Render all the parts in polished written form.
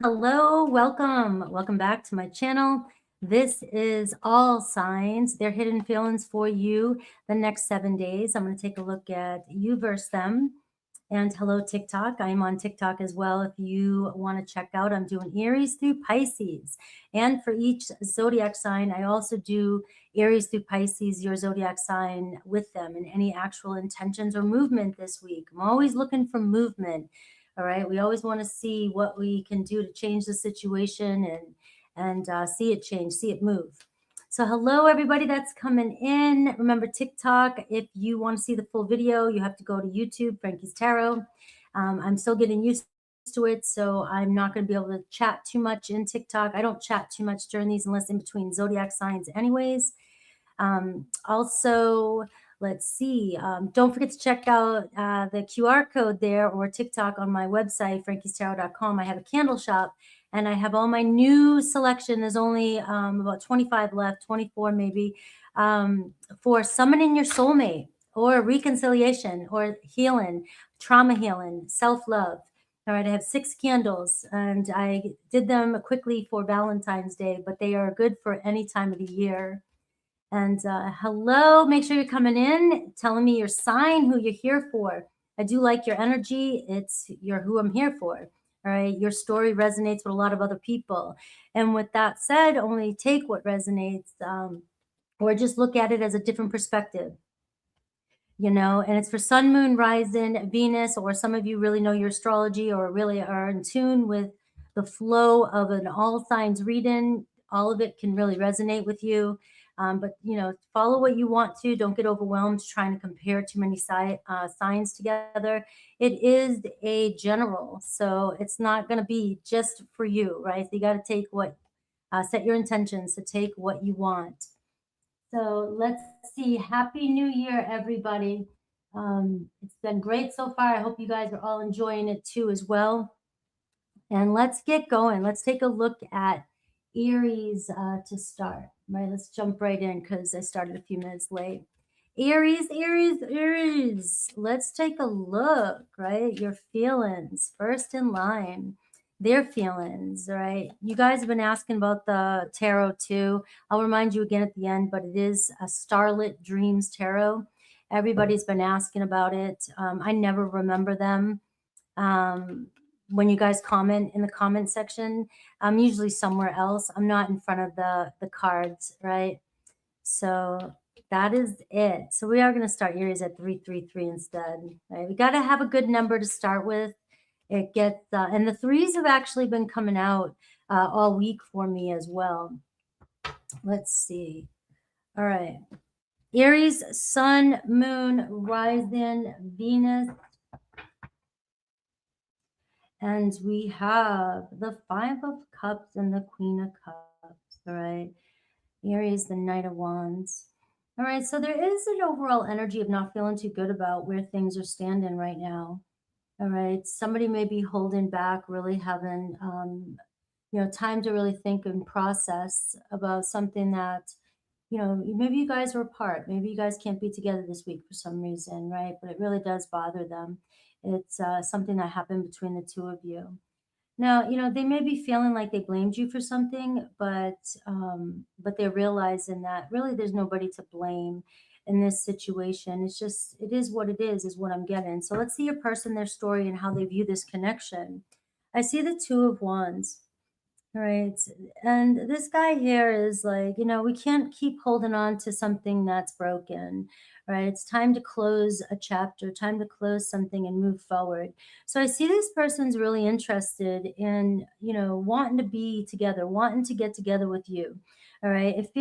Hello, welcome back to my channel. This is all signs, their hidden feelings for you the next 7 days. I'm going to take a look at you versus them. And hello, TikTok. I'm on TikTok as well. If you want to check out, I'm doing Aries through Pisces. And for each zodiac sign, I also do Aries through Pisces, your zodiac sign with them, and any actual intentions or movement this week. I'm always looking for movement. All right. We always want to see what we can do to change the situation and see it change, see it move. So hello, everybody that's coming in. Remember TikTok. If you want to see the full video, you have to go to YouTube, Frankie's Tarot. I'm still getting used to it, so I'm not going to be able to chat too much in TikTok. I don't chat too much during these unless in between zodiac signs anyways. Also, let's see. Don't forget to check out the QR code there or TikTok on my website, frankiestarot.com. I have a candle shop and I have all my new selection. There's only about 25 left, 24 maybe, for summoning your soulmate or reconciliation or healing, trauma healing, self-love. All right, I have 6 candles and I did them quickly for Valentine's Day, but they are good for any time of the year. And hello, make sure you're coming in, telling me your sign, who you're here for. I do like your energy. You're who I'm here for. All right. Your story resonates with a lot of other people. And with that said, only take what resonates or just look at it as a different perspective. And it's for sun, moon, rising, Venus, or some of you really know your astrology or really are in tune with the flow of an all signs reading. All of it can really resonate with you. But follow what you want to. Don't get overwhelmed trying to compare too many signs together. It is a general, so it's not going to be just for you, right? So you got to take set your intentions to take what you want. So let's see. Happy New Year, everybody. It's been great so far. I hope you guys are all enjoying it too as well. And let's get going. Let's take a look at Aries to start. Right, let's jump right in because I started a few minutes late. Aries, Aries, Aries. Let's take a look, right? Your feelings first in line. Their feelings, right? You guys have been asking about the tarot too. I'll remind you again at the end, but it is a Starlit Dreams Tarot. Everybody's been asking about it. I never remember them. When you guys comment in the comment section, I'm usually somewhere else. I'm not in front of the cards, right? So that is it. So we are going to start Aries at 333 instead. Right? We got to have a good number to start with. It gets and the 3s have actually been coming out all week for me as well. Let's see. All right. Aries, Sun, Moon, Rising, Venus. And we have the 5 of Cups and the Queen of Cups. All right. Aries, the Knight of Wands. All right. So there is an overall energy of not feeling too good about where things are standing right now. All right. Somebody may be holding back, really having, time to really think and process about something that, maybe you guys are apart. Maybe you guys can't be together this week for some reason, right? But it really does bother them. It's something that happened between the two of you. Now, they may be feeling like they blamed you for something, but they're realizing that really there's nobody to blame in this situation. It's just, it is what it is what I'm getting. So let's see your person, their story, and how they view this connection. I see the 2 of Wands. Right. And this guy here is like, we can't keep holding on to something that's broken, right? It's time to close a chapter, time to close something and move forward. So I see this person's really interested in, wanting to be together, wanting to get together with you. All right. It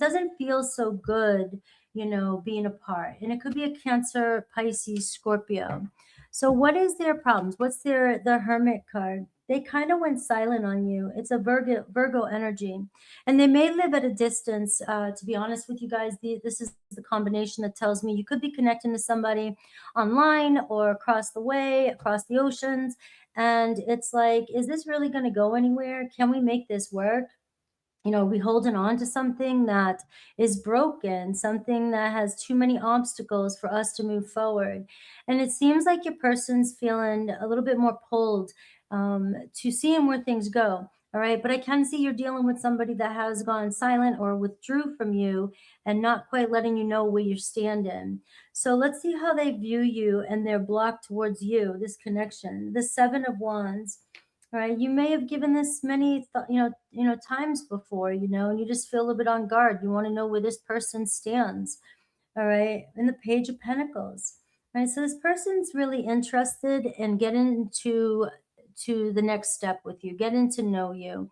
doesn't feel so good, being apart. And it could be a Cancer, Pisces, Scorpio. So what is their problems? What's the Hermit card? They kind of went silent on you. It's a Virgo energy. And they may live at a distance. To be honest with you guys, this is the combination that tells me you could be connecting to somebody online or across the way, across the oceans. And it's like, is this really going to go anywhere? Can we make this work? You know, we holding on to something that is broken, something that has too many obstacles for us to move forward. And it seems like your person's feeling a little bit more pulled to seeing where things go. All right. But I can see you're dealing with somebody that has gone silent or withdrew from you and not quite letting you know where you're standing. So let's see how they view you and their block towards you, this connection. The Seven of Wands. All right, you may have given this many times before, and you just feel a little bit on guard. You want to know where this person stands. All right, and the Page of Pentacles. All right, so this person's really interested in getting to the next step with you, getting to know you.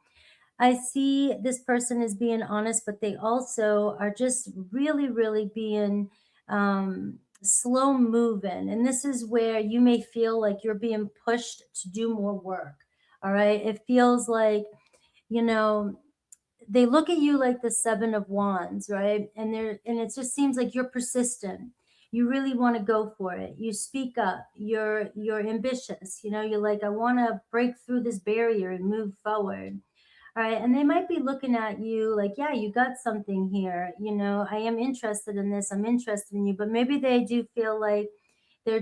I see this person as being honest, but they also are just really, really being slow moving. And this is where you may feel like you're being pushed to do more work. All right. It feels like, you know, they look at you like the Seven of Wands, right? And it just seems like you're persistent. You really want to go for it. You speak up. You're ambitious. You're like, I want to break through this barrier and move forward. All right. And they might be looking at you like, yeah, you got something here. I am interested in this. I'm interested in you. But maybe they do feel like they're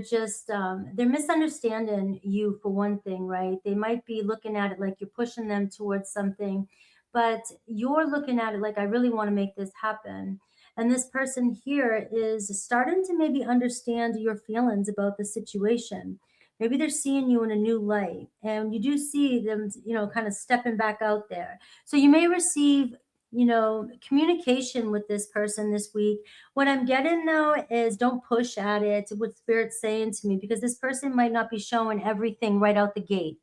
misunderstanding you for one thing, right? They might be looking at it like you're pushing them towards something, but you're looking at it like, I really want to make this happen. And this person here is starting to maybe understand your feelings about the situation. Maybe they're seeing you in a new light, and you do see them, kind of stepping back out there. So you may receive, communication with this person this week. What I'm getting though is don't push at it, what Spirit's saying to me, because this person might not be showing everything right out the gate.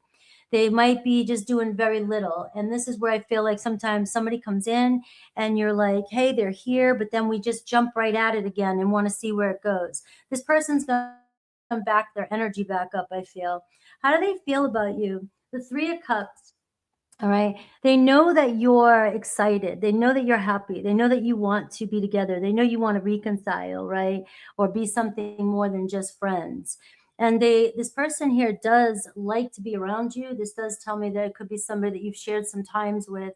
They might be just doing very little. And this is where I feel like sometimes somebody comes in and you're like, hey, they're here, but then we just jump right at it again and want to see where it goes. This person's going to come back, their energy back up, I feel. How do they feel about you? The Three of Cups. All right. They know that you're excited. They know that you're happy. They know that you want to be together. They know you want to reconcile, right? Or be something more than just friends. And this person here does like to be around you. This does tell me that it could be somebody that you've shared some times with,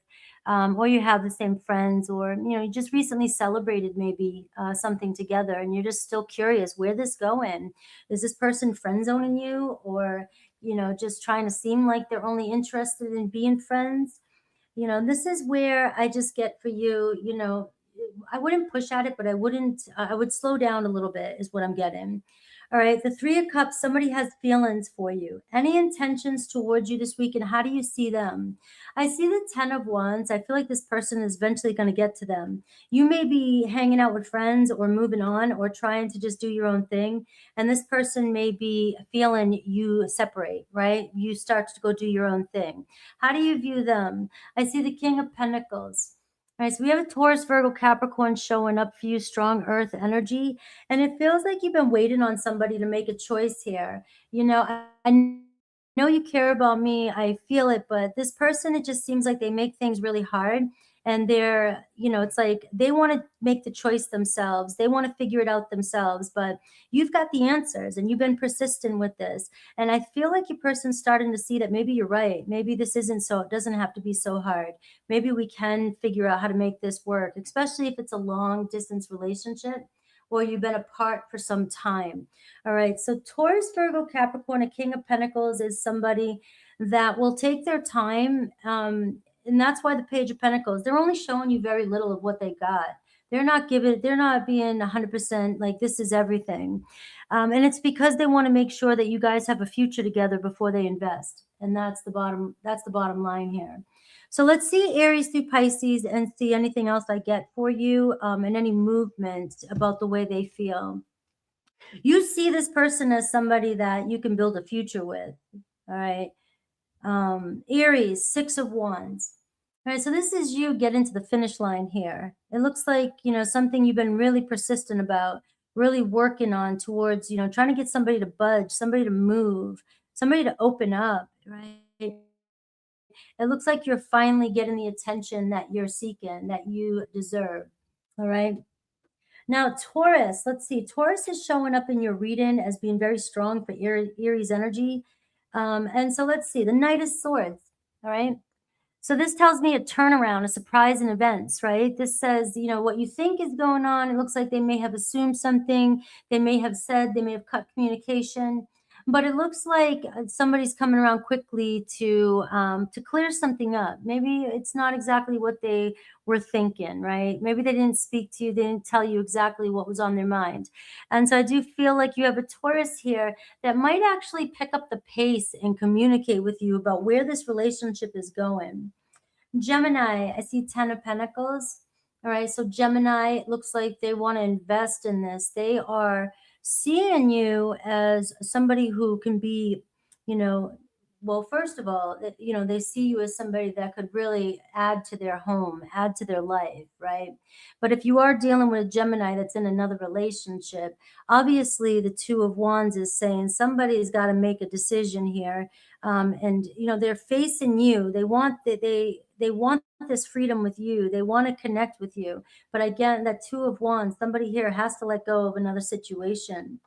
or you have the same friends, or you just recently celebrated maybe something together, and you're just still curious where this going. Is this person friend zoning you, or just trying to seem like they're only interested in being friends? This is where I just get for you, I wouldn't push at it, but I would slow down a little bit, is what I'm getting. All right. The Three of Cups, somebody has feelings for you. Any intentions towards you this week, and how do you see them? I see the Ten of Wands. I feel like this person is eventually going to get to them. You may be hanging out with friends or moving on or trying to just do your own thing. And this person may be feeling you separate, right? You start to go do your own thing. How do you view them? I see the King of Pentacles. All right, so we have a Taurus, Virgo, Capricorn showing up for you, strong earth energy. And it feels like you've been waiting on somebody to make a choice here. I know you care about me. I feel it, but this person, it just seems like they make things really hard. And it's like they want to make the choice themselves. They want to figure it out themselves, but you've got the answers and you've been persistent with this. And I feel like your person's starting to see that maybe you're right. Maybe this it doesn't have to be so hard. Maybe we can figure out how to make this work, especially if it's a long distance relationship or you've been apart for some time. All right. So Taurus, Virgo, Capricorn, a King of Pentacles is somebody that will take their time. And that's why the Page of Pentacles, they're only showing you very little of what they got. They're not being 100% like this is everything. And it's because they want to make sure that you guys have a future together before they invest. And that's the bottom line here. So let's see Aries through Pisces and see anything else I get for you, and any movement about the way they feel. You see this person as somebody that you can build a future with. All right. Aries, Six of Wands. All right, so this is you getting to the finish line here. It looks like, something you've been really persistent about, really working on towards, trying to get somebody to budge, somebody to move, somebody to open up, right? It looks like you're finally getting the attention that you're seeking, that you deserve. All right. Now, Taurus, let's see. Taurus is showing up in your reading as being very strong for Aries energy. And so let's see. The Knight of Swords. All right. So this tells me a turnaround, a surprise in events, right? This says, you know, what you think is going on. It looks like they may have assumed something. They may have said, they may have cut communication, but it looks like somebody's coming around quickly to clear something up. Maybe it's not exactly what they were thinking, right? Maybe they didn't speak to you. They didn't tell you exactly what was on their mind. And so I do feel like you have a Taurus here that might actually pick up the pace and communicate with you about where this relationship is going. Gemini, I see 10 of Pentacles. All right, so Gemini, it looks like they want to invest in this. They are seeing you as somebody who can be, you know, well, first of all, you know, they see you as somebody that could really add to their home, add to their life, right? But if you are dealing with a Gemini that's in another relationship, obviously the Two of Wands is saying somebody's got to make a decision here. And you know, they're facing you. They want that they want this freedom with you. They want to connect with you. But again, that Two of Wands, somebody here has to let go of another situation.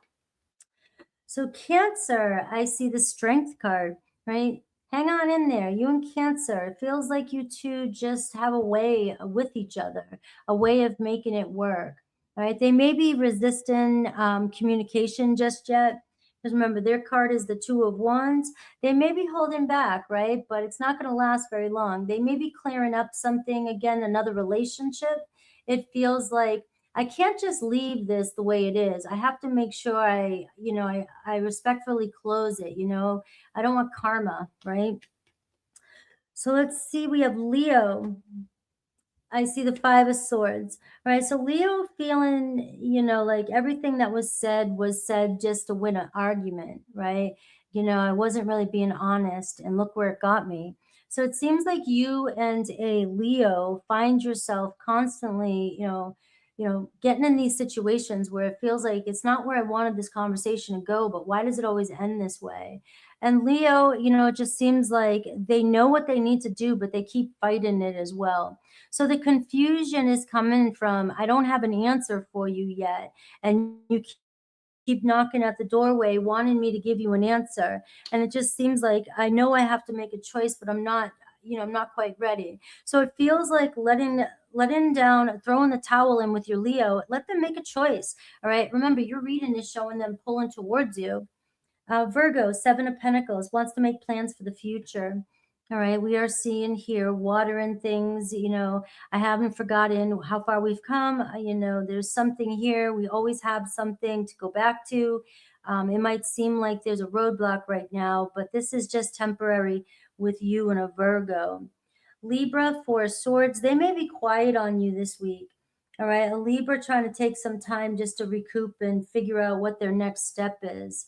So Cancer, I see the Strength card, right? Hang on in there. You and Cancer, it feels like you two just have a way with each other, a way of making it work, right? They may be resisting communication just yet. Because remember, their card is the Two of Wands. They may be holding back, right? But it's not going to last very long. They may be clearing up something, again, another relationship. It feels like I can't just leave this the way it is. I have to make sure I respectfully close it, you know. I don't want karma, right? So let's see, we have Leo. I see the Five of Swords, right? So Leo feeling, you know, like everything that was said just to win an argument, right? You know, I wasn't really being honest, and look where it got me. So it seems like you and a Leo find yourself constantly, getting in these situations where it feels like it's not where I wanted this conversation to go, but why does it always end this way? And Leo, you know, it just seems like they know what they need to do, but they keep fighting it as well. So the confusion is coming from, I don't have an answer for you yet. And you keep knocking at the doorway, wanting me to give you an answer. And it just seems like I know I have to make a choice, but I'm not, I'm not quite ready. So it feels like letting down, throwing the towel in with your Leo. Let them make a choice. All right. Remember, your reading is showing them pulling towards you. Virgo, Seven of Pentacles, wants to make plans for the future. All right, we are seeing here water and things. You know, I haven't forgotten how far we've come. You know, there's something here. We always have something to go back to. It might seem like there's a roadblock right now, but this is just temporary with you and a Virgo. Libra, Four of Swords, they may be quiet on you this week. All right, a Libra trying to take some time just to recoup and figure out what their next step is.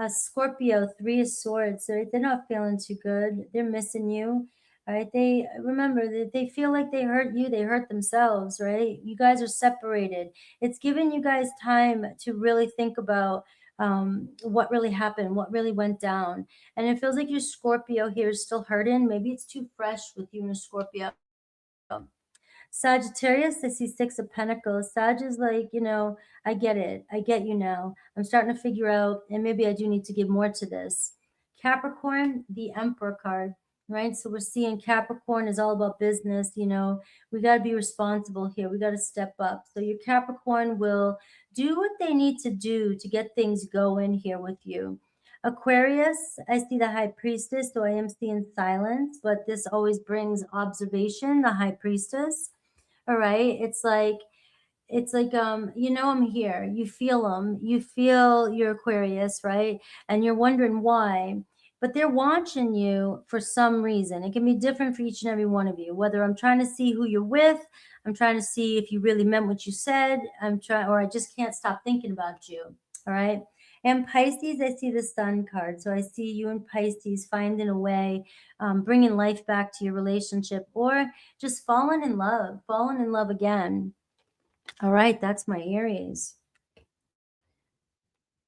Scorpio, Three of Swords. They're not feeling too good. They're missing you. All right. They remember that they feel like they hurt you. They hurt themselves. Right. You guys are separated. It's giving you guys time to really think about what really happened, what really went down. And it feels like your Scorpio here is still hurting. Maybe it's too fresh with you and a Scorpio. Sagittarius, I see Six of Pentacles. Sag is like, I get it. I get you now. I'm starting to figure out, and maybe I do need to give more to this. Capricorn, the Emperor card, right? So we're seeing Capricorn is all about business. We got to be responsible here. We got to step up. So your Capricorn will do what they need to do to get things going here with you. Aquarius, I see the High Priestess, so I am seeing silence, but this always brings observation, the High Priestess. All right. I'm here. You feel them. You feel your Aquarius, right? And you're wondering why. But they're watching you for some reason. It can be different for each and every one of you. Whether I'm trying to see who you're with, I'm trying to see if you really meant what you said, or I just can't stop thinking about you. All right. And Pisces, I see the Sun card. So I see you and Pisces finding a way, bringing life back to your relationship, or just falling in love again. All right, that's my Aries.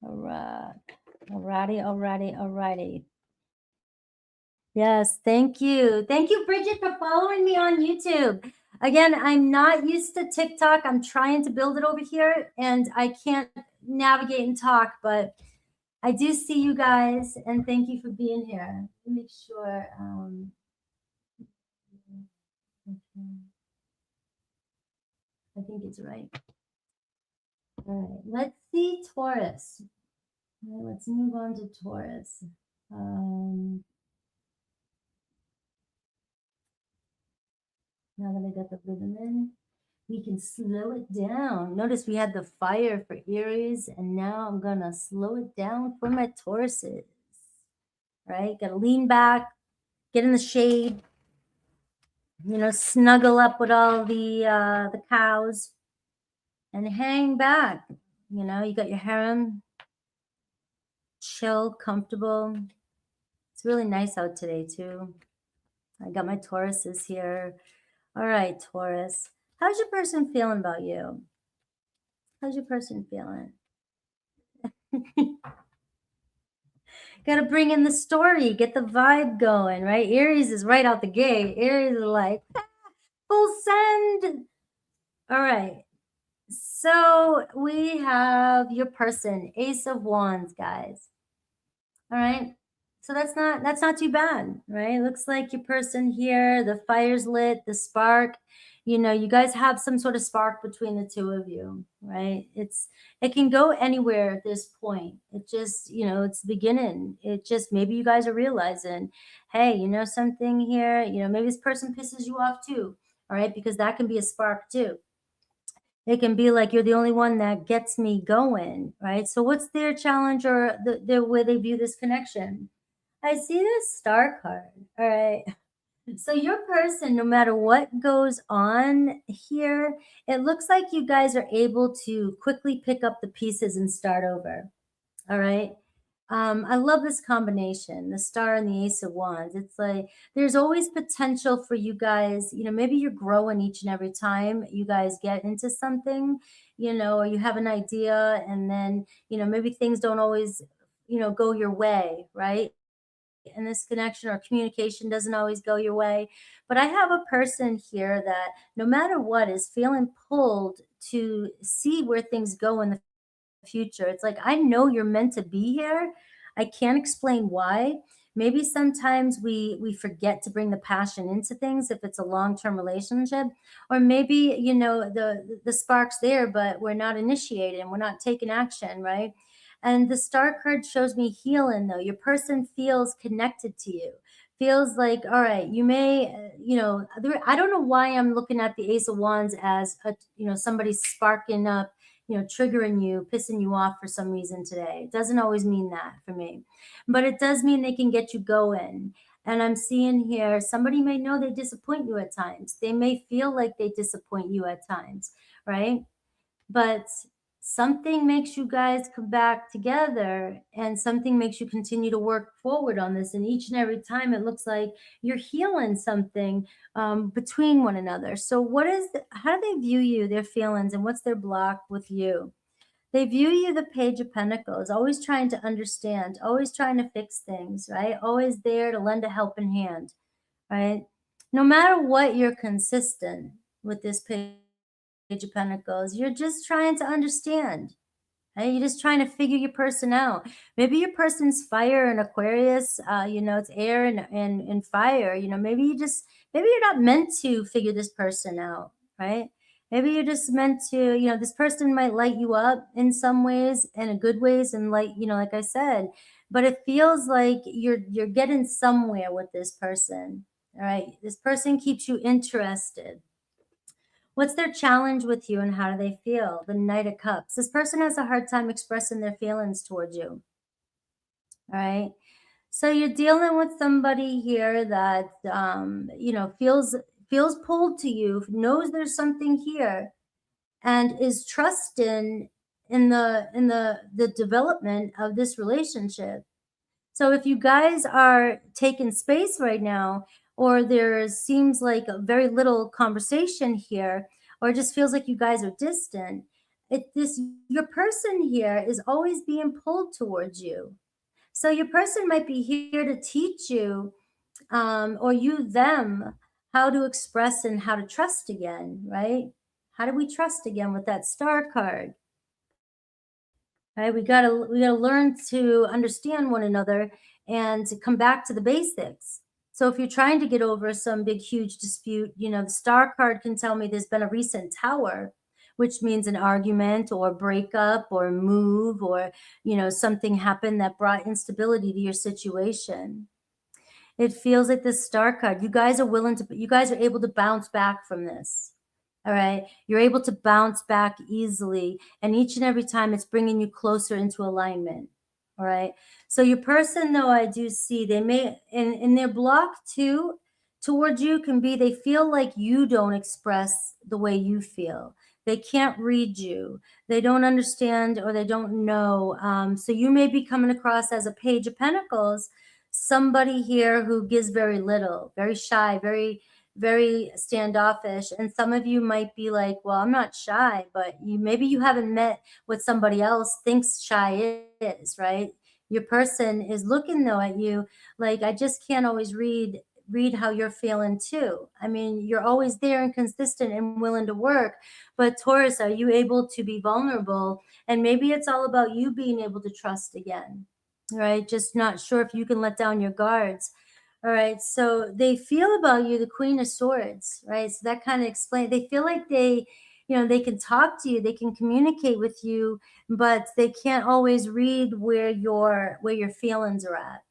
All right. Alrighty. Yes, thank you. Thank you, Bridget, for following me on YouTube. Again, I'm not used to TikTok. I'm trying to build it over here, and I can't navigate and talk, but I do see you guys, and thank you for being here. Let me make sure. Okay. I think it's right. All right. Let's see Taurus. All right, let's move on to Taurus. Now that I got the rhythm in, we can slow it down. Notice we had the fire for Aries, and now I'm gonna slow it down for my Tauruses. Right? Gotta lean back, get in the shade, snuggle up with all the cows and hang back. You got your harem, chill, comfortable. It's really nice out today too. I got my Tauruses here. All right, Taurus. How's your person feeling about you? How's your person feeling? Got to bring in the story, get the vibe going, right? Aries is right out the gate. Aries is like, full send. All right. So we have your person, Ace of Wands, guys. All right. So that's not too bad, right? Looks like your person here, the fire's lit, the spark. You guys have some sort of spark between the two of you, right? It can go anywhere at this point. It just, it's the beginning. It just maybe you guys are realizing, hey, something here, maybe this person pisses you off too. All right, because that can be a spark too. It can be like you're the only one that gets me going, right? So what's their challenge or the way they view this connection? I see this star card. All right. So your person, no matter what goes on here, it looks like you guys are able to quickly pick up the pieces and start over. All right. I love this combination, the star and the ace of wands. It's like there's always potential for you guys. Maybe you're growing each and every time you guys get into something, or you have an idea and then, maybe things don't always, go your way, right? And this connection or communication doesn't always go your way. But I have a person here that no matter what is feeling pulled to see where things go in the future. It's like, I know you're meant to be here. I can't explain why. Maybe sometimes we forget to bring the passion into things if it's a long-term relationship, or maybe the spark's there, but we're not initiating, we're not taking action, right? And the star card shows me healing, though. Your person feels connected to you, feels like, all right, you may, I don't know why I'm looking at the Ace of Wands as somebody sparking up, triggering you, pissing you off for some reason today. It doesn't always mean that for me, but it does mean they can get you going. And I'm seeing here, somebody may know they disappoint you at times. They may feel like they disappoint you at times, right? But something makes you guys come back together and something makes you continue to work forward on this. And each and every time it looks like you're healing something between one another. So how do they view you, their feelings, and what's their block with you? They view you the Page of Pentacles, always trying to understand, always trying to fix things, right? Always there to lend a helping hand, right? No matter what, you're consistent with this Page of Pentacles. You're just trying to understand. Right? You're just trying to figure your person out. Maybe your person's fire and Aquarius, it's air and fire. Maybe you're not meant to figure this person out, right? Maybe you're just meant to, this person might light you up in some ways and in good ways, and like I said, but it feels like you're getting somewhere with this person. All right. This person keeps you interested. What's their challenge with you and how do they feel? The Knight of Cups. This person has a hard time expressing their feelings towards you. All right. So you're dealing with somebody here that feels pulled to you, knows there's something here, and is trusting in the development of this relationship. So if you guys are taking space right now, or there seems like a very little conversation here, or it just feels like you guys are distant, your person here is always being pulled towards you. So your person might be here to teach you, or you them, how to express and how to trust again, right? How do we trust again with that star card? Right? We gotta learn to understand one another and to come back to the basics. So if you're trying to get over some big, huge dispute, the star card can tell me there's been a recent tower, which means an argument or breakup or move or, something happened that brought instability to your situation. It feels like the star card. You guys are able to bounce back from this. All right. You're able to bounce back easily. And each and every time it's bringing you closer into alignment. All right. So your person, though, I do see they may, in their block too, towards you can be they feel like you don't express the way you feel. They can't read you. They don't understand or they don't know. So you may be coming across as a Page of Pentacles, somebody here who gives very little, very shy, very, very standoffish. And some of you might be like, well, I'm not shy, but maybe you haven't met what somebody else thinks shy is, right? Your person is looking though at you like, I just can't always read how you're feeling too. I mean, you're always there and consistent and willing to work, but Taurus, are you able to be vulnerable? And maybe it's all about you being able to trust again, right? Just not sure if you can let down your guards. All right. So they feel about you the Queen of Swords, right? So that kind of explains, they feel like they can talk to you, they can communicate with you, but they can't always read where your feelings are at.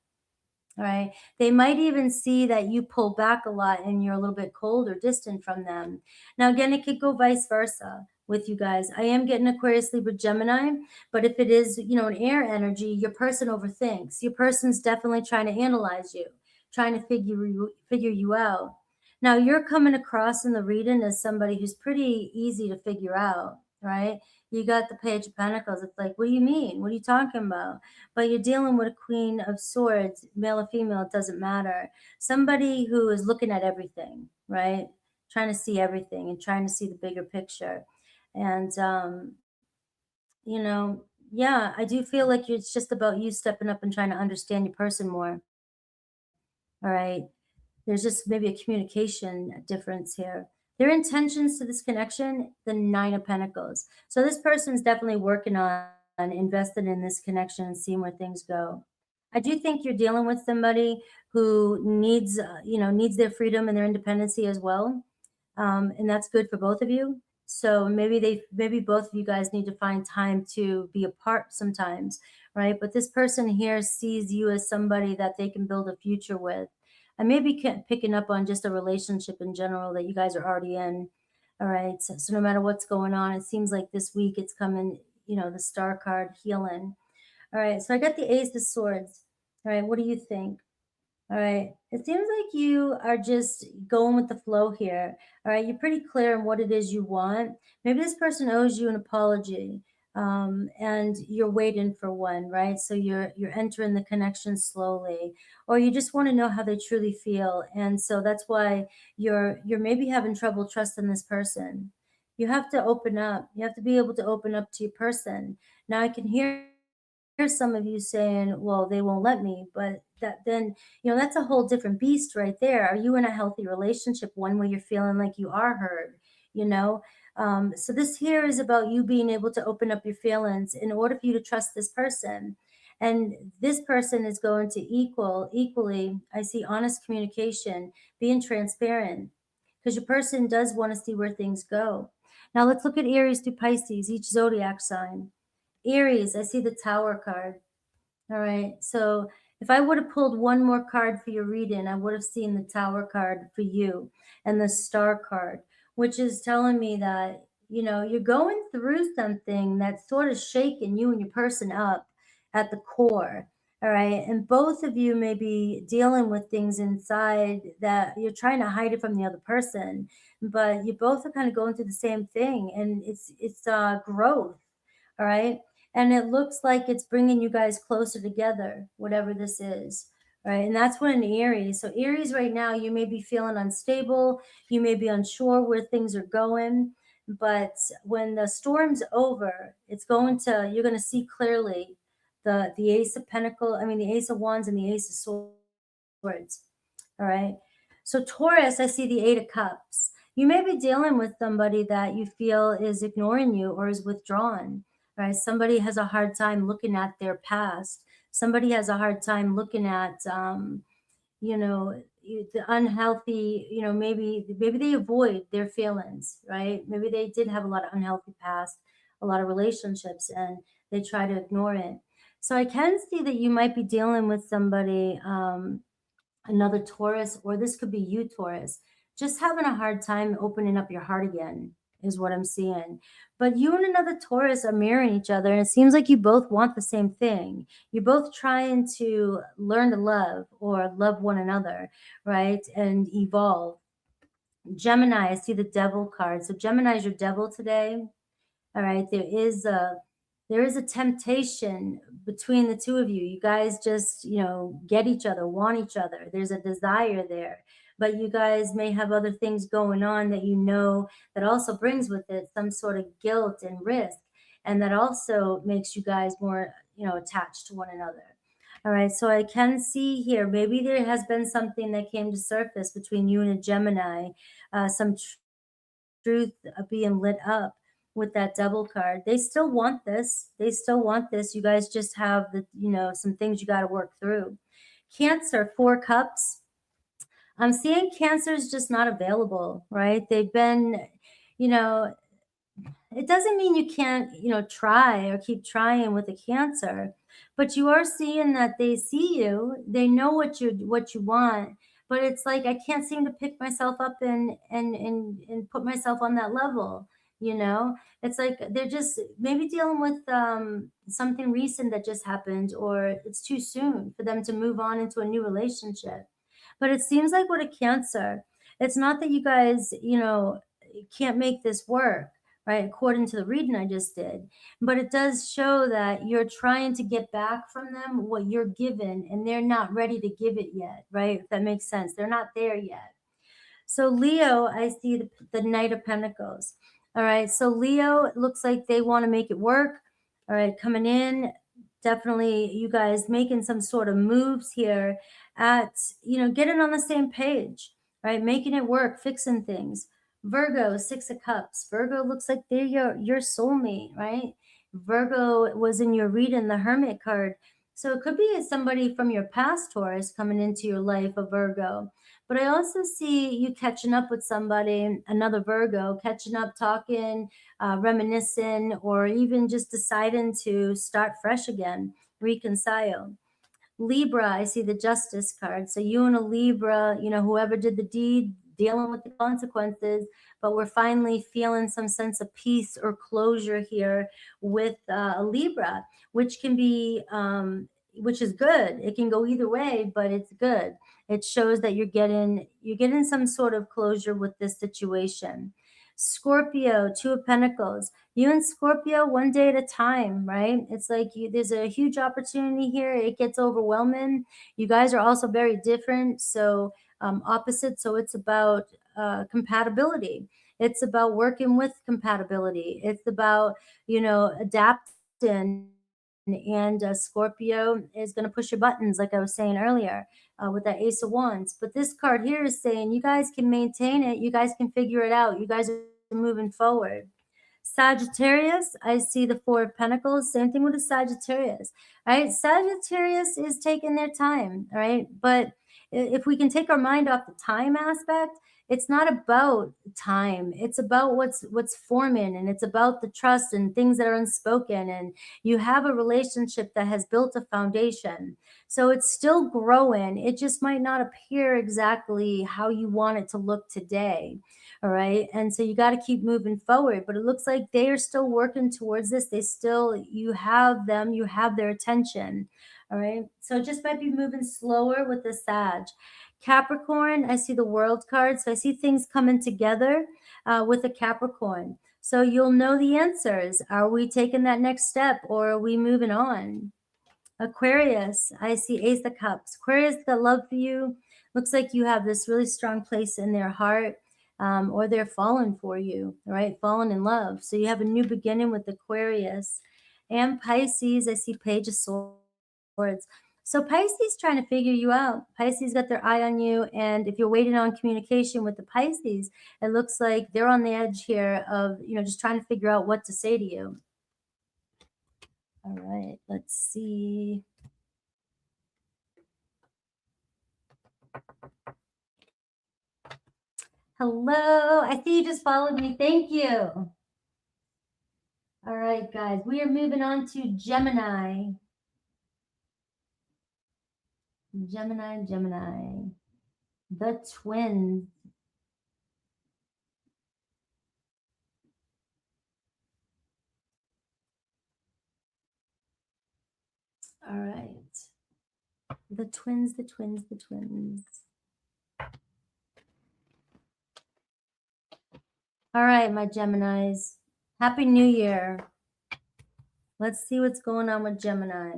All right. They might even see that you pull back a lot and you're a little bit cold or distant from them. Now, again, it could go vice versa with you guys. I am getting Aquarius, Libra, Gemini, but if it is, an air energy, your person overthinks. Your person's definitely trying to analyze you, trying to figure you out. Now, you're coming across in the reading as somebody who's pretty easy to figure out, right? You got the Page of Pentacles. It's like, what do you mean? What are you talking about? But you're dealing with a Queen of Swords, male or female, it doesn't matter. Somebody who is looking at everything, right? Trying to see everything and trying to see the bigger picture. And, yeah, I do feel like it's just about you stepping up and trying to understand your person more. All right. There's just maybe a communication difference here. Their intentions to this connection, the Nine of Pentacles. So this person's definitely working on investing in this connection and seeing where things go. I do think you're dealing with somebody who needs their freedom and their independency as well, and that's good for both of you. So maybe both of you guys need to find time to be apart sometimes, right? But this person here sees you as somebody that they can build a future with. I may be picking up on just a relationship in general that you guys are already in. All right. So no matter what's going on, it seems like this week it's coming, the star card healing. All right. So I got the Ace of Swords. All right. What do you think? All right. It seems like you are just going with the flow here. All right. You're pretty clear on what it is you want. Maybe this person owes you an apology, and you're waiting for one, right? So you're entering the connection slowly, or you just want to know how they truly feel, and so that's why you're maybe having trouble trusting this person. You have to open up. You have to be able to open up to your person. Now I can hear some of you saying, well, they won't let me, but that's a whole different beast right there. Are you in a healthy relationship, one where you're feeling like you are heard? So this here is about you being able to open up your feelings in order for you to trust this person. And this person is going to equally, I see honest communication, being transparent, because your person does want to see where things go. Now let's look at Aries through Pisces, each zodiac sign. Aries, I see the Tower card. All right. So if I would have pulled one more card for your reading, I would have seen the Tower card for you and the Star card, which is telling me that, you're going through something that's sort of shaking you and your person up at the core. All right. And both of you may be dealing with things inside that you're trying to hide it from the other person, but you both are kind of going through the same thing, and it's growth. All right. And it looks like it's bringing you guys closer together, whatever this is, right? And that's what an Aries. So Aries right now, you may be feeling unstable, you may be unsure where things are going, but when the storm's over, you're going to see clearly the Ace of the Ace of Wands and the Ace of Swords. All right. So Taurus, I see the Eight of Cups. You may be dealing with somebody that you feel is ignoring you or is withdrawn, right? Somebody has a hard time looking at their past. Somebody has a hard time looking at, the unhealthy, maybe they avoid their feelings, right? Maybe they did have a lot of unhealthy past, a lot of relationships, and they try to ignore it. So I can see that you might be dealing with somebody, another Taurus, or this could be you, Taurus, just having a hard time opening up your heart again, is what I'm seeing. But you and another Taurus are mirroring each other, and it seems like you both want the same thing. You're both trying to learn to love or love one another, right? And evolve. Gemini, I see the devil card. So Gemini is your devil today. All right, there is a temptation between the two of you. You guys just, get each other, want each other. There's a desire there. But you guys may have other things going on that that also brings with it some sort of guilt and risk. And that also makes you guys more, attached to one another. All right, so I can see here, maybe there has been something that came to surface between you and a Gemini, some truth being lit up with that double card. They still want this. They still want this. You guys just have some things you got to work through. Cancer, 4 cups. I'm seeing Cancer is just not available, right? They've been, you know, it doesn't mean you can't, try or keep trying with a Cancer, but you are seeing that they see you, they know what you want, but it's like I can't seem to pick myself up and put myself on that level. It's like they're just maybe dealing with something recent that just happened, or it's too soon for them to move on into a new relationship. But it seems like with a Cancer, it's not that you guys, can't make this work, right? According to the reading I just did. But it does show that you're trying to get back from them what you're given, and they're not ready to give it yet, right? If that makes sense. They're not there yet. So Leo, I see the Knight of Pentacles. All right. So Leo, it looks like they want to make it work. All right. Coming in, definitely you guys making some sort of moves here at, getting on the same page, right? Making it work, fixing things. Virgo, 6 of Cups. Virgo looks like they're your soulmate, right? Virgo was in your reading, the Hermit card. So it could be somebody from your past, Taurus, coming into your life, a Virgo. But I also see you catching up with somebody, another Virgo, catching up, talking, reminiscing, or even just deciding to start fresh again, reconcile. Libra, I see the Justice card. So you and a Libra, whoever did the deed, dealing with the consequences, but we're finally feeling some sense of peace or closure here with a Libra, which can be, which is good. It can go either way, but it's good. It shows that you're getting some sort of closure with this situation. Scorpio, 2 of Pentacles. You and Scorpio, one day at a time, right? It's like there's a huge opportunity here. It gets overwhelming. You guys are also very different, so opposite. So it's about compatibility. It's about working with compatibility. It's about, adapting. And Scorpio is going to push your buttons, like I was saying earlier, with that Ace of Wands. But this card here is saying you guys can maintain it. You guys can figure it out. You guys are moving forward. Sagittarius, I see the 4 of Pentacles. Same thing with the Sagittarius. All right, Sagittarius is taking their time. All right, but if we can take our mind off the time aspect, it's not about time. It's about what's forming, and it's about the trust and things that are unspoken. And you have a relationship that has built a foundation. So it's still growing. It just might not appear exactly how you want it to look today. All right. And so you got to keep moving forward. But it looks like they are still working towards this. You have them, you have their attention. All right. So it just might be moving slower with the Sag. Capricorn, I see the World card. So I see things coming together with a Capricorn. So you'll know the answers. Are we taking that next step, or are we moving on? Aquarius, I see Ace of Cups. Aquarius, got love for you. Looks like you have this really strong place in their heart, or they're falling for you, right? Falling in love. So you have a new beginning with Aquarius. And Pisces, I see Page of Swords. So Pisces trying to figure you out. Pisces got their eye on you. And if you're waiting on communication with the Pisces, it looks like they're on the edge here of, just trying to figure out what to say to you. All right, let's see. Hello. I see you just followed me. Thank you. All right, guys. We are moving on to Gemini. Gemini. The twins. All right. The twins. All right, my Geminis. Happy New Year. Let's see what's going on with Gemini.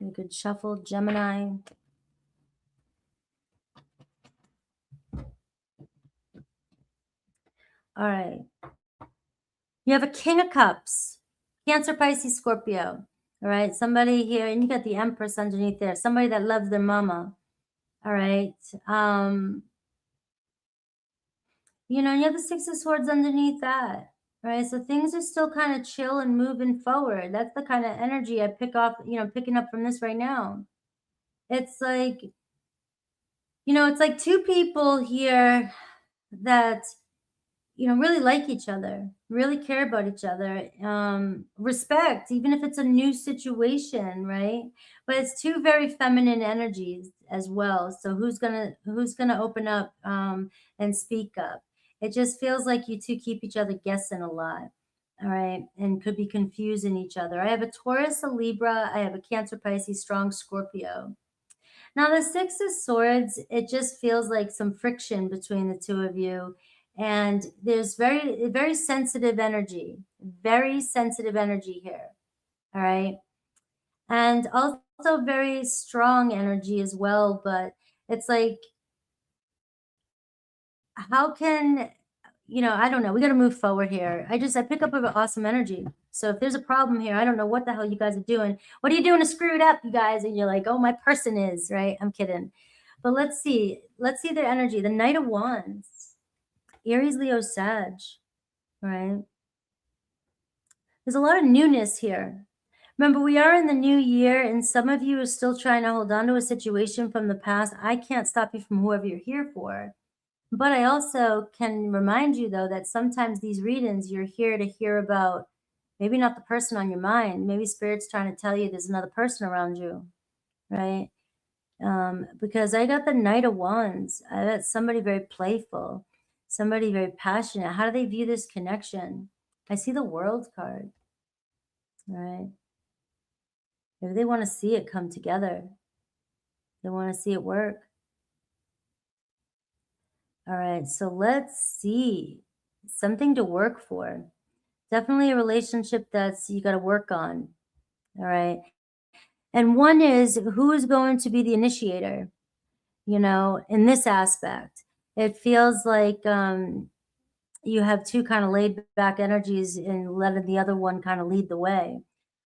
A good shuffle, Gemini. All right. You have a King of Cups, Cancer, Pisces, Scorpio. All right. Somebody here, and you got the Empress underneath there. Somebody that loves their mama. All right. You know, you have the Six of Swords underneath that. Right. So things are still kind of chill and moving forward. That's the kind of energy I picking up from this right now. It's like, it's like two people here that, really like each other, really care about each other, respect, even if it's a new situation, right? But it's two very feminine energies as well. So who's gonna open up and speak up? It just feels like you two keep each other guessing a lot. All right, and could be confusing each other. I have a Taurus, a Libra, I have a Cancer, Pisces, strong Scorpio. Now, the Six of Swords, it just feels like some friction between the two of you. And there's very sensitive energy here. All right. And also very strong energy as well. But it's like, how can, I don't know. We got to move forward here. I pick up an awesome energy. So if there's a problem here, I don't know what the hell you guys are doing. What are you doing to screw it up, you guys? And you're like, oh, my person is, right? I'm kidding. But let's see their energy. The Knight of Wands, Aries, Leo, Sag, right? There's a lot of newness here. Remember, we are in the new year, and some of you are still trying to hold on to a situation from the past. I can't stop you from whoever you're here for. But I also can remind you, though, that sometimes these readings, you're here to hear about maybe not the person on your mind. Maybe Spirit's trying to tell you there's another person around you, right? Because I got the Knight of Wands. I got somebody very playful, somebody very passionate. How do they view this connection? I see the World card, right? Maybe they want to see it come together. They want to see it work. All right, so let's see. Something to work for. Definitely a relationship that's you got to work on. All right. And one is, who is going to be the initiator, in this aspect? It feels like you have two kind of laid back energies and letting the other one kind of lead the way.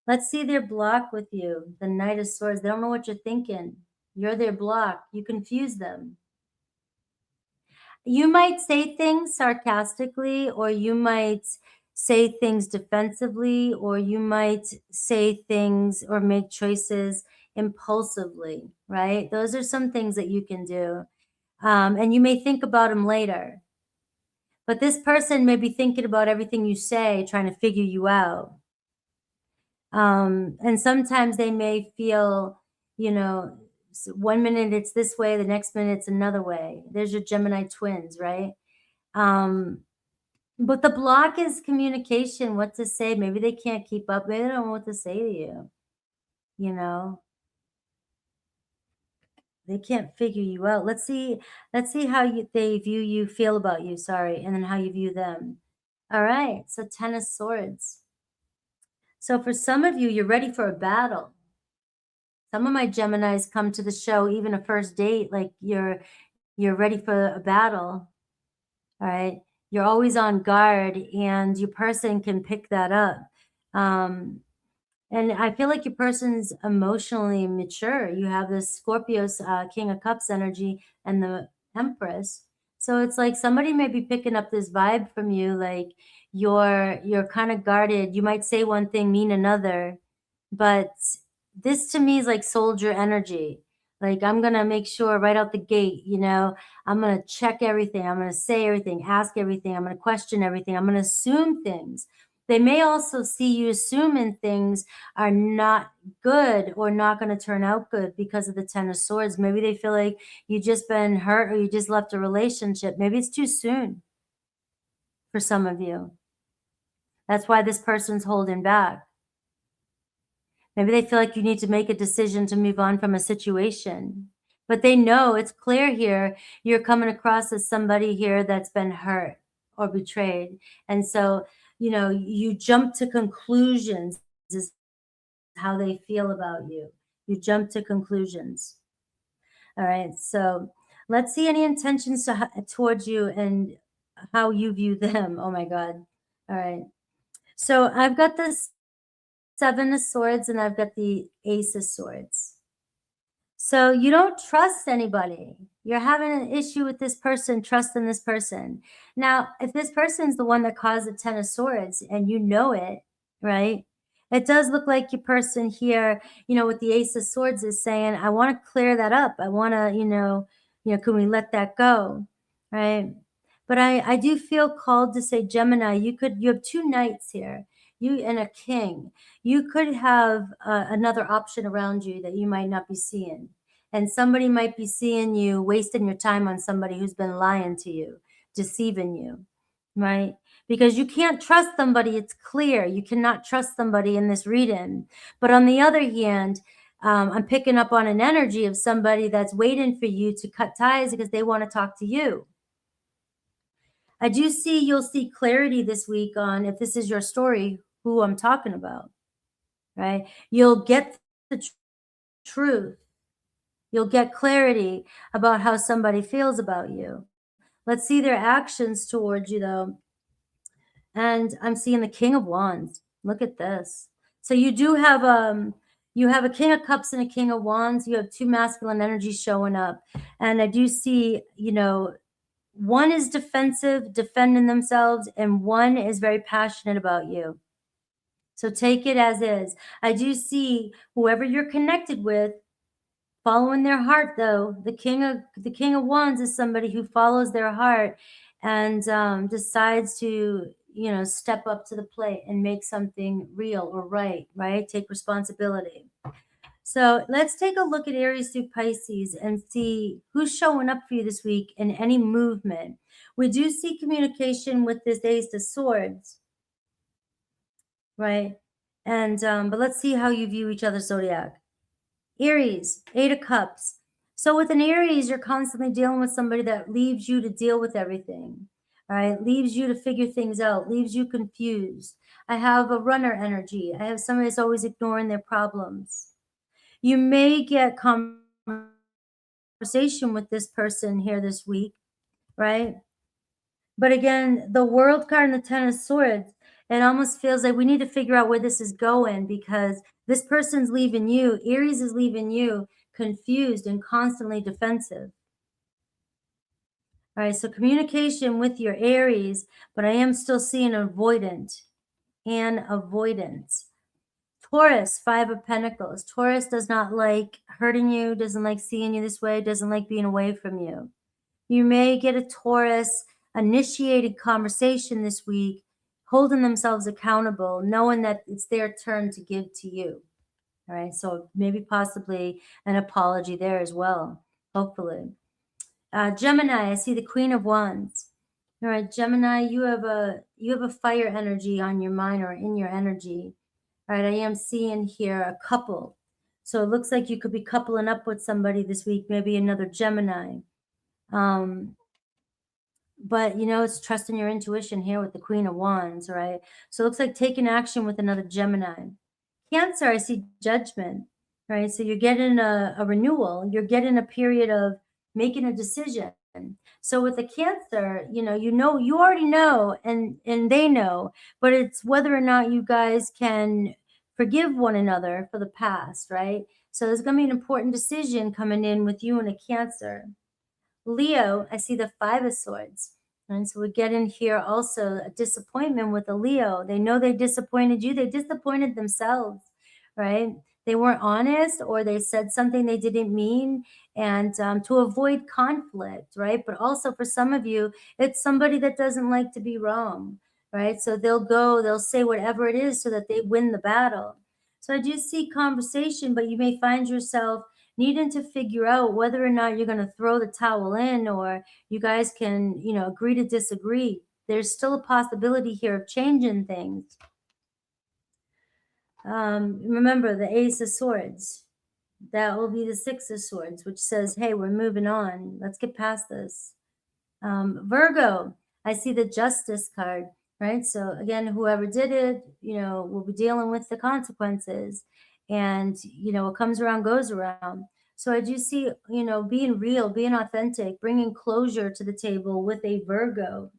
Let's see their block with you. The Knight of Swords. They don't know what you're thinking. You're their block. You confuse them. You might say things sarcastically, or you might say things defensively, or you might say things or make choices impulsively, right? Those are some things that you can do. And you may think about them later. But this person may be thinking about everything you say, trying to figure you out. And sometimes they may feel, 1 minute it's this way, the next minute it's another way. There's your Gemini twins, right? But the block is communication, what to say. Maybe they can't keep up. Maybe they don't know what to say to you. They can't figure you out. Let's see how they view you, feel about you, sorry, and then how you view them. All right, so 10 of Swords. So for some of you, you're ready for a battle. Some of my Geminis come to the show, even a first date, like you're ready for a battle. All right. You're always on guard, and your person can pick that up. And I feel like your person's emotionally mature. You have this Scorpio's King of Cups energy and the Empress. So it's like somebody may be picking up this vibe from you, like you're kind of guarded. You might say one thing, mean another, but this to me is like soldier energy. Like I'm gonna make sure right out the gate, I'm gonna check everything, I'm gonna say everything, ask everything, I'm gonna question everything, I'm gonna assume things. They may also see you assuming things are not good or not going to turn out good because of the Ten of Swords. Maybe they feel like you just been hurt or you just left a relationship. Maybe it's too soon for some of you. That's why this person's holding back. Maybe they feel like you need to make a decision to move on from a situation. But they know, it's clear here, you're coming across as somebody here that's been hurt or betrayed. And so, you jump to conclusions is how they feel about you. You jump to conclusions. All right. So let's see any intentions towards you and how you view them. Oh my God. All right. So I've got this Seven of Swords and I've got the Ace of Swords. So you don't trust anybody. You're having an issue with this person, trusting this person. Now, if this person's the one that caused the Ten of Swords and you know it, right? It does look like your person here, with the Ace of Swords is saying, I want to clear that up. I want to, can we let that go? Right? But I do feel called to say, Gemini, you have two knights here, you and a king. You could have another option around you that you might not be seeing. And somebody might be seeing you wasting your time on somebody who's been lying to you, deceiving you, right? Because you can't trust somebody. It's clear. You cannot trust somebody in this reading. But on the other hand, I'm picking up on an energy of somebody that's waiting for you to cut ties because they want to talk to you. I do see you'll see clarity this week on, if this is your story, who I'm talking about, right? You'll get the truth. You'll get clarity about how somebody feels about you. Let's see their actions towards you, though. And I'm seeing the King of Wands. Look at this. So you do have a King of Cups and a King of Wands. You have two masculine energies showing up. And I do see, one is defensive, defending themselves, and one is very passionate about you. So take it as is. I do see whoever you're connected with following their heart, though. The King of Wands is somebody who follows their heart and decides to, step up to the plate and make something real or right? Take responsibility. So let's take a look at Aries through Pisces and see who's showing up for you this week in any movement. We do see communication with this Ace of Swords, right? And but let's see how you view each other, Zodiac. Aries, Eight of Cups. So with an Aries, you're constantly dealing with somebody that leaves you to deal with everything, all right? Leaves you to figure things out, leaves you confused. I have a runner energy. I have somebody that's always ignoring their problems. You may get conversation with this person here this week, right? But again, the World card and the Ten of Swords, it almost feels like we need to figure out where this is going because this person's leaving you. Aries is leaving you confused and constantly defensive. All right, so communication with your Aries, but I am still seeing avoidant and avoidance. Taurus, Five of Pentacles. Taurus does not like hurting you, doesn't like seeing you this way, doesn't like being away from you. You may get a Taurus initiated conversation this week, holding themselves accountable, knowing that it's their turn to give to you. All right, so maybe possibly an apology there as well, hopefully. Gemini, I see the Queen of Wands. All right, Gemini, you have a fire energy on your mind or in your energy. All right, I am seeing here a couple. So it looks like you could be coupling up with somebody this week, maybe another Gemini. But, it's trusting your intuition here with the Queen of Wands, right? So it looks like taking action with another Gemini. Cancer, I see Judgment, right? So you're getting a renewal. You're getting a period of making a decision. So with the Cancer, you already know and they know, but it's whether or not you guys can forgive one another for the past, right? So there's going to be an important decision coming in with you and a Cancer. Leo, I see the Five of Swords. And so we get in here also a disappointment with a Leo. They know they disappointed you. They disappointed themselves, right? They weren't honest, or they said something they didn't mean, and to avoid conflict, right? But also for some of you, it's somebody that doesn't like to be wrong, right? So they'll say whatever it is so that they win the battle. So I do see conversation, but you may find yourself needing to figure out whether or not you're going to throw the towel in, or you guys can, agree to disagree. There's still a possibility here of changing things. Remember the Ace of Swords. That will be the Six of Swords, which says, hey, we're moving on. Let's get past this. Virgo, I see the Justice card, right? So again, whoever did it, will be dealing with the consequences. And, what comes around goes around. So I do see, being real, being authentic, bringing closure to the table with a Virgo.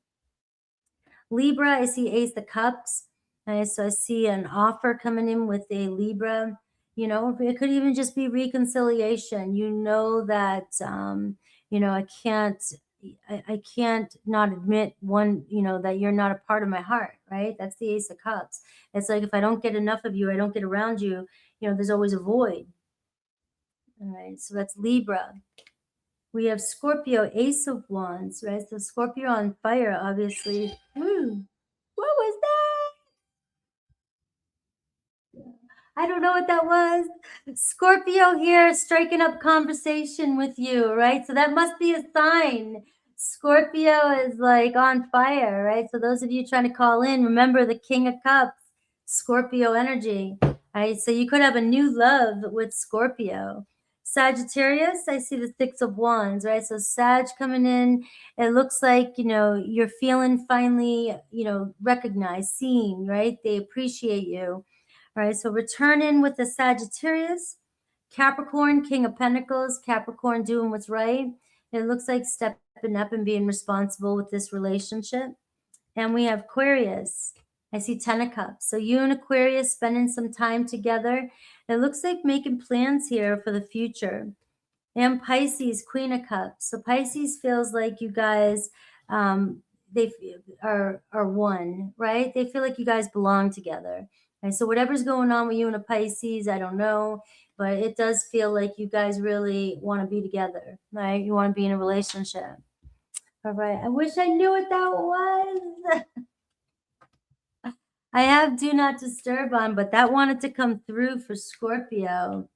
Libra, I see Ace of Cups. So I see an offer coming in with a Libra. It could even just be reconciliation. That, I can't not admit that you're not a part of my heart, right? That's the Ace of Cups. It's like, if I don't get enough of you, I don't get around you, there's always a void. All right, so that's Libra. We have Scorpio, Ace of Wands, right? So Scorpio on fire, obviously. Ooh, what was that? I don't know what that was. Scorpio here striking up conversation with you, right? So that must be a sign. Scorpio is like on fire, right? So those of you trying to call in, remember the King of Cups, Scorpio energy, right? So you could have a new love with Scorpio. Sagittarius, I see the Six of Wands, right? So Sag coming in, it looks like, you're feeling finally, recognized, seen, right? They appreciate you. All right, so return in with the Sagittarius. Capricorn, King of Pentacles, Capricorn doing what's right. It looks like stepping up and being responsible with this relationship. And we have Aquarius. I see 10 of Cups. So you and Aquarius spending some time together. It looks like making plans here for the future. And Pisces, Queen of Cups. So Pisces feels like you guys, they are one, right? They feel like you guys belong together. And so whatever's going on with you and a Pisces, I don't know, but it does feel like you guys really want to be together, right? You want to be in a relationship. All right. I wish I knew what that was. I have Do Not Disturb on, but that wanted to come through for Scorpio.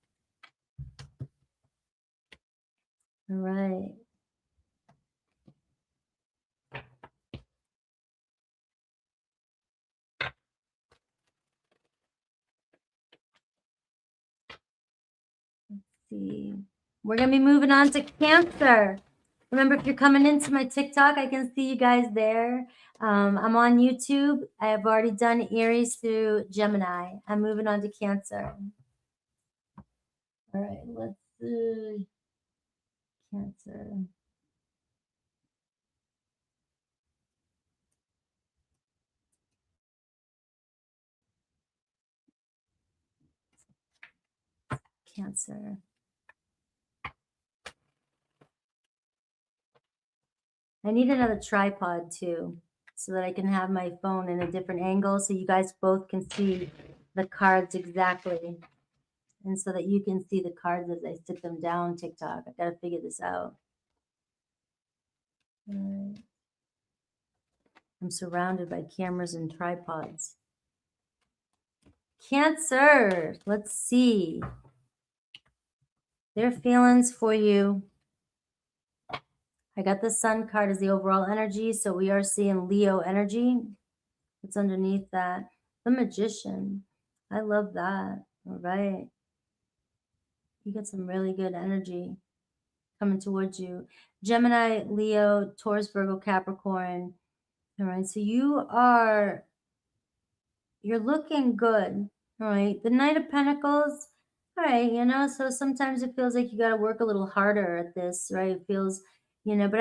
All right. See, we're gonna be moving on to Cancer. Remember, if you're coming into my TikTok, I can see you guys there. I'm on YouTube. I have already done Aries through Gemini. I'm moving on to Cancer. All right, let's see. Cancer. Cancer. I need another tripod too, so that I can have my phone in a different angle so you guys both can see the cards exactly. And so that you can see the cards as I sit them down, TikTok. I gotta figure this out. All right. I'm surrounded by cameras and tripods. Cancer, let's see. Their feelings for you. I got the Sun card as the overall energy, so we are seeing Leo energy. What's underneath that? The Magician. I love that. All right. You get some really good energy coming towards you. Gemini, Leo, Taurus, Virgo, Capricorn. All right. So you're looking good. All right. The Knight of Pentacles. All right. So sometimes it feels like you got to work a little harder at this, right? It feels, but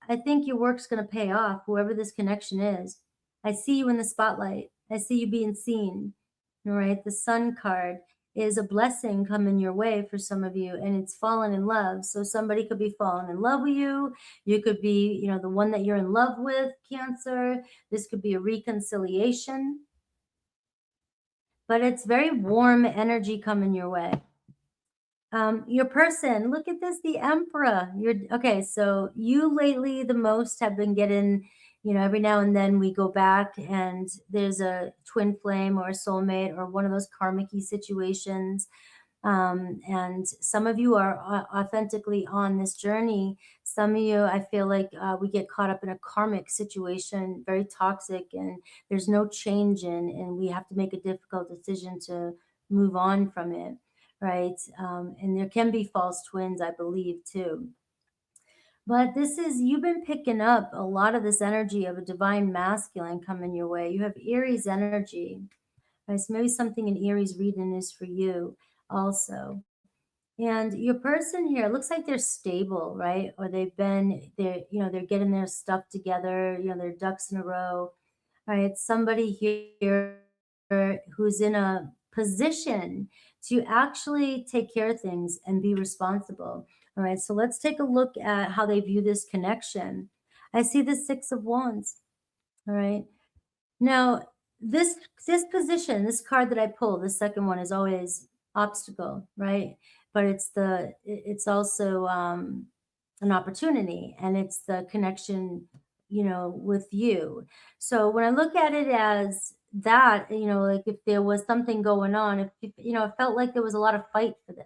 I think your work's going to pay off, whoever this connection is. I see you in the spotlight. I see you being seen. All right. The Sun card. is a blessing coming your way for some of you, and it's fallen in love. So somebody could be falling in love with you. You could be, you know, the one that you're in love with, Cancer. This could be a reconciliation, but it's very warm energy coming your way. Your person, look at this, the Emperor. You're okay. So you lately the most have been getting, you know, every now and then we go back and there's a twin flame or a soulmate or one of those karmic-y situations. And some of you are authentically on this journey. Some of you, I feel like we get caught up in a karmic situation, very toxic, and there's no change in, and we have to make a difficult decision to move on from it, right? And there can be false twins, I believe, too. But this is, you've been picking up a lot of this energy of a divine masculine coming your way. You have Aries energy, right? So maybe something in Aries reading is for you also. And your person here looks like they're stable, right? Or they're, you know, they're getting their stuff together, you know, their ducks in a row, right? Somebody here who's in a position to actually take care of things and be responsible. All right, so let's take a look at how they view this connection. I see the Six of Wands. All right. Now, this position, this card that I pull, the second one is always obstacle, right? But it's also an opportunity, and it's the connection, you know, with you. So when I look at it as that, you know, like if there was something going on, if you know, it felt like there was a lot of fight for this,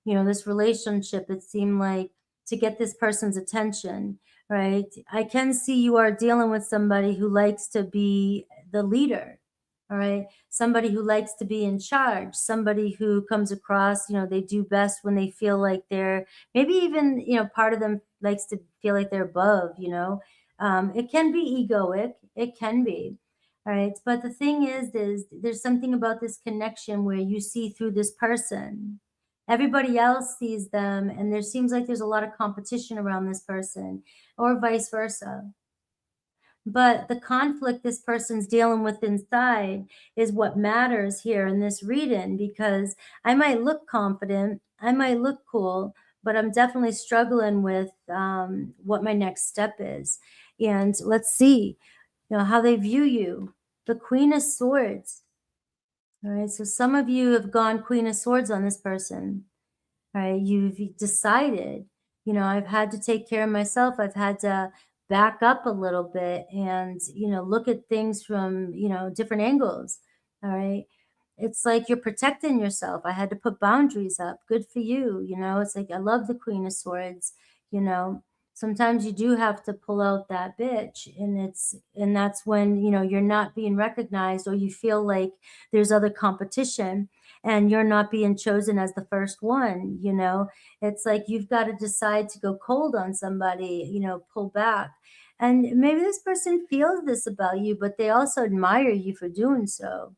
you know, this relationship, it seemed like, to get this person's attention, right? I can see you are dealing with somebody who likes to be the leader, all right? Somebody who likes to be in charge, somebody who comes across, you know, they do best when they feel like they're, maybe even, you know, part of them likes to feel like they're above, you know. It can be egoic, it can be. All right. But the thing is there's something about this connection where you see through this person. Everybody else sees them, and there seems like there's a lot of competition around this person, or vice versa. But the conflict this person's dealing with inside is what matters here in this reading, because I might look confident, I might look cool, but I'm definitely struggling with what my next step is. And let's see, you know, how they view you. The Queen of Swords. All right, so some of you have gone Queen of Swords on this person. Right? You've decided, you know, I've had to take care of myself. I've had to back up a little bit and, you know, look at things from, you know, different angles. All right. It's like you're protecting yourself. I had to put boundaries up. Good for you. You know, it's like, I love the Queen of Swords, you know. Sometimes you do have to pull out that bitch, and that's when, you know, you're not being recognized, or you feel like there's other competition and you're not being chosen as the first one, you know. It's like you've got to decide to go cold on somebody, you know, pull back. And maybe this person feels this about you, but they also admire you for doing so.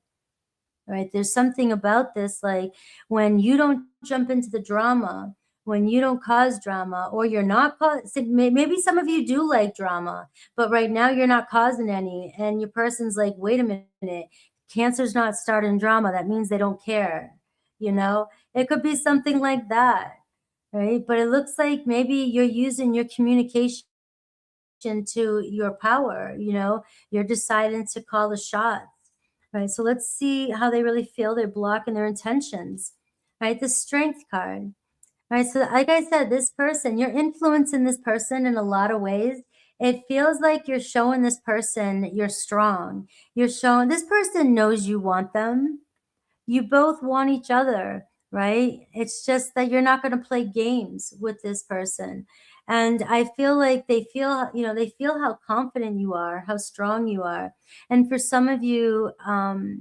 Right? There's something about this, like when you don't jump into the drama, when you don't cause drama, or you're not maybe some of you do like drama, but right now you're not causing any, and your person's like, wait a minute, Cancer's not starting drama, that means they don't care, you know. It could be something like that, right? But it looks like maybe you're using your communication to your power, you know. You're deciding to call the shots, right? So let's see how they really feel their block and their intentions, right? The Strength card, right? So like I said, this person, you're influencing this person in a lot of ways. It feels like you're showing this person you're strong. You're showing this person knows you want them. You both want each other, right? It's just that you're not going to play games with this person. And I feel like they feel, you know, they feel how confident you are, how strong you are. And for some of you,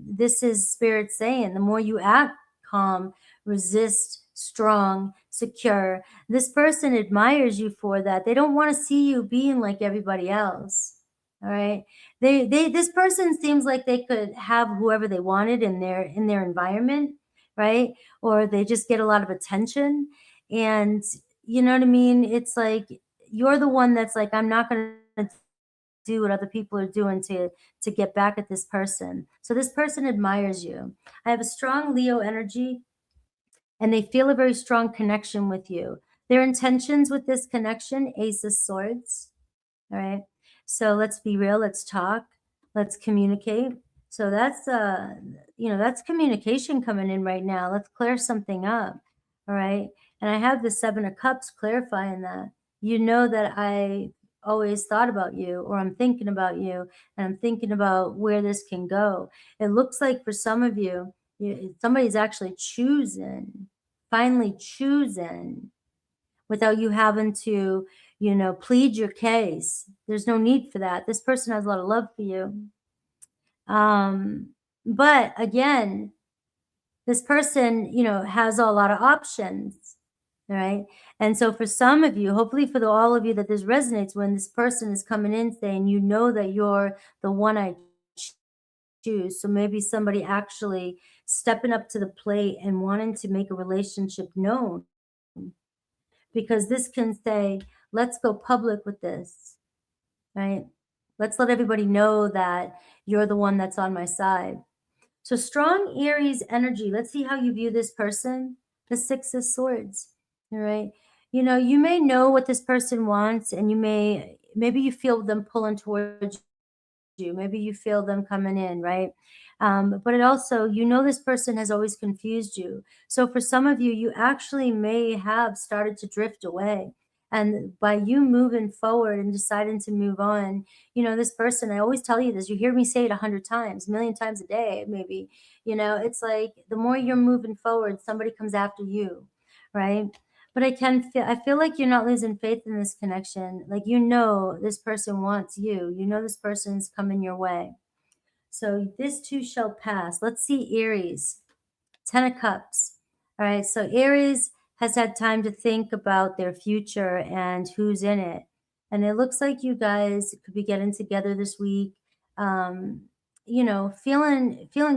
this is Spirit saying, the more you act calm, resist, strong, secure, this person admires you for that. They don't want to see you being like everybody else. All right. This person seems like they could have whoever they wanted in their environment, right? Or they just get a lot of attention. And you know what I mean? It's like you're the one that's like, I'm not going to do what other people are doing to get back at this person. So this person admires you. I have a strong Leo energy, and they feel a very strong connection with you. Their intentions with this connection, Ace of Swords. All right. So let's be real. Let's talk. Let's communicate. So that's that's communication coming in right now. Let's clear something up. All right. And I have the Seven of Cups clarifying that. You know that I always thought about you, or I'm thinking about you, and I'm thinking about where this can go. It looks like for some of you, somebody's actually finally choosing, without you having to, plead your case. There's no need for that. This person has a lot of love for you. But again, this person, has a lot of options. All right. And so for some of you, hopefully for all of you that this resonates, when this person is coming in saying, that you're the one I choose. So maybe somebody actually stepping up to the plate and wanting to make a relationship known, because this can say, let's go public with this, right? Let's let everybody know that you're the one that's on my side. So strong Aries energy. Let's see how you view this person. The Six of Swords, all right? You may know what this person wants, and maybe you feel them pulling towards you. Maybe you feel them coming in, right? But it also, this person has always confused you. So for some of you, you actually may have started to drift away. And by you moving forward and deciding to move on, this person, I always tell you this, you hear me say it 100 times, a million times a day, maybe, it's like the more you're moving forward, somebody comes after you, right? But I feel like you're not losing faith in this connection. Like, this person wants you. This person's coming your way. So this too shall pass. Let's see Aries. 10 of Cups. All right. So Aries has had time to think about their future and who's in it. And it looks like you guys could be getting together this week. Feeling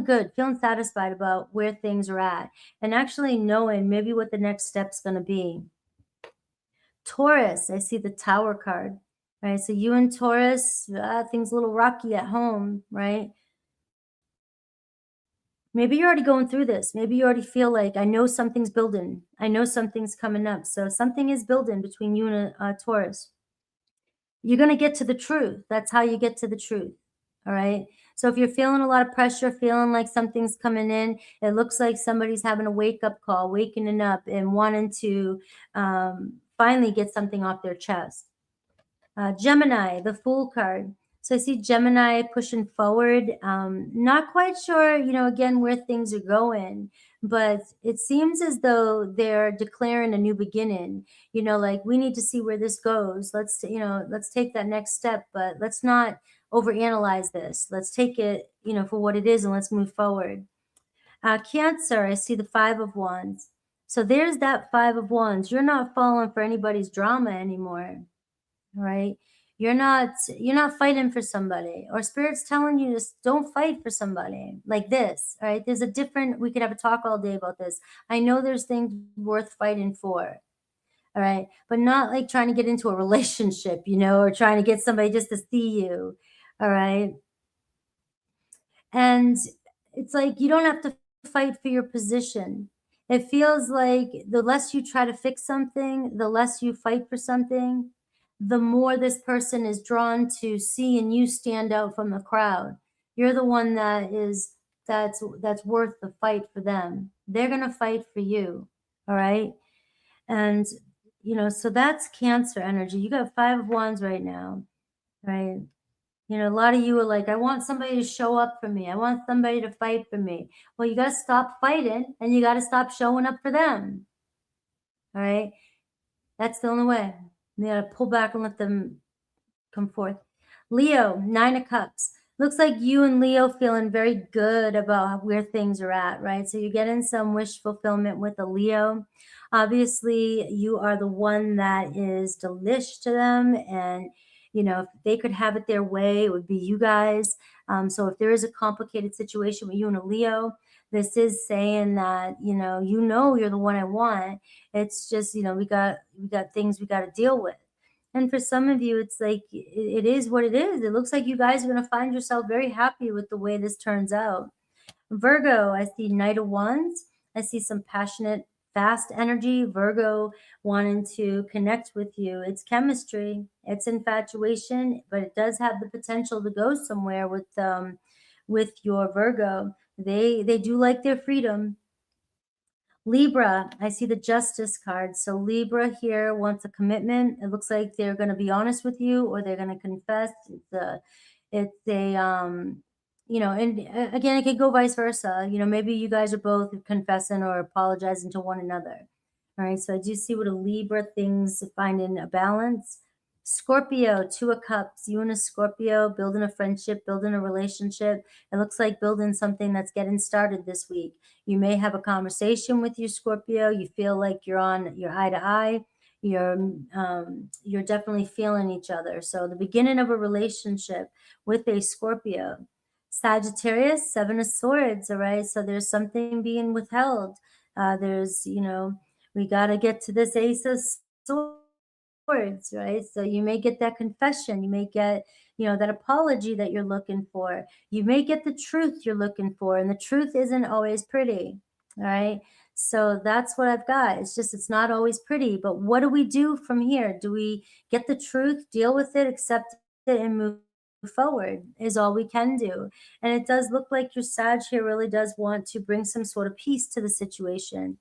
good, feeling satisfied about where things are at, and actually knowing maybe what the next step's going to be. Taurus, I see the Tower card, right? So you and Taurus, things a little rocky at home, right? Maybe you're already going through this. Maybe you already feel like, I know something's building. I know something's coming up. So something is building between you and Taurus. You're going to get to the truth. That's how you get to the truth. All right. So if you're feeling a lot of pressure, feeling like something's coming in, it looks like somebody's having a wake-up call, waking up and wanting to finally get something off their chest. Gemini, the Fool card. So I see Gemini pushing forward. Not quite sure, again, where things are going, but it seems as though they're declaring a new beginning. Like, we need to see where this goes. Let's take that next step, but let's not overanalyze this. Let's take it, for what it is, and let's move forward. Cancer, I see the Five of Wands. So there's that Five of Wands. You're not falling for anybody's drama anymore. Right? You're not fighting for somebody, or Spirit's telling you to don't fight for somebody like this. All right. We could have a talk all day about this. I know there's things worth fighting for. All right. But not like trying to get into a relationship, or trying to get somebody just to see you. All right. And it's like, you don't have to fight for your position. It feels like the less you try to fix something, the less you fight for something, the more this person is drawn to seeing you stand out from the crowd. You're the one that's worth the fight for them. They're going to fight for you. All right. And, so that's Cancer energy. You got Five of Wands right now. Right. A lot of you are like, I want somebody to show up for me. I want somebody to fight for me. Well, you got to stop fighting, and you got to stop showing up for them. All right. That's the only way. You got to pull back and let them come forth. Leo, Nine of Cups. Looks like you and Leo feeling very good about where things are at, right? So you're getting some wish fulfillment with a Leo. Obviously, you are the one that is delish to them. And, if they could have it their way, it would be you guys. So if there is a complicated situation with you and a Leo, this is saying that, you're the one I want. It's just, we got things we got to deal with. And for some of you, it's like it is what it is. It looks like you guys are going to find yourself very happy with the way this turns out. Virgo, I see Knight of Wands. I see some passionate, fast energy. Virgo wanting to connect with you. It's chemistry. It's infatuation, but it does have the potential to go somewhere with your Virgo. They do like their freedom. Libra, I see the Justice card. So Libra here wants a commitment. It looks like they're going to be honest with you, or they're going to confess. You know, and again, it could go vice versa. You know, maybe you guys are both confessing or apologizing to one another. All right. So I do see what a Libra things finding a balance. Scorpio, Two of Cups, you and a Scorpio building a friendship, building a relationship. It looks like building something that's getting started this week. You may have a conversation with your Scorpio. You feel like you're eye to eye. You're definitely feeling each other. So the beginning of a relationship with a Scorpio. Sagittarius, Seven of Swords. All right. So there's something being withheld. There's, you know, we got to get to this Ace of Swords, right? So you may get that confession. You may get, you know, that apology that you're looking for. You may get the truth you're looking for, and the truth isn't always pretty. All right. So that's what I've got. It's just, it's not always pretty. But what do we do from here? Do we get the truth, deal with it, accept it, and move forward is all we can do. And it does look like your Sag here really does want to bring some sort of peace to the situation.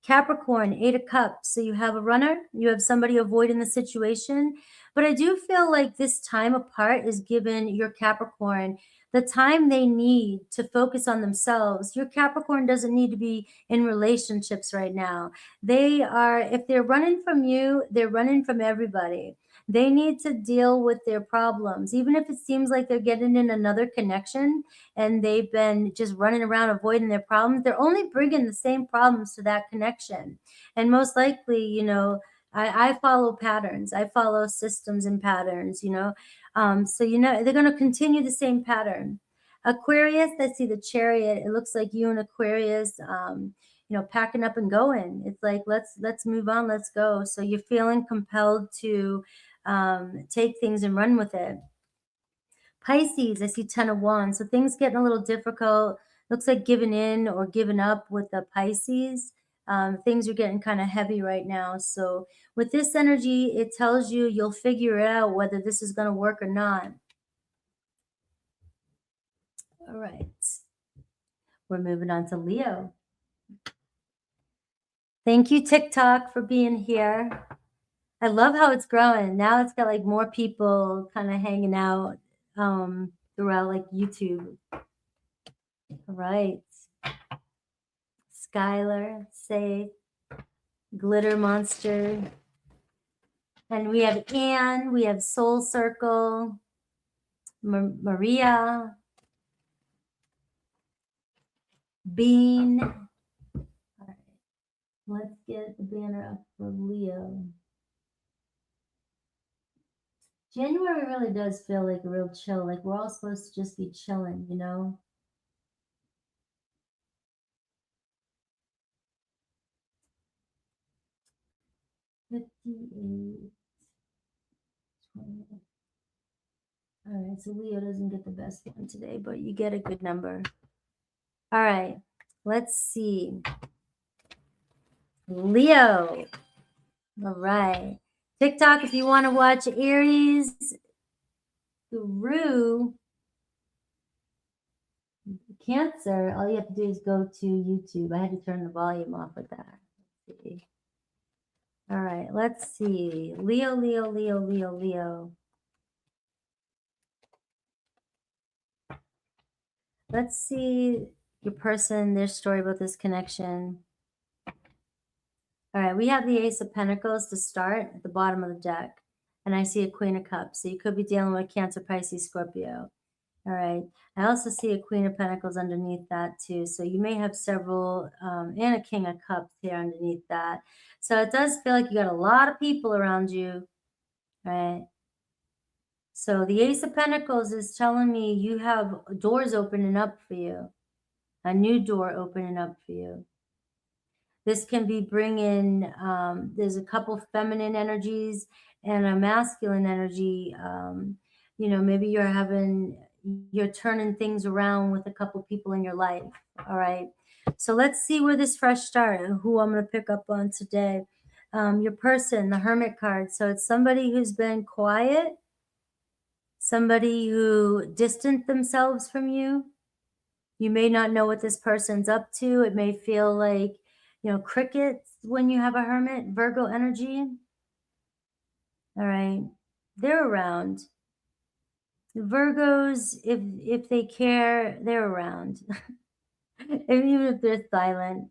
Capricorn, Eight of Cups. So you have a runner, you have somebody avoiding the situation. But I do feel like this time apart is given your Capricorn the time they need to focus on themselves. Your Capricorn doesn't need to be in relationships right now. They are, if they're running from you, they're running from everybody. They need to deal with their problems, even if it seems like they're getting in another connection and they've been just running around avoiding their problems. They're only bringing the same problems to that connection. And most likely, you know, I follow patterns. I follow systems and patterns, you know. So, you know, they're going to continue the same pattern. Aquarius, I see the Chariot. It looks like you and Aquarius, you know, packing up and going. It's like, let's move on. Let's go. So you're feeling compelled to take things and run with it. Pisces, I see 10 of Wands. So things getting a little difficult. Looks like giving in or giving up with the Pisces. Things are getting kind of heavy right now. So with this energy, it tells you you'll figure it out whether this is going to work or not. All right. We're moving on to Leo. Thank you, TikTok, for being here. I love how it's growing. Now it's got like more people kind of hanging out throughout like YouTube. All right. Skylar, Say, Glitter Monster. And we have Anne, we have Soul Circle, Maria, Bean. All right. Let's get the banner up for Leo. January really does feel like a real chill. Like we're all supposed to just be chilling, you know? $58. All right, so Leo doesn't get the best one today, but you get a good number. All right, let's see. Leo. All right. TikTok, if you want to watch Aries through Cancer, all you have to do is go to YouTube. I had to turn the volume off with that. Let's see. All right, let's see. Leo, Leo, Leo, Leo, Leo. Let's see your person, their story about this connection. All right, we have the Ace of Pentacles to start at the bottom of the deck. And I see a Queen of Cups. So you could be dealing with Cancer, Pisces, Scorpio. All right. I also see a Queen of Pentacles underneath that too. So you may have several, and a King of Cups here underneath that. So it does feel like you got a lot of people around you, right? So the Ace of Pentacles is telling me you have doors opening up for you, a new door opening up for you. This can be bringing, there's a couple feminine energies and a masculine energy. You know, maybe you're turning things around with a couple people in your life. All right. So let's see where this fresh start, who I'm going to pick up on today. Your person, the Hermit card. So it's somebody who's been quiet, somebody who distanced themselves from you. You may not know what this person's up to. It may feel like, you know, crickets when you have a Hermit, Virgo energy. All right. They're around. Virgos, if they care, they're around. Even if they're silent,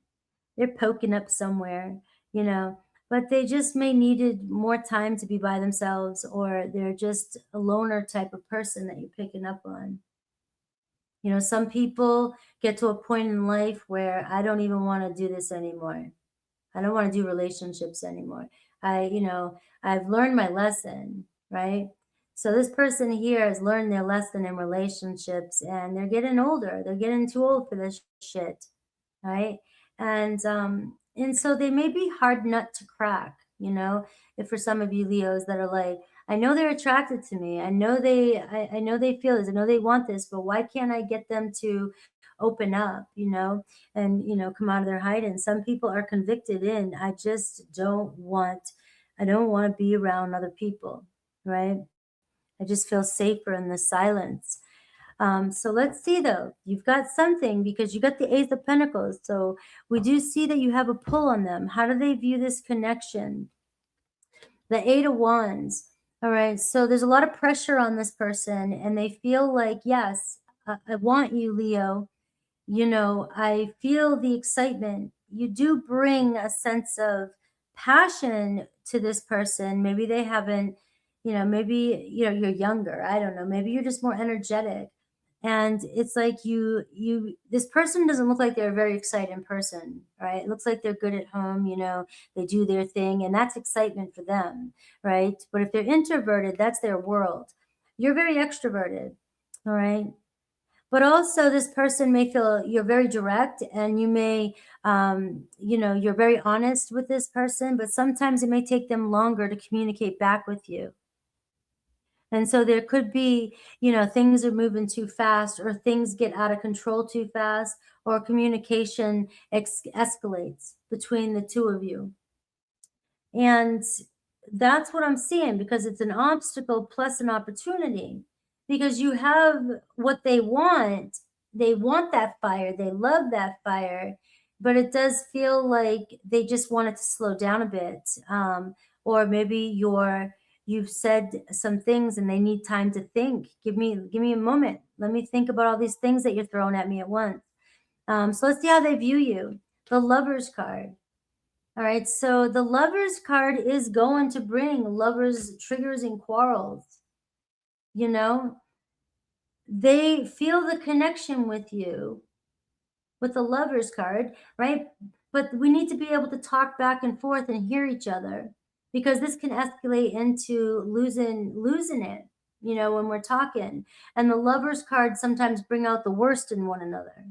they're poking up somewhere, you know, but they just may needed more time to be by themselves, or they're just a loner type of person that you're picking up on. You know, some people get to a point in life where I don't even want to do this anymore. I don't want to do relationships anymore. You know, I've learned my lesson, right? So this person here has learned their lesson in relationships, and they're getting older. They're getting too old for this shit, right? And so they may be hard nut to crack, you know. If for some of you Leos that are like, I know they're attracted to me. I know they feel this. I know they want this, but why can't I get them to open up, you know, and, you know, come out of their hiding? Some people are convicted in, I don't want to be around other people, right? I just feel safer in the silence. So let's see though, you've got something because you got the Ace of Pentacles. So we do see that you have a pull on them. How do they view this connection? The Eight of Wands. All right. So there's a lot of pressure on this person, and they feel like, yes, I want you, Leo. You know, I feel the excitement. You do bring a sense of passion to this person. Maybe they haven't, you know, maybe, you know, you're younger. I don't know. Maybe you're just more energetic. And it's like this person doesn't look like they're a very exciting person, right? It looks like they're good at home, you know, they do their thing, and that's excitement for them, right? But if they're introverted, that's their world. You're very extroverted, all right? But also this person may feel you're very direct, and you may, you know, you're very honest with this person, but sometimes it may take them longer to communicate back with you. And so there could be, you know, things are moving too fast, or things get out of control too fast, or communication escalates between the two of you. And that's what I'm seeing, because it's an obstacle plus an opportunity, because you have what they want. They want that fire. They love that fire, but it does feel like they just want it to slow down a bit. Or maybe you've said some things and they need time to think. Give me a moment. Let me think about all these things that you're throwing at me at once. So let's see how they view you. The Lovers card. All right, so the Lovers card is going to bring lovers triggers and quarrels. You know, they feel the connection with you with the Lovers card, right? But we need to be able to talk back and forth and hear each other, because this can escalate into losing it, you know, when we're talking. And the Lovers card sometimes bring out the worst in one another.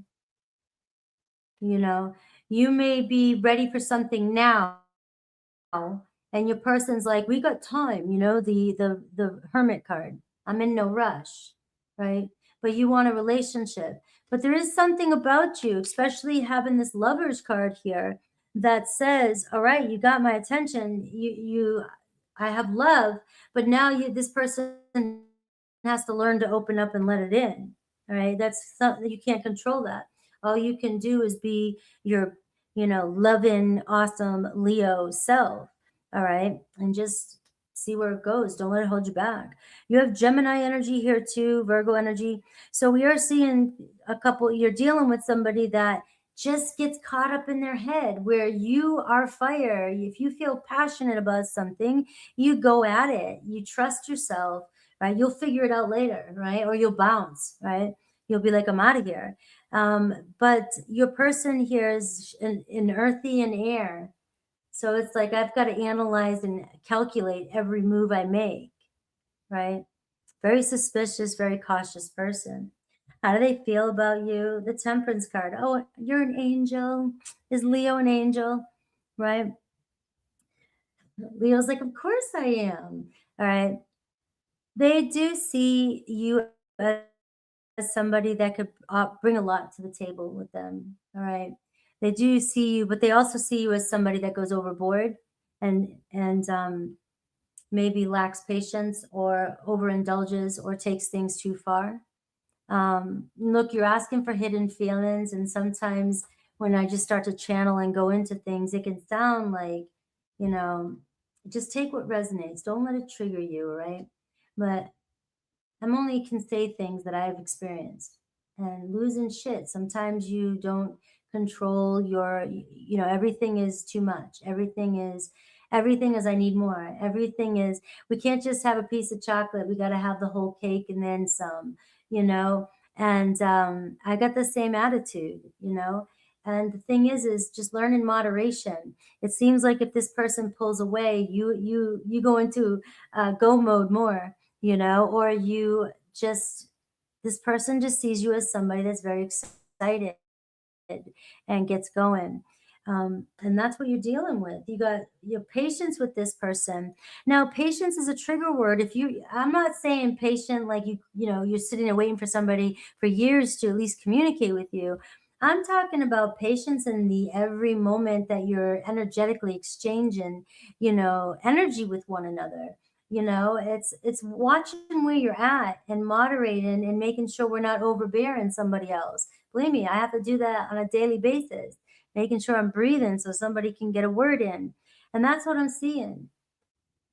You know, you may be ready for something now, and your person's like, we got time, you know, the Hermit card, I'm in no rush, right? But you want a relationship. But there is something about you, especially having this Lovers card here, that says, all right, you got my attention, I have love, but now this person has to learn to open up and let it in. All right, that's something you can't control. That all you can do is be your, you know, loving, awesome Leo self. All right, and just see where it goes. Don't let it hold you back. You have Gemini energy here too, Virgo energy. So we are seeing a couple, you're dealing with somebody that just gets caught up in their head, where you are fire. If you feel passionate about something, you go at it. You trust yourself, right? You'll figure it out later, right? Or you'll bounce, right? You'll be like, I'm out of here. But your person here is in earthy and air. So it's like, I've got to analyze and calculate every move I make, right? Very suspicious, very cautious person. How do they feel about you? The Temperance card. Oh, you're an angel. Is Leo an angel? Right? Leo's like, of course I am. All right. They do see you as somebody that could bring a lot to the table with them. All right. They do see you, but they also see you as somebody that goes overboard and maybe lacks patience or overindulges or takes things too far. Look, you're asking for hidden feelings, and sometimes when I just start to channel and go into things, it can sound like, you know, just take what resonates. Don't let it trigger you, right? But I'm only can say things that I've experienced. And losing shit, sometimes you don't control your, everything is too much. Everything is I need more. Everything is we can't just have a piece of chocolate. We got to have the whole cake and then some, you know. And I got the same attitude, you know. And the thing is just learn in moderation. It seems like if this person pulls away, you go into go mode more, you know, or you just, this person just sees you as somebody that's very excited and gets going. And that's what you're dealing with. You got your patience with this person. Now, patience is a trigger word. I'm not saying patient like you're sitting there waiting for somebody for years to at least communicate with you. I'm talking about patience in the every moment that you're energetically exchanging, energy with one another. It's watching where you're at and moderating and making sure we're not overbearing somebody else. Believe me, I have to do that on a daily basis, making sure I'm breathing so somebody can get a word in. And that's what I'm seeing.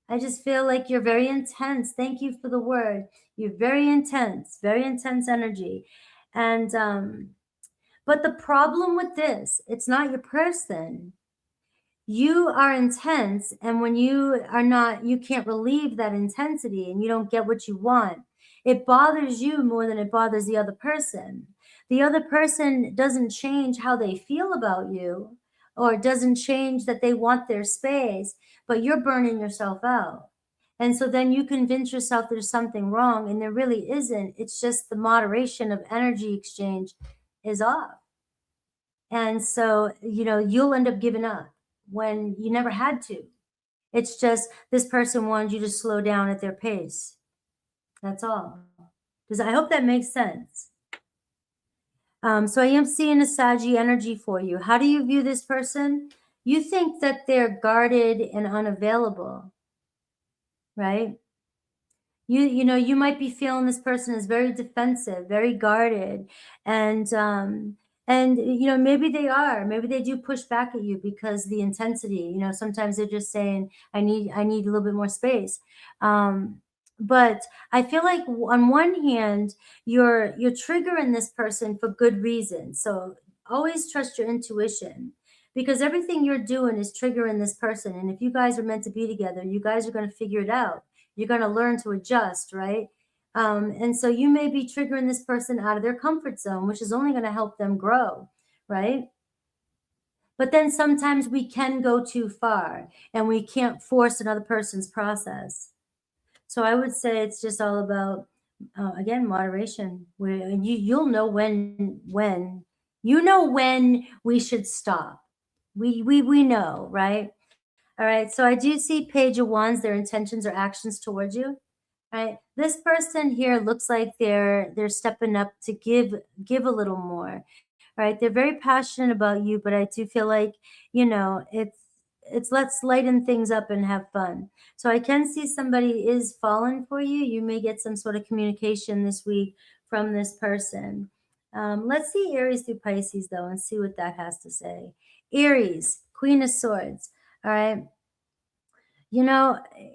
I just feel like you're very intense. Thank you for the word. You're very intense energy. And but the problem with this, it's not your person. You are intense, and when you are not, you can't relieve that intensity and you don't get what you want. It bothers you more than it bothers the other person. The other person doesn't change how they feel about you, or it doesn't change that they want their space, but you're burning yourself out. And so then you convince yourself there's something wrong, and there really isn't. It's just the moderation of energy exchange is off. And so, you'll end up giving up when you never had to. It's just this person wanted you to slow down at their pace. That's all. I hope that makes sense. So I am seeing a Saggy energy for you. How do you view this person? You think that they're guarded and unavailable, right? You might be feeling this person is very defensive, very guarded, and maybe they are. Maybe they do push back at you because the intensity. Sometimes they're just saying, I need a little bit more space. But I feel like on one hand, you're triggering this person for good reason. So always trust your intuition, because everything you're doing is triggering this person. And if you guys are meant to be together, you guys are going to figure it out. You're going to learn to adjust, right? And so you may be triggering this person out of their comfort zone, which is only going to help them grow, right? But then sometimes we can go too far and we can't force another person's process. So I would say it's just all about, again, moderation. Where you'll know when we should stop. We know, right? All right. So I do see Page of Wands, their intentions or actions towards you. Right. This person here looks like they're stepping up to give a little more. Right. They're very passionate about you, but I do feel like, it's let's lighten things up and have fun. So I can see somebody is falling for you. You may get some sort of communication this week from this person. Let's see Aries through Pisces though and see what that has to say. Aries, Queen of Swords. All right.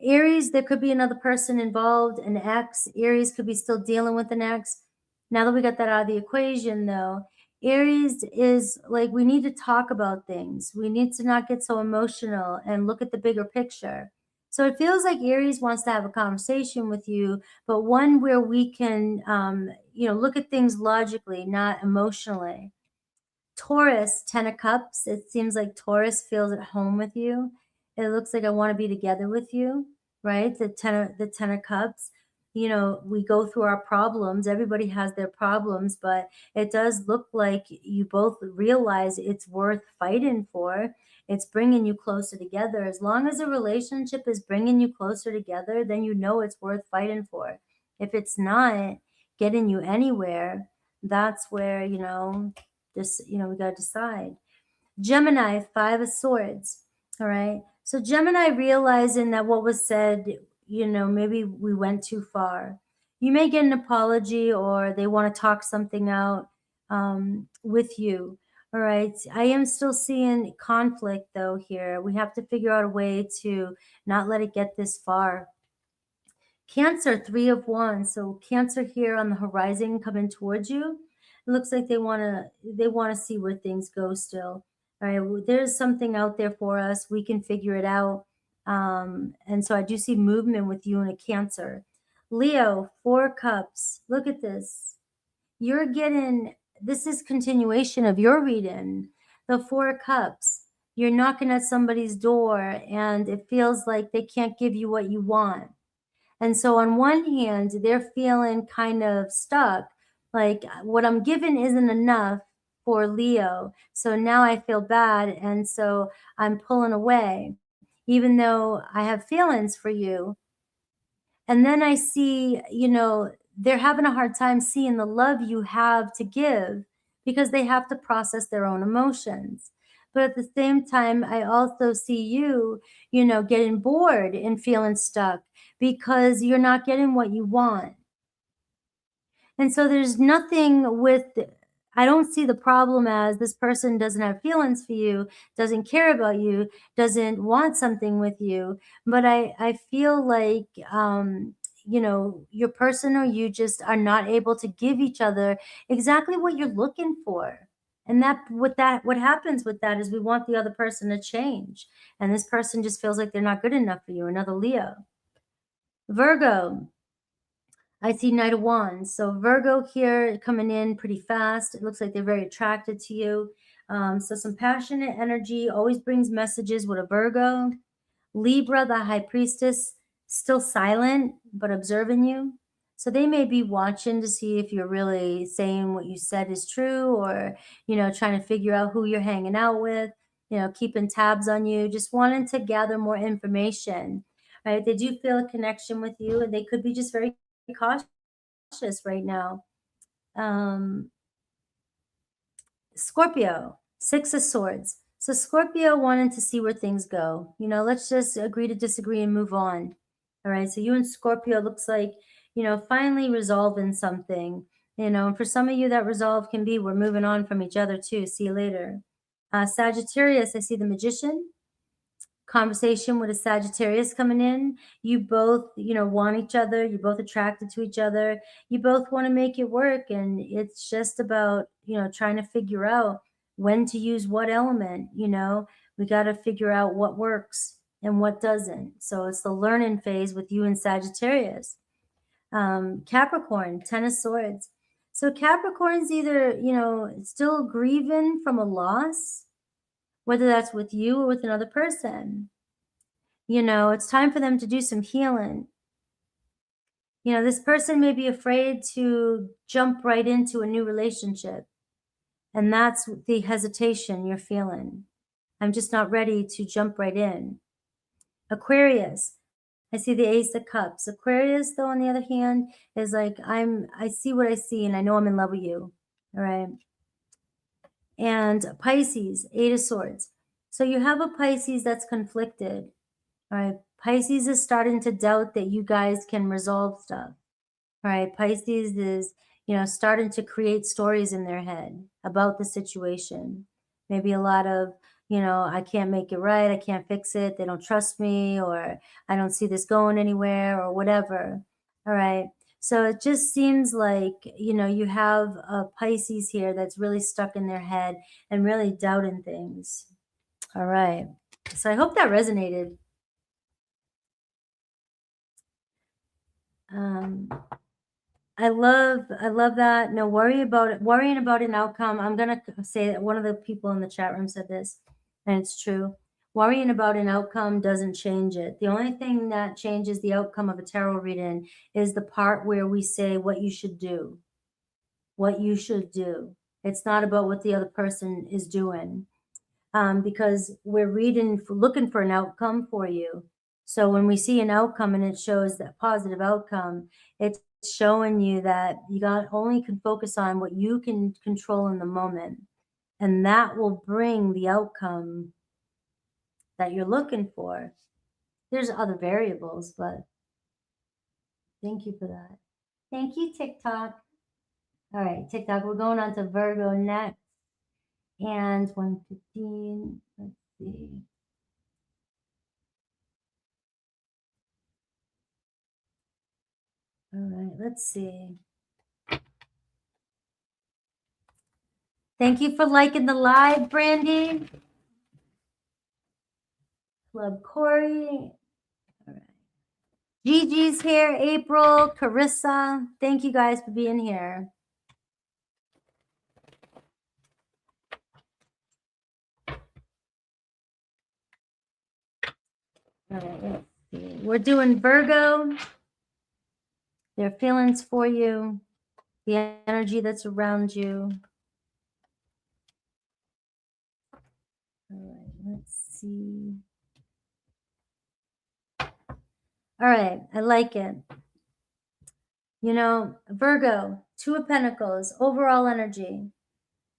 Aries, there could be another person involved, an ex. Aries could be still dealing with an ex. Now that we got that out of the equation, though, Aries is like, we need to talk about things. We need to not get so emotional and look at the bigger picture. So it feels like Aries wants to have a conversation with you, but one where we can, look at things logically, not emotionally. Taurus, 10 of Cups. It seems like Taurus feels at home with you. It looks like I want to be together with you, right? The 10 of Cups. We go through our problems. Everybody has their problems, but it does look like you both realize it's worth fighting for. It's bringing you closer together. As long as a relationship is bringing you closer together, then you know it's worth fighting for. If it's not getting you anywhere, that's where, you know, this, you know, we got to decide. Gemini, 5 of Swords. All right. So Gemini realizing that what was said, you know, maybe we went too far. You may get an apology or they want to talk something out with you. All right. I am still seeing conflict though here. We have to figure out a way to not let it get this far. Cancer, 3 of Wands. So Cancer here on the horizon coming towards you. It looks like they want to see where things go still. All right, there's something out there for us. We can figure it out. And so I do see movement with you in a Cancer. Leo, 4 Cups. Look at this. You're getting, this is continuation of your reading. The 4 Cups. You're knocking at somebody's door and it feels like they can't give you what you want. And so on one hand, they're feeling kind of stuck, like what I'm given isn't enough for Leo. So now I feel bad. And so I'm pulling away, even though I have feelings for you. And then I see, you know, they're having a hard time seeing the love you have to give because they have to process their own emotions. But at the same time, I also see you, you know, getting bored and feeling stuck because you're not getting what you want. And so there's nothing with, I don't see the problem as this person doesn't have feelings for you, doesn't care about you, doesn't want something with you. But I feel like, you know, your person or you just are not able to give each other exactly what you're looking for. And what happens with that is we want the other person to change. And this person just feels like they're not good enough for you. Another Leo. Virgo, I see Knight of Wands. So Virgo here coming in pretty fast. It looks like they're very attracted to you. So some passionate energy always brings messages with a Virgo. Libra, the High Priestess, still silent, but observing you. So they may be watching to see if you're really saying what you said is true, or, you know, trying to figure out who you're hanging out with, you know, keeping tabs on you, just wanting to gather more information, right? They do feel a connection with you and they could be just very cautious right now. Scorpio, 6 of Swords. So Scorpio wanted to see where things go. You know, let's just agree to disagree and move on. All right. So you and Scorpio looks like, you know, finally resolving something. You know, and for some of you that resolve can be we're moving on from each other too. See you later. Sagittarius, I see the Magician. Conversation with a Sagittarius coming in. You both, you know, want each other. You're both attracted to each other. You both want to make it work. And it's just about, you know, trying to figure out when to use what element. You know, we got to figure out what works and what doesn't. So it's the learning phase with you and Sagittarius. Capricorn, 10 of Swords. So Capricorn's either, you know, still grieving from a loss, whether that's with you or with another person. You know, it's time for them to do some healing. You know, this person may be afraid to jump right into a new relationship. And that's the hesitation you're feeling. I'm just not ready to jump right in. Aquarius, I see the Ace of Cups. Aquarius, though, on the other hand, is like, I see what I see and I know I'm in love with you. All right. And Pisces, 8 of Swords. So you have a Pisces that's conflicted. All right. Pisces is starting to doubt that you guys can resolve stuff. All right. Pisces is, you know, starting to create stories in their head about the situation. Maybe a lot of, you know, I can't make it right. I can't fix it. They don't trust me, or I don't see this going anywhere, or whatever. All right. So it just seems like, you know, you have a Pisces here that's really stuck in their head and really doubting things. All right. So I hope that resonated. I love that. No, worrying about an outcome. I'm going to say that one of the people in the chat room said this, and it's true. Worrying about an outcome doesn't change it. The only thing that changes the outcome of a tarot reading is the part where we say what you should do. What you should do. It's not about what the other person is doing. because we're looking for an outcome for you. So when we see an outcome and it shows that positive outcome, it's showing you that you only can focus on what you can control in the moment. And that will bring the outcome that you're looking for. There's other variables, but thank you for that. Thank you, TikTok. All right, TikTok, we're going on to Virgo next. And 115, let's see. All right, let's see. Thank you for liking the live, Brandy. Club Corey. All right. Gigi's here, April, Carissa. Thank you guys for being here. All right, let's see. We're doing Virgo. Their feelings for you, the energy that's around you. All right, let's see. All right, I like it. You know, Virgo, Two of Pentacles, overall energy.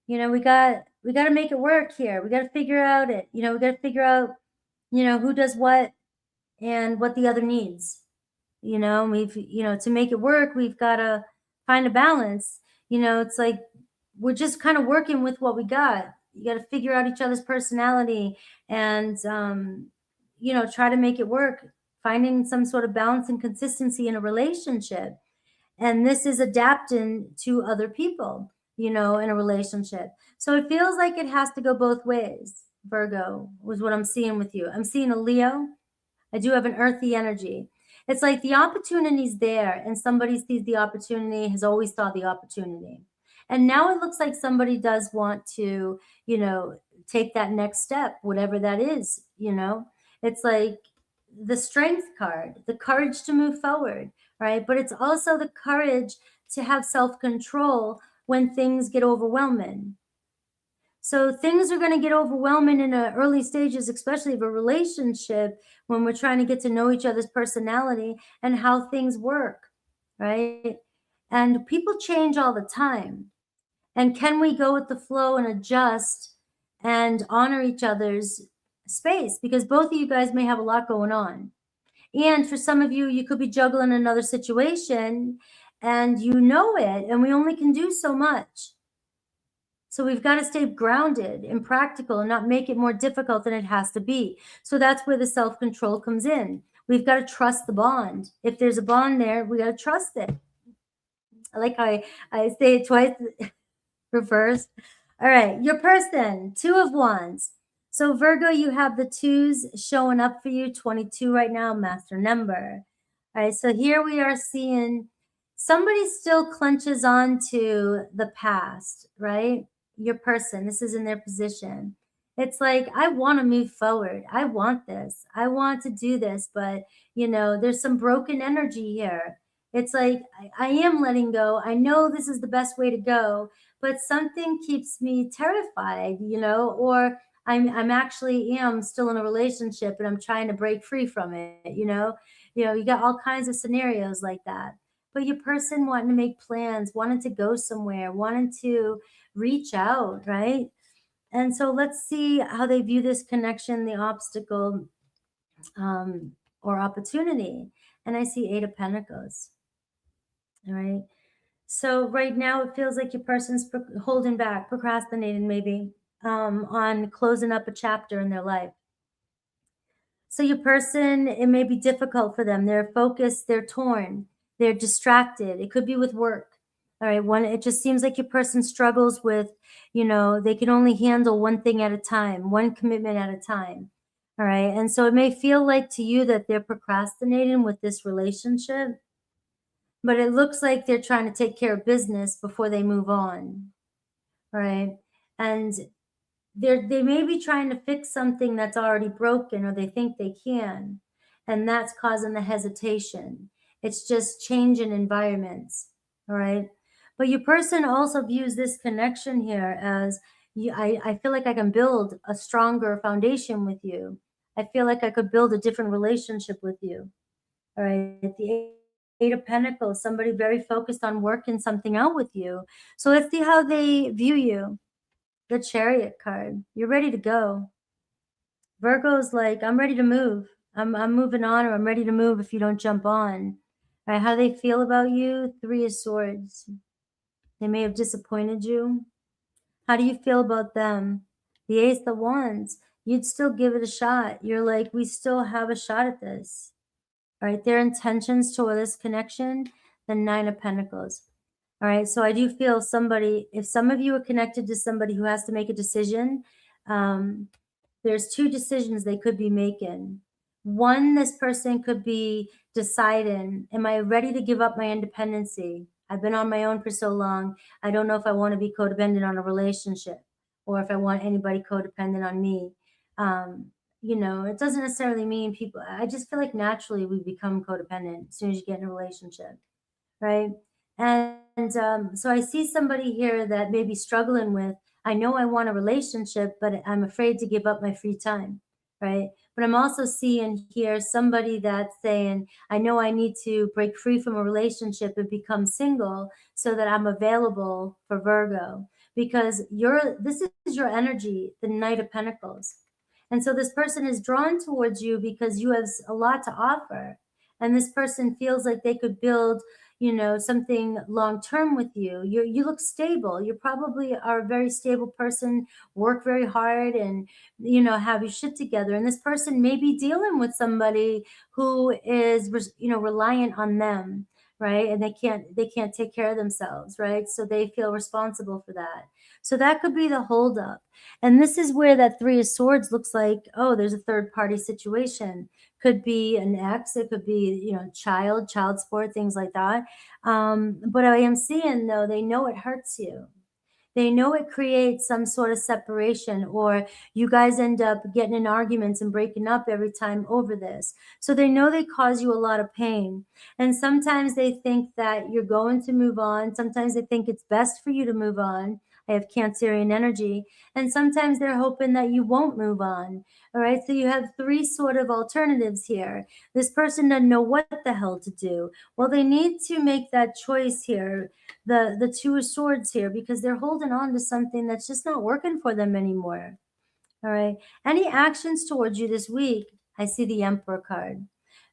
You know, we got to make it work here. We got to figure out it. You know, we got to figure out, you know, who does what and what the other needs. You know, to make it work, we've got to find a balance. You know, it's like we're just kind of working with what we got. You got to figure out each other's personality and, you know, try to make it work, finding some sort of balance and consistency in a relationship. And this is adapting to other people, you know, in a relationship. So it feels like it has to go both ways. Virgo was what I'm seeing with you. I'm seeing a Leo. I do have an earthy energy. It's like the opportunity's there and somebody sees the opportunity, has always saw the opportunity. And now it looks like somebody does want to, you know, take that next step, whatever that is, you know. It's like the strength card, the courage to move forward, right? But it's also the courage to have self-control when things get overwhelming. So things are going to get overwhelming in the early stages, especially of a relationship, when we're trying to get to know each other's personality and how things work, right? And people change all the time. And can we go with the flow and adjust and honor each other's space? Because both of you guys may have a lot going on. And for some of you, you could be juggling another situation and you know it, and we only can do so much. So we've got to stay grounded and practical and not make it more difficult than it has to be. So that's where the self-control comes in. We've got to trust the bond. If there's a bond there, we got to trust it. I like how I say it twice reversed. All right, your person, Two of Wands. So Virgo, you have the twos showing up for you, 22 right now, master number. All right, so here we are seeing somebody still clenches on to the past, right? Your person, this is in their position. It's like, I want to move forward. I want this. I want to do this, but you know, there's some broken energy here. It's like, I am letting go. I know this is the best way to go, but something keeps me terrified, you know, or I'm actually am still in a relationship and I'm trying to break free from it, you know, you got all kinds of scenarios like that. But your person wanting to make plans, wanting to go somewhere, wanting to reach out, right? And so let's see how they view this connection, the obstacle or opportunity. And I see Eight of Pentacles. All right. So right now it feels like your person's holding back, procrastinating maybe on closing up a chapter in their life. So your person, it may be difficult for them. They're focused, they're torn, they're distracted. It could be with work. All right. It just seems like your person struggles with, you know, they can only handle one thing at a time, one commitment at a time. All right. And so it may feel like to you that they're procrastinating with this relationship, but it looks like they're trying to take care of business before they move on. All right. And they may be trying to fix something that's already broken, or they think they can, and that's causing the hesitation. It's just changing environments. All right. But your person also views this connection here as, I feel like I can build a stronger foundation with you. I feel like I could build a different relationship with you. All right. The Eight of Pentacles, somebody very focused on working something out with you. So let's see how they view you. The Chariot card. You're ready to go. Virgo's like, I'm ready to move. I'm moving on, or I'm ready to move if you don't jump on. All right, how they feel about you? Three of Swords. They may have disappointed you. How do you feel about them? The Ace of Wands. You'd still give it a shot. You're like, we still have a shot at this. All right, their intentions toward this connection, the Nine of Pentacles. All right, so I do feel somebody, if some of you are connected to somebody who has to make a decision, there's two decisions they could be making. One, this person could be deciding, am I ready to give up my independency? I've been on my own for so long. I don't know if I want to be codependent on a relationship, or if I want anybody codependent on me. You know, it doesn't necessarily mean people, I just feel like naturally we become codependent as soon as you get in a relationship, right? And so I see somebody here that may be struggling with, I know I want a relationship, but I'm afraid to give up my free time, right? But I'm also seeing here somebody that's saying, I know I need to break free from a relationship and become single so that I'm available for Virgo, because this is your energy, the Knight of Pentacles. And so this person is drawn towards you because you have a lot to offer. And this person feels like they could build, you know, something long-term with you. You look stable. You probably are a very stable person, work very hard, and, you know, have your shit together. And this person may be dealing with somebody who is, you know, reliant on them, right? And they can't take care of themselves, right? So they feel responsible for that. So that could be the holdup. And this is where that Three of Swords looks like, oh, there's a third party situation. Could be an ex, it could be, you know, child support, things like that. But I am seeing, though, they know it hurts you. They know it creates some sort of separation, or you guys end up getting in arguments and breaking up every time over this. So they know they cause you a lot of pain. And sometimes they think that you're going to move on. Sometimes they think it's best for you to move on. I have Cancerian energy. And sometimes they're hoping that you won't move on. All right. So you have three sort of alternatives here. This person doesn't know what the hell to do. Well, they need to make that choice here, the Two of Swords here, because they're holding on to something that's just not working for them anymore. All right. Any actions towards you this week? I see the Emperor card.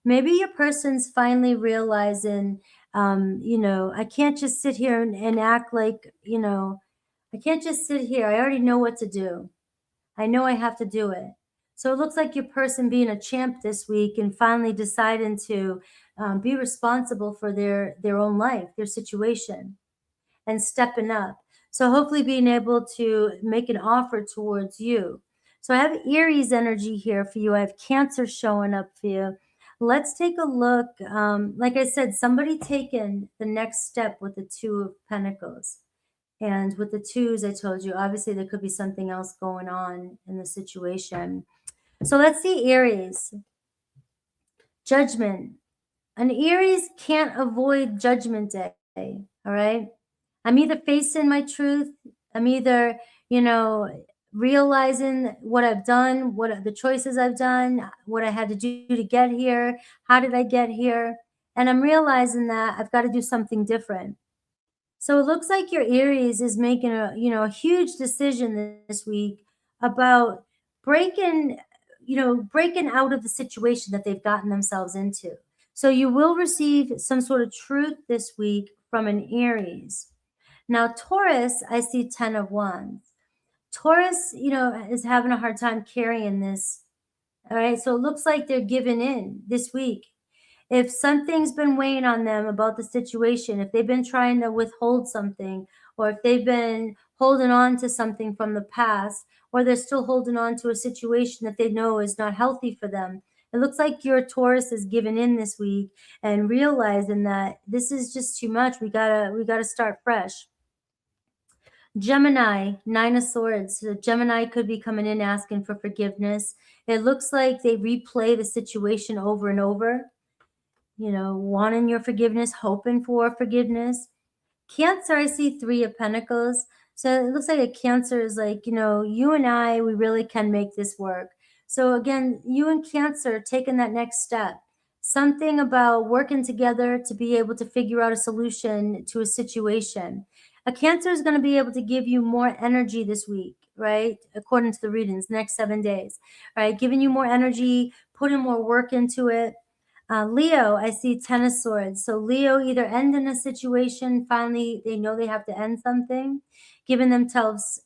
Maybe your person's finally realizing, you know, I can't just sit here and act like, you know, I can't just sit here. I already know what to do. I know I have to do it. So it looks like your person being a champ this week and finally deciding to be responsible for their own life, their situation, and stepping up. So hopefully being able to make an offer towards you. So I have Aries energy here for you. I have Cancer showing up for you. Let's take a look. Like I said, somebody taking the next step with the Two of Pentacles. And with the twos, I told you, obviously there could be something else going on in the situation. So let's see Aries. Judgment. An Aries can't avoid Judgment Day, all right? I'm either facing my truth, I'm either, you know, realizing what I've done, what the choices I've done, what I had to do to get here, how did I get here? And I'm realizing that I've got to do something different. So it looks like your Aries is making a, you know, a huge decision this week about breaking out of the situation that they've gotten themselves into. So you will receive some sort of truth this week from an Aries. Now, Taurus, I see 10 of Wands. Taurus, you know, is having a hard time carrying this. All right. So it looks like they're giving in this week. If something's been weighing on them about the situation, if they've been trying to withhold something, or if they've been holding on to something from the past, or they're still holding on to a situation that they know is not healthy for them, it looks like your Taurus is giving in this week and realizing that this is just too much. We gotta start fresh. Gemini, Nine of Swords. So Gemini could be coming in asking for forgiveness. It looks like they replay the situation over and over, you know, wanting your forgiveness, hoping for forgiveness. Cancer, I see Three of Pentacles. So it looks like a Cancer is like, you know, you and I, we really can make this work. So again, you and Cancer taking that next step. Something about working together to be able to figure out a solution to a situation. A Cancer is going to be able to give you more energy this week, right? According to the readings, next 7 days, right? Giving you more energy, putting more work into it. Leo, I see Ten of Swords. So Leo either end in a situation, finally they know they have to end something, giving themselves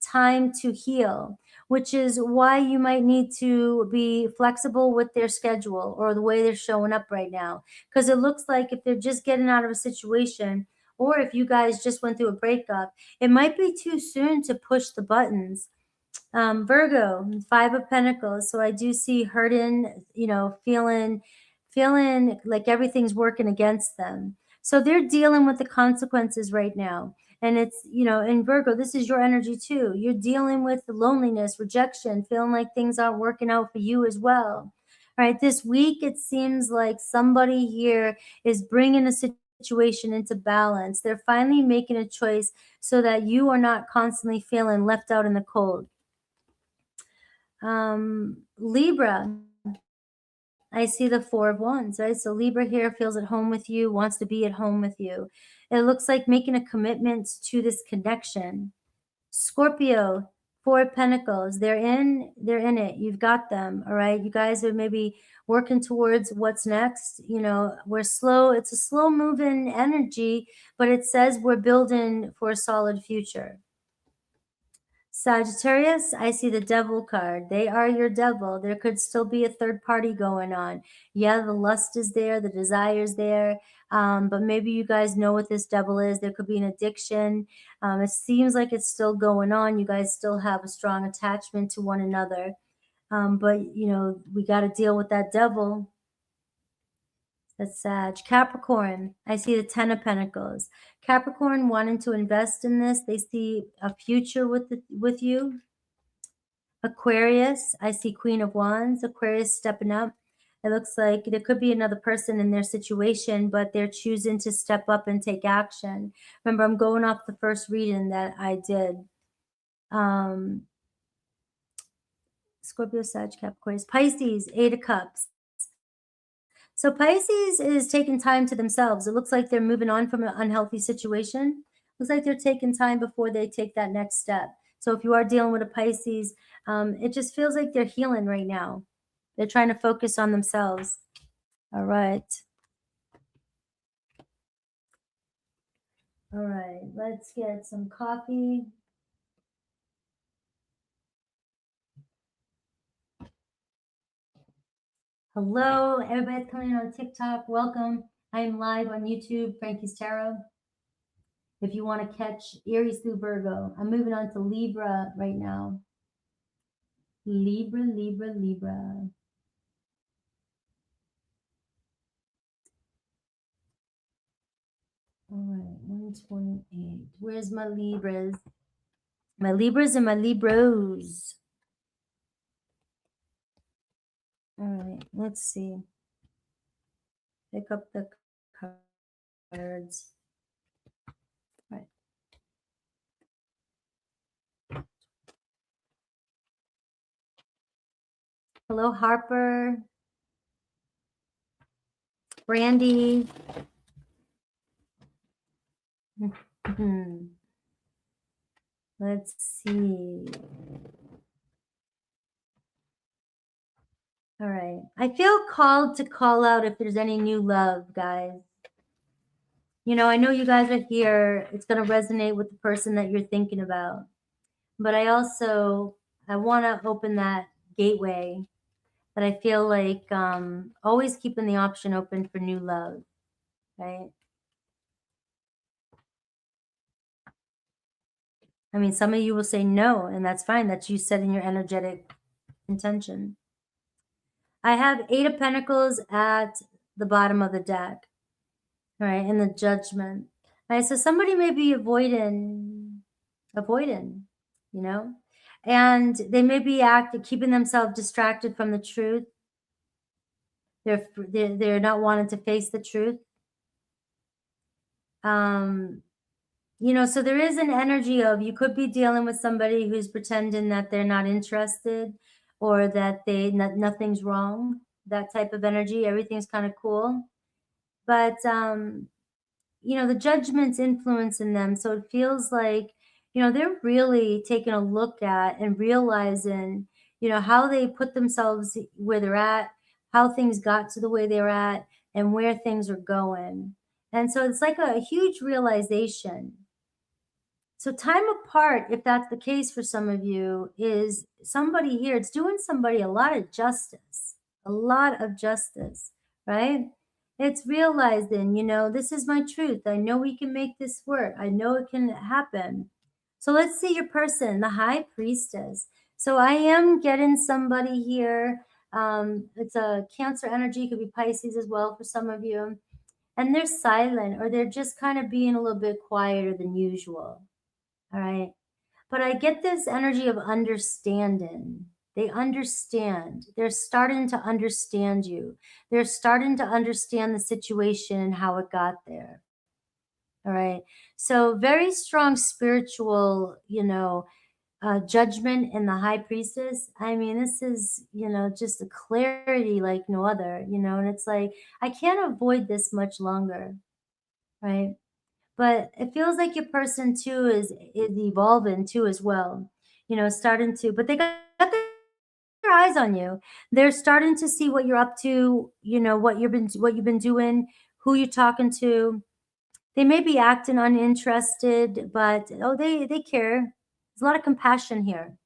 time to heal, which is why you might need to be flexible with their schedule or the way they're showing up right now. Because it looks like if they're just getting out of a situation, or if you guys just went through a breakup, it might be too soon to push the buttons. Virgo, Five of Pentacles. So I do see hurting, you know, feeling like everything's working against them. So they're dealing with the consequences right now. And it's, you know, in Virgo, this is your energy too. You're dealing with loneliness, rejection, feeling like things aren't working out for you as well. All right. This week, it seems like somebody here is bringing a situation into balance. They're finally making a choice so that you are not constantly feeling left out in the cold. Libra, I see the Four of Wands, right? So Libra here feels at home with you, wants to be at home with you. It looks like making a commitment to this connection. Scorpio, Four of Pentacles, they're in it. You've got them, all right? You guys are maybe working towards what's next. You know, it's a slow moving energy, but it says we're building for a solid future. Sagittarius, I see the devil card. They are your devil. There could still be a third party going on. Yeah, the lust is there, the desire is there, but maybe you guys know what this devil is. There could be an addiction. It seems like it's still going on. You guys still have a strong attachment to one another, but you know we got to deal with that devil. That's Sag. Capricorn, I see the Ten of Pentacles. Capricorn wanting to invest in this. They see a future with you. Aquarius, I see Queen of Wands. Aquarius stepping up. It looks like there could be another person in their situation, but they're choosing to step up and take action. Remember, I'm going off the first reading that I did. Scorpio, Sag, Capricorn, Pisces, Eight of Cups. So Pisces is taking time to themselves. It looks like they're moving on from an unhealthy situation. Looks like they're taking time before they take that next step. So if you are dealing with a Pisces, it just feels like they're healing right now. They're trying to focus on themselves. All right. All right. Let's get some coffee. Hello, everybody coming on TikTok. Welcome. I am live on YouTube, Frankie's Tarot. If you want to catch Aries through Virgo, I'm moving on to Libra right now. Libra, Libra, Libra. All right, 128. Where's my Libras? My Libras and my Libros. All right, let's see. Pick up the cards. All right. Hello, Harper. Brandy. Let's see. All right. I feel called to call out if there's any new love, guys. You know, I know you guys are here. It's going to resonate with the person that you're thinking about. But I want to open that gateway. But I feel like always keeping the option open for new love, right? I mean, some of you will say no, and that's fine. That's you setting your energetic intention. I have Eight of Pentacles at the bottom of the deck, right? In the Judgment. Right, so somebody may be avoiding, you know, and they may be keeping themselves distracted from the truth. They're not wanting to face the truth. You know, so there is an energy of, you could be dealing with somebody who's pretending that they're not interested, or that nothing's wrong, that type of energy. Everything's kind of cool. But, you know, the judgment's influencing them. So it feels like, you know, they're really taking a look at and realizing, you know, how they put themselves where they're at, how things got to the way they're at, and where things are going. And so it's like a huge realization. So time apart, if that's the case for some of you, is somebody here, it's doing somebody a lot of justice, right? It's realizing, you know, this is my truth. I know we can make this work. I know it can happen. So let's see your person, the High Priestess. So I am getting somebody here. It's a Cancer energy, could be Pisces as well for some of you. And they're silent, or they're just kind of being a little bit quieter than usual. All right. But I get this energy of understanding. They understand. They're starting to understand you. They're starting to understand the situation and how it got there. All right. So very strong spiritual, you know, judgment in the High Priestess. I mean, this is, you know, just a clarity like no other, you know, and it's like, I can't avoid this much longer. Right. But it feels like your person too is evolving too as well, you know, starting to, but they got their eyes on you. They're starting to see what you're up to, you know, what you've been doing, who you're talking to. They may be acting uninterested, but oh, they care. There's a lot of compassion here.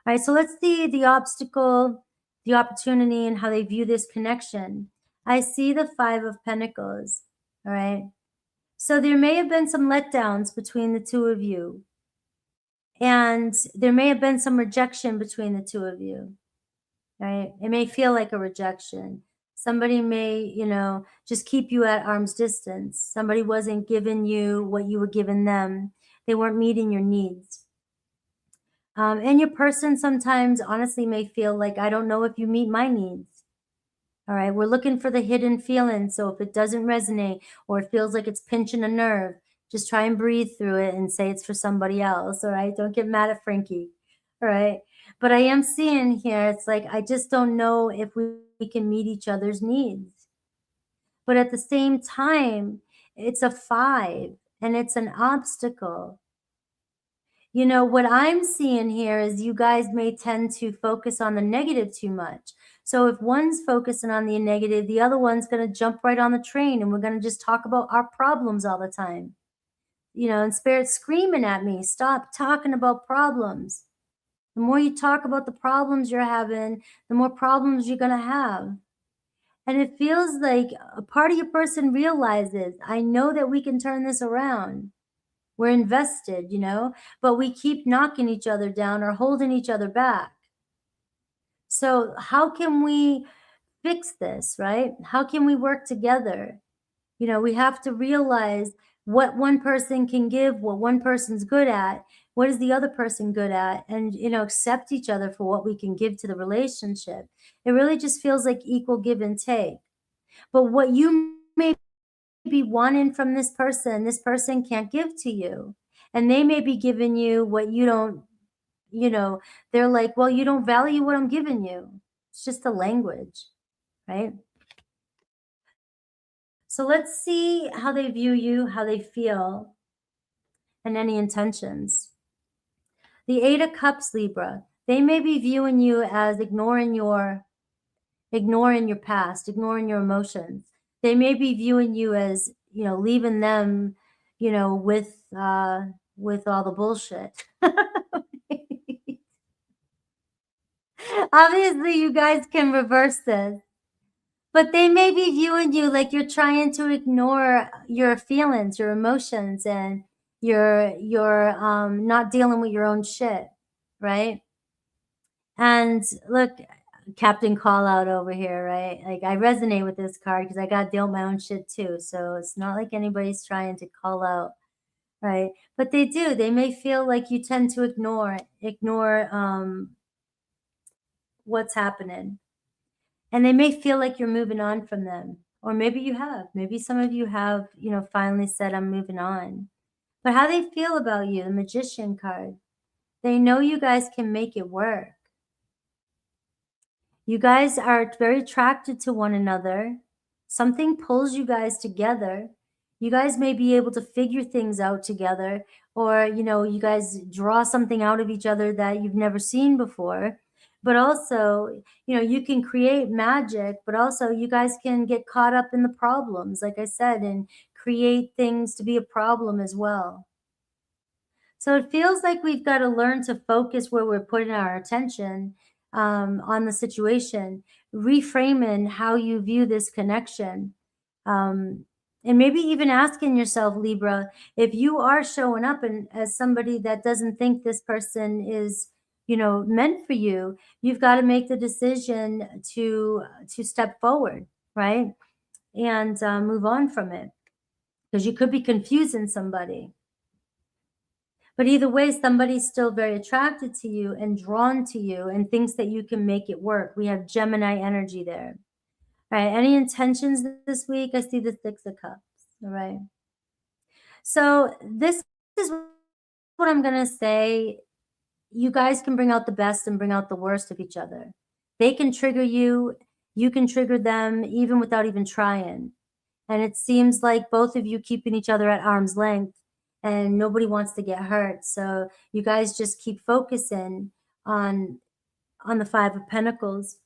All right, so let's see the obstacle, the opportunity, and how they view this connection. I see the Five of Pentacles. All right. So there may have been some letdowns between the two of you. And there may have been some rejection between the two of you. Right? It may feel like a rejection. Somebody may, you know, just keep you at arm's distance. Somebody wasn't giving you what you were giving them. They weren't meeting your needs. And your person sometimes honestly may feel like, I don't know if you meet my needs. All right, we're looking for the hidden feeling. So if it doesn't resonate, or it feels like it's pinching a nerve, just try and breathe through it and say it's for somebody else. All right, don't get mad at Frankie. All right, but I am seeing here, it's like, I just don't know if we can meet each other's needs. But at the same time, it's a 5 and it's an obstacle. You know, what I'm seeing here is you guys may tend to focus on the negative too much. So if one's focusing on the negative, the other one's going to jump right on the train, and we're going to just talk about our problems all the time. You know, and Spirit's screaming at me, stop talking about problems. The more you talk about the problems you're having, the more problems you're going to have. And it feels like a part of your person realizes, I know that we can turn this around. We're invested, you know, but we keep knocking each other down or holding each other back. So how can we fix this, right? How can we work together? You know, we have to realize what one person can give, what one person's good at, what is the other person good at, and, you know, accept each other for what we can give to the relationship. It really just feels like equal give and take. But what you may be wanting from this person can't give to you. And they may be giving you what you don't, you know, they're like, well, you don't value what I'm giving you. It's just a language, right? So let's see how they view you, how they feel, and any intentions. The 8 of Cups, Libra, they may be viewing you as ignoring your past, ignoring your emotions. They may be viewing you as, you know, leaving them, you know, with all the bullshit. Obviously, you guys can reverse this, but they may be viewing you like you're trying to ignore your feelings, your emotions, and you're not dealing with your own shit, right? And look, Captain Call Out over here, right? Like, I resonate with this card because I got to deal with my own shit too. So it's not like anybody's trying to call out, right? But they do. They may feel like you tend to ignore what's happening. And they may feel like you're moving on from them. Or maybe you have. Maybe some of you have, you know, finally said, I'm moving on. But how they feel about you, the Magician card, they know you guys can make it work. You guys are very attracted to one another. Something pulls you guys together. You guys may be able to figure things out together, or, you know, you guys draw something out of each other that you've never seen before. But also, you know, you can create magic, but also you guys can get caught up in the problems, like I said, and create things to be a problem as well. So it feels like we've got to learn to focus where we're putting our attention on the situation, reframing how you view this connection. And maybe even asking yourself, Libra, if you are showing up and as somebody that doesn't think this person is, you know, meant for you, you've got to make the decision to step forward, right? And move on from it, because you could be confusing somebody. But either way, somebody's still very attracted to you and drawn to you and thinks that you can make it work. We have Gemini energy there. All right. Any intentions this week? I see the Six of Cups. All right. So this is what I'm going to say. You guys can bring out the best and bring out the worst of each other. They can trigger you. You can trigger them even without even trying. And it seems like both of you keeping each other at arm's length, and nobody wants to get hurt. So you guys just keep focusing on the Five of Pentacles.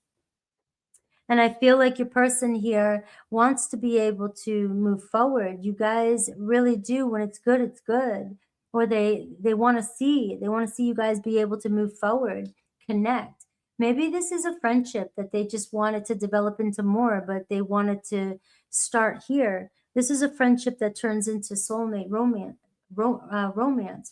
And I feel like your person here wants to be able to move forward. You guys really do. When it's good, it's good. Or they want to see you guys be able to move forward, connect. Maybe this is a friendship that they just wanted to develop into more, but they wanted to start here. This is a friendship that turns into soulmate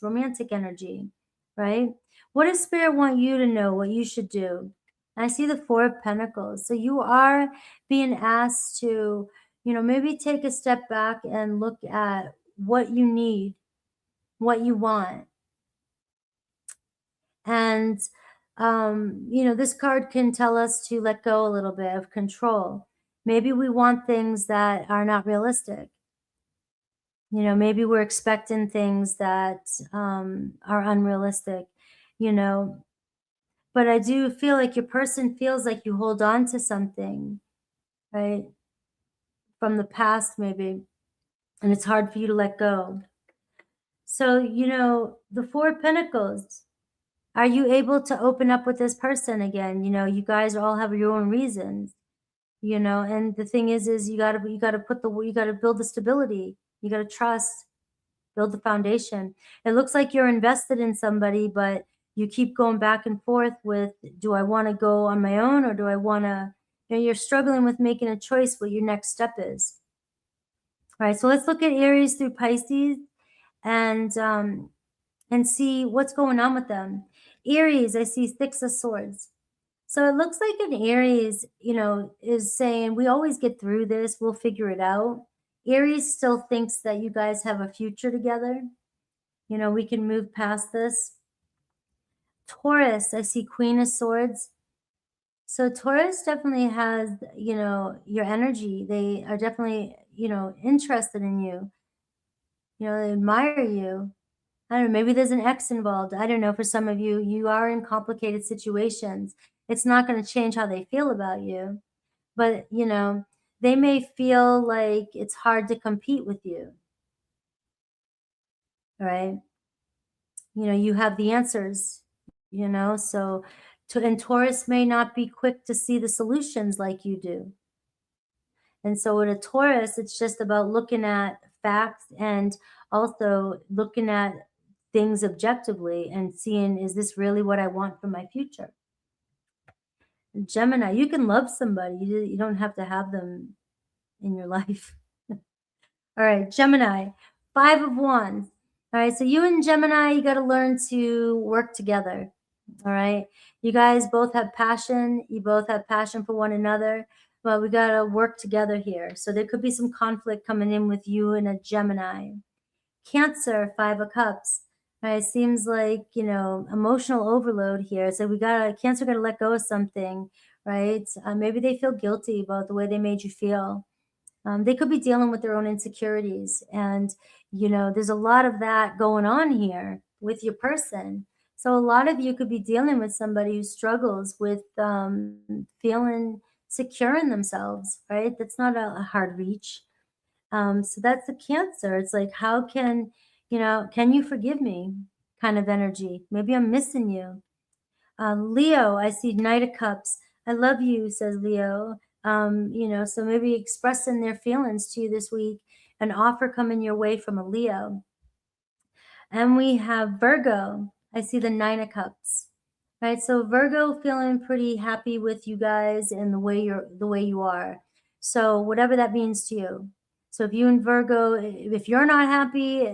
romantic energy, right? What does Spirit want you to know, what you should do? I see the Four of Pentacles. So you are being asked to, you know, maybe take a step back and look at what you need, what you want. And, you know, this card can tell us to let go a little bit of control. Maybe we want things that are not realistic. You know, maybe we're expecting things that are unrealistic, you know. But I do feel like your person feels like you hold on to something, right, from the past maybe, and it's hard for you to let go. So, you know, the Four of Pentacles, are you able to open up with this person again? You know, you guys all have your own reasons, you know, and the thing is you gotta build the stability. You gotta trust, build the foundation. It looks like you're invested in somebody, but you keep going back and forth with, do I want to go on my own, or do I want to, you know, you're struggling with making a choice what your next step is. All right, so let's look at Aries through Pisces and see what's going on with them. Aries, I see Six of Swords. So it looks like an Aries, you know, is saying, we always get through this, we'll figure it out. Aries still thinks that you guys have a future together. You know, we can move past this. Taurus, I see Queen of Swords. So Taurus definitely has, you know, your energy. They are definitely, you know, interested in you. You know, they admire you. I don't know, maybe there's an ex involved. I don't know. For some of you, you are in complicated situations. It's not going to change how they feel about you. But, you know, they may feel like it's hard to compete with you. All right. You know, you have the answers, you know, so and Taurus may not be quick to see the solutions like you do. And so with a Taurus, it's just about looking at facts and also looking at things objectively and seeing, is this really what I want for my future? Gemini, you can love somebody. You don't have to have them in your life. All right, Gemini, Five of Wands. All right, so you and Gemini, you got to learn to work together. All right, you guys both have passion. You both have passion for one another, but we got to work together here. So there could be some conflict coming in with you and a Gemini. Cancer, Five of Cups. All right, seems like, you know, emotional overload here. So Cancer got to let go of something, right? Maybe they feel guilty about the way they made you feel. They could be dealing with their own insecurities. And, you know, there's a lot of that going on here with your person. So a lot of you could be dealing with somebody who struggles with feeling secure in themselves, right? That's not a hard reach. So that's the Cancer. It's like, how can, you know, can you forgive me kind of energy? Maybe I'm missing you. Leo, I see Knight of Cups. I love you, says Leo. You know, so maybe expressing their feelings to you this week, an offer coming your way from a Leo. And we have Virgo. I see the Nine of Cups. Right? So Virgo feeling pretty happy with you guys and the way you are. So whatever that means to you. So if you and Virgo, if you're not happy,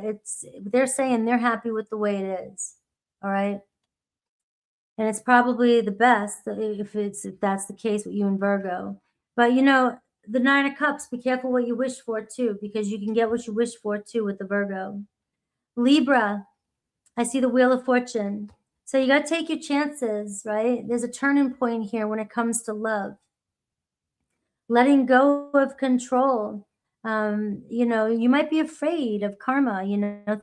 they're saying they're happy with the way it is. All right? And it's probably the best if that's the case with you and Virgo. But you know, the Nine of Cups, be careful what you wish for too, because you can get what you wish for too with the Virgo. Libra, I see the Wheel of Fortune. So you got to take your chances, right? There's a turning point here when it comes to love. Letting go of control. You know, you might be afraid of karma, you know,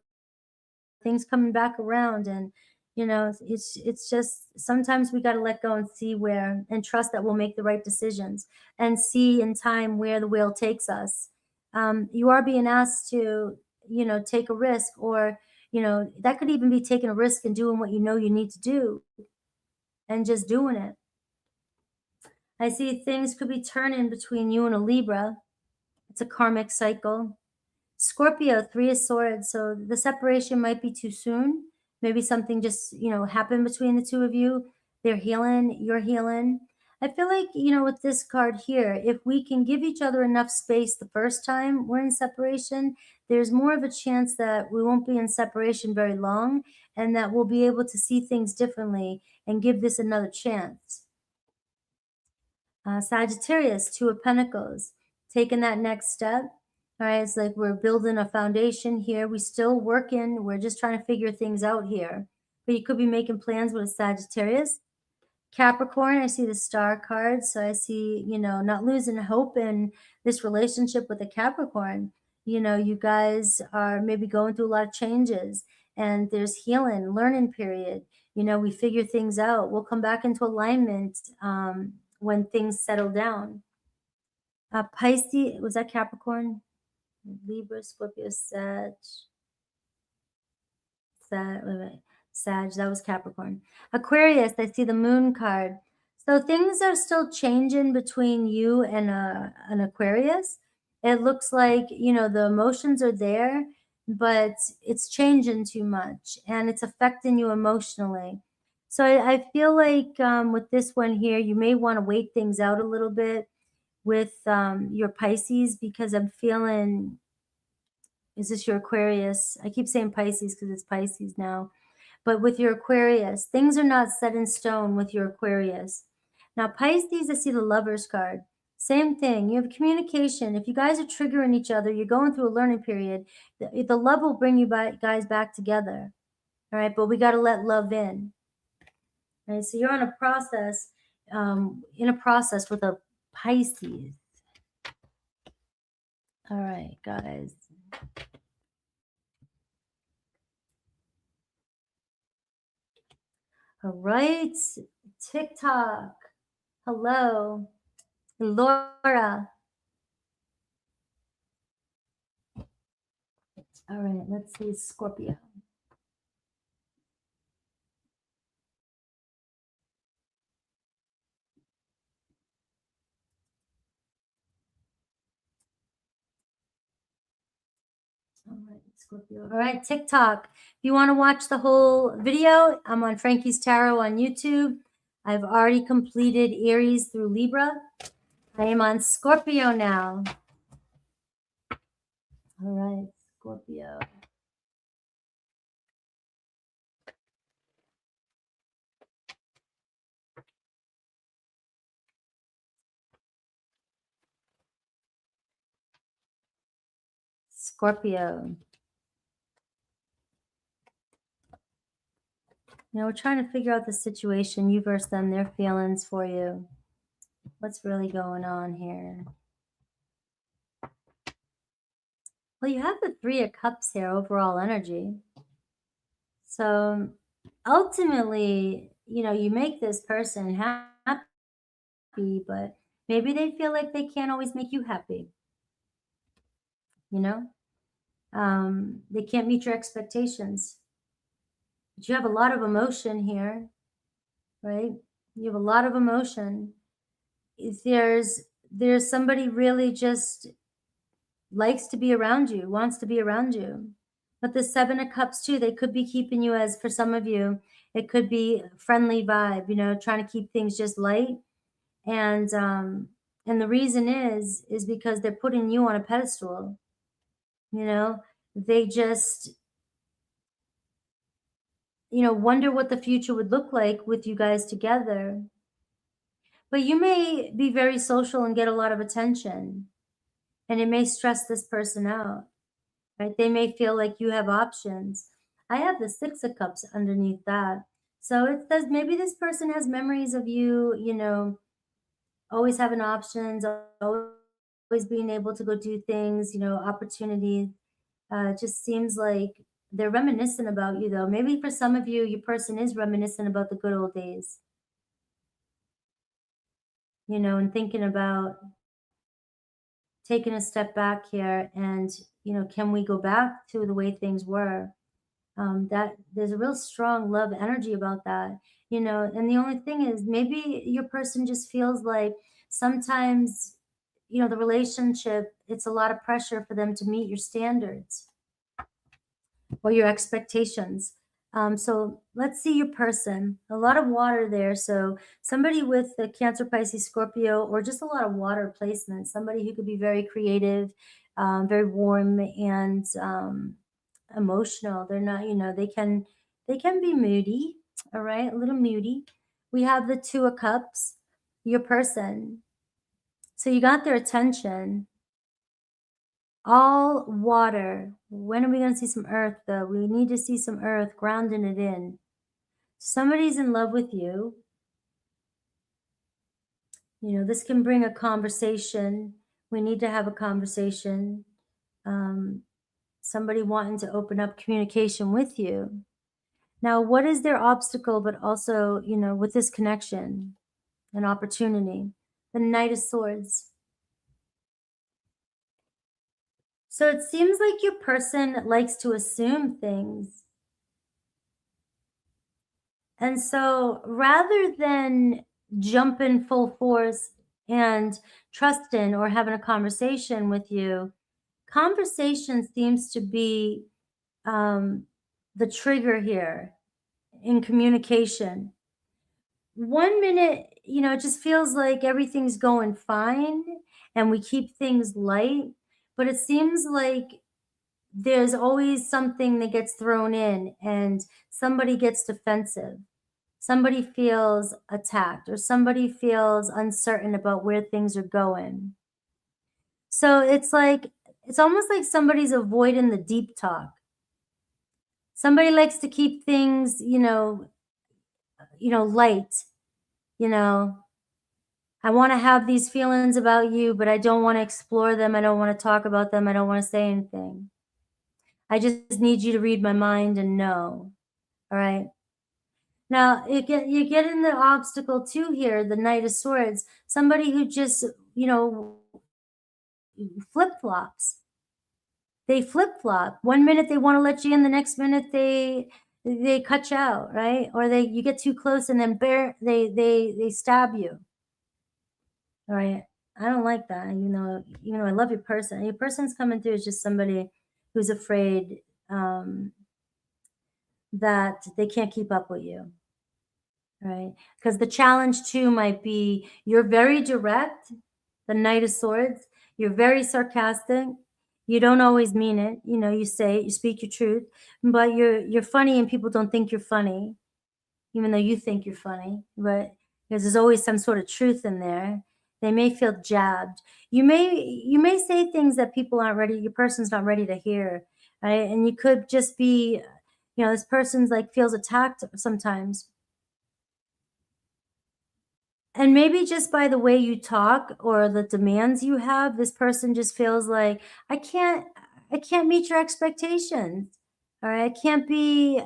things coming back around, and you know, it's just sometimes we got to let go and see where, and trust that we'll make the right decisions, and see in time where the wheel takes us. You are being asked to, you know, take a risk, or you know, that could even be taking a risk and doing what you know you need to do and just doing it. I see things could be turning between you and a Libra. It's a karmic cycle. Scorpio, Three of Swords. So the separation might be too soon. Maybe something just, you know, happened between the two of you. They're healing, you're healing. I feel like, you know, with this card here, if we can give each other enough space the first time we're in separation, there's more of a chance that we won't be in separation very long, and that we'll be able to see things differently and give this another chance. Sagittarius, Two of Pentacles, taking that next step. All right, it's like we're building a foundation here. We're still working. We're just trying to figure things out here. But you could be making plans with a Sagittarius. Capricorn, I see the Star card. So I see, you know, not losing hope in this relationship with a Capricorn. You know, you guys are maybe going through a lot of changes, and there's healing, learning period. You know, we figure things out. We'll come back into alignment when things settle down. Pisces, was that Capricorn? Libra, Scorpio, Sag, wait, wait, Sag, that was Capricorn. Aquarius, I see the Moon card. So things are still changing between you and an Aquarius. It looks like, you know, the emotions are there, but it's changing too much and it's affecting you emotionally. So I feel like with this one here, you may want to wait things out a little bit with your Pisces, because I'm feeling, is this your Aquarius? I keep saying Pisces because it's Pisces now. But with your Aquarius, things are not set in stone with your Aquarius. Now, Pisces, I see the Lovers card. Same thing. You have communication. If you guys are triggering each other, you're going through a learning period, the love will bring you guys back together. All right, but we got to let love in. All right, so you're on a process, in a process with a Pisces. All right, guys. All right, TikTok. Hello, Laura. All right, let's see, Scorpio. All right, Scorpio. All right, TikTok. If you want to watch the whole video, I'm on Frankie's Tarot on YouTube. I've already completed Aries through Libra. I am on Scorpio now. All right, Scorpio. Scorpio. You know, we're trying to figure out the situation, you versus them, their feelings for you. What's really going on here? Well, you have the Three of Cups here, overall energy. So ultimately, you make this person happy, but maybe they feel like they can't always make you happy, you know? They can't meet your expectations. But you have a lot of emotion here, right? You have a lot of emotion. If there's somebody really just likes to be around you, wants to be around you. But the Seven of Cups too, they could be keeping you, as for some of you, it could be a friendly vibe, trying to keep things just light. And the reason is because they're putting you on a pedestal. They just, wonder what the future would look like with you guys together. But you may be very social and get a lot of attention, and it may stress this person out, right? They may feel like you have options. I have the Six of Cups underneath that. So it says maybe this person has memories of you, always having options, always being able to go do things, opportunities. It just seems like they're reminiscent about you, though. Maybe for some of you, your person is reminiscent about the good old days, and thinking about taking a step back here and, can we go back to the way things were? That there's a real strong love energy about that, and the only thing is maybe your person just feels like sometimes, the relationship, it's a lot of pressure for them to meet your standards or your expectations. So let's see your person. A lot of water there. So somebody with the Cancer, Pisces, Scorpio, or just a lot of water placement. Somebody who could be very creative, very warm, and emotional. They're not, they can be moody. All right, a little moody. We have the Two of Cups. Your person. So you got their attention. All water. When are we going to see some earth, though? We need to see some earth, grounding it in. Somebody's in love with you. This can bring a conversation. We need to have a conversation. Somebody wanting to open up communication with you. Now, what is their obstacle, but also, with this connection, an opportunity? The Knight of Swords. So it seems like your person likes to assume things. And so rather than jump in full force and trust in or having a conversation with you, conversation seems to be the trigger here in communication. 1 minute, it just feels like everything's going fine and we keep things light, but it seems like there's always something that gets thrown in and somebody gets defensive. Somebody feels attacked or somebody feels uncertain about where things are going. So it's almost like somebody's avoiding the deep talk. Somebody likes to keep things, light. I want to have these feelings about you, but I don't want to explore them. I don't want to talk about them. I don't want to say anything. I just need you to read my mind and know. All right. Now you get in the obstacle too here, the Knight of Swords. Somebody who just, flip flops. They flip flop. 1 minute they want to let you in, the next minute they cut you out, right? Or you get too close and then they stab you. All right. I don't like that. Even though I love your person. Your person's coming through is just somebody who's afraid that they can't keep up with you. Right? Because the challenge too might be you're very direct, the Knight of Swords. You're very sarcastic. You don't always mean it. You speak your truth, but you're funny and people don't think you're funny, even though you think you're funny. But because there's always some sort of truth in there. They may feel jabbed. You may say things that people aren't ready, your person's not ready to hear, right? And you could just be, this person's feels attacked sometimes. And maybe just by the way you talk or the demands you have, this person just feels like, I can't, I can't meet your expectations. All right. I can't be,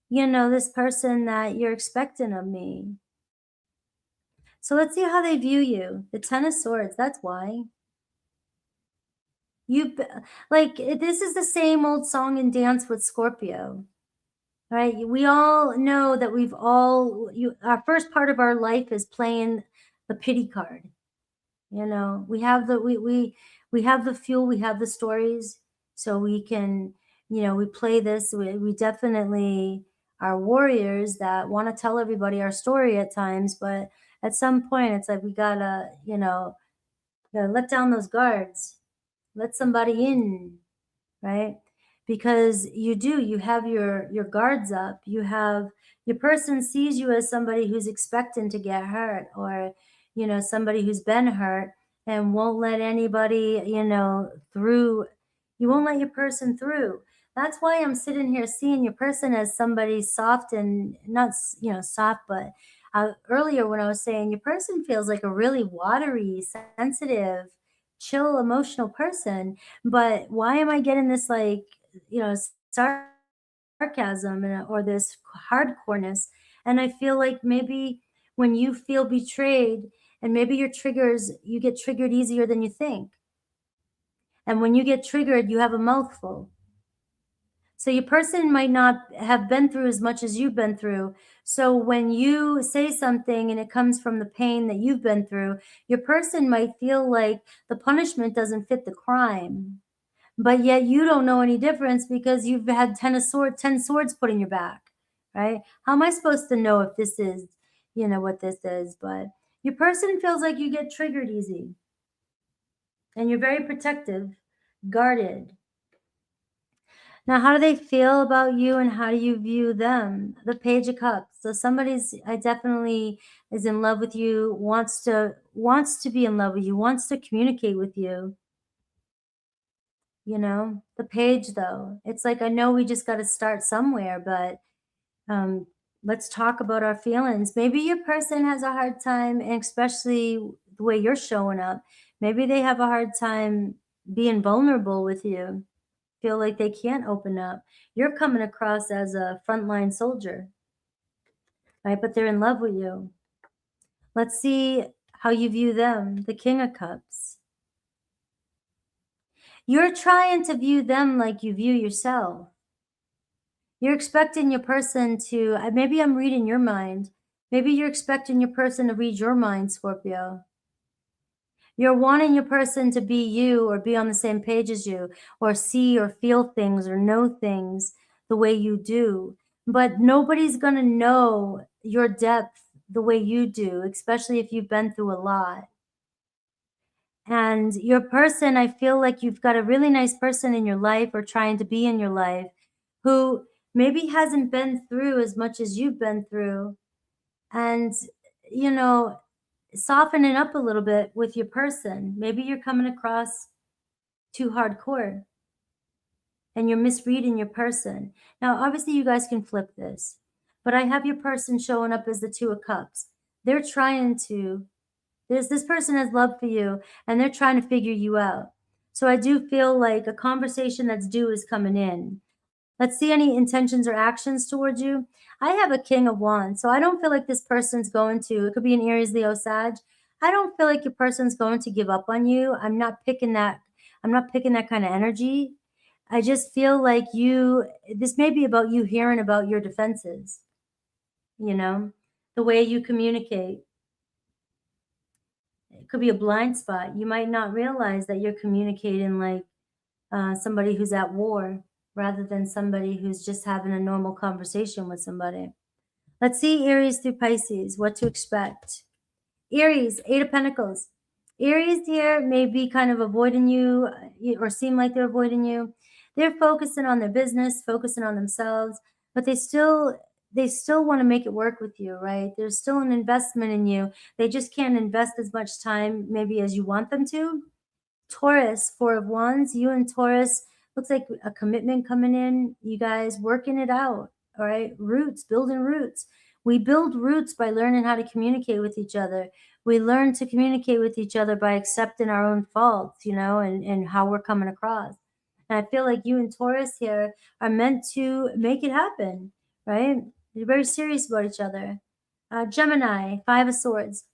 this person that you're expecting of me. So let's see how they view you. The Ten of Swords, that's why. Like, this is the same old song and dance with Scorpio, right? We all know that our first part of our life is playing the pity card. We have we have the fuel, we have the stories, so we can, we play this. We definitely are warriors that want to tell everybody our story at times, but at some point it's like we gotta let down those guards, let somebody in, right? Because you have your guards up. Your person sees you as somebody who's expecting to get hurt, or somebody who's been hurt and won't let anybody through. You won't let your person through. That's why I'm sitting here seeing your person as somebody soft, and not soft, but earlier when I was saying your person feels like a really watery, sensitive, chill, emotional person. But why am I getting this, like, sarcasm, or this hardcoreness? And I feel like maybe when you feel betrayed, and maybe you get triggered easier than you think. And when you get triggered, you have a mouthful. So your person might not have been through as much as you've been through. So when you say something and it comes from the pain that you've been through, your person might feel like the punishment doesn't fit the crime. But yet you don't know any difference because you've had 10 swords put in your back, right? How am I supposed to know if this is, what this is? But your person feels like you get triggered easy, and you're very protective, guarded. Now, how do they feel about you, and how do you view them? The Page of Cups. So I definitely is in love with you, wants to be in love with you, wants to communicate with you. The Page, though, it's like, I know we just got to start somewhere, but let's talk about our feelings. Maybe your person has a hard time, and especially the way you're showing up, maybe they have a hard time being vulnerable with you, feel like they can't open up. You're coming across as a frontline soldier, right? But they're in love with you. Let's see how you view them. The King of Cups. You're trying to view them like you view yourself. You're expecting your person to, maybe I'm reading your mind. Maybe you're expecting your person to read your mind, Scorpio. You're wanting your person to be you, or be on the same page as you, or see or feel things or know things the way you do. But nobody's going to know your depth the way you do, especially if you've been through a lot. And your person, I feel like you've got a really nice person in your life, or trying to be in your life, who maybe hasn't been through as much as you've been through. And, soften it up a little bit with your person. Maybe you're coming across too hardcore, and you're misreading your person. Now, obviously, you guys can flip this, but I have your person showing up as the Two of Cups. This person has love for you, and they're trying to figure you out. So I do feel like a conversation that's due is coming in. Let's see any intentions or actions towards you. I have a King of Wands, so I don't feel like this person's going to, it could be an Aries, Leo, Sag. I don't feel like your person's going to give up on you. I'm not picking that kind of energy. I just feel like this may be about you hearing about your defenses, the way you communicate. It could be a blind spot. You might not realize that you're communicating like somebody who's at war, rather than somebody who's just having a normal conversation with somebody. Let's see Aries through Pisces, what to expect. Aries, Eight of Pentacles. Aries here may be kind of avoiding you, or seem like they're avoiding you. They're focusing on their business, focusing on themselves, but they still want to make it work with you, right? There's still an investment in you. They just can't invest as much time maybe as you want them to. Taurus, Four of Wands. You and Taurus, looks like a commitment coming in. You guys working it out, all right? Roots, building roots. We build roots by learning how to communicate with each other. We learn to communicate with each other by accepting our own faults, and how we're coming across. And I feel like you and Taurus here are meant to make it happen, right? You're very serious about each other. Gemini, 5 of Swords.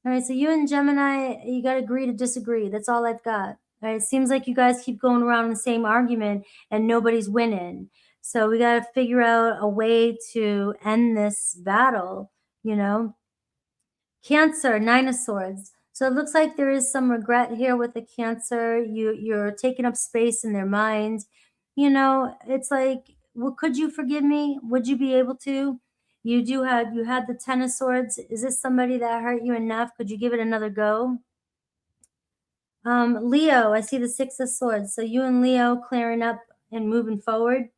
All right, so you and Gemini, you got to agree to disagree. That's all I've got. All right, it seems like you guys keep going around the same argument and nobody's winning. So we got to figure out a way to end this battle, you know. Cancer, 9 of Swords. So it looks like there is some regret here with the Cancer. You're taking up space in their mind. You know, it's like, well, could you forgive me? Would you be able to? You had the 10 of Swords. Is this somebody that hurt you enough? Could you give it another go? Leo, I see the 6 of Swords. So you and Leo clearing up and moving forward.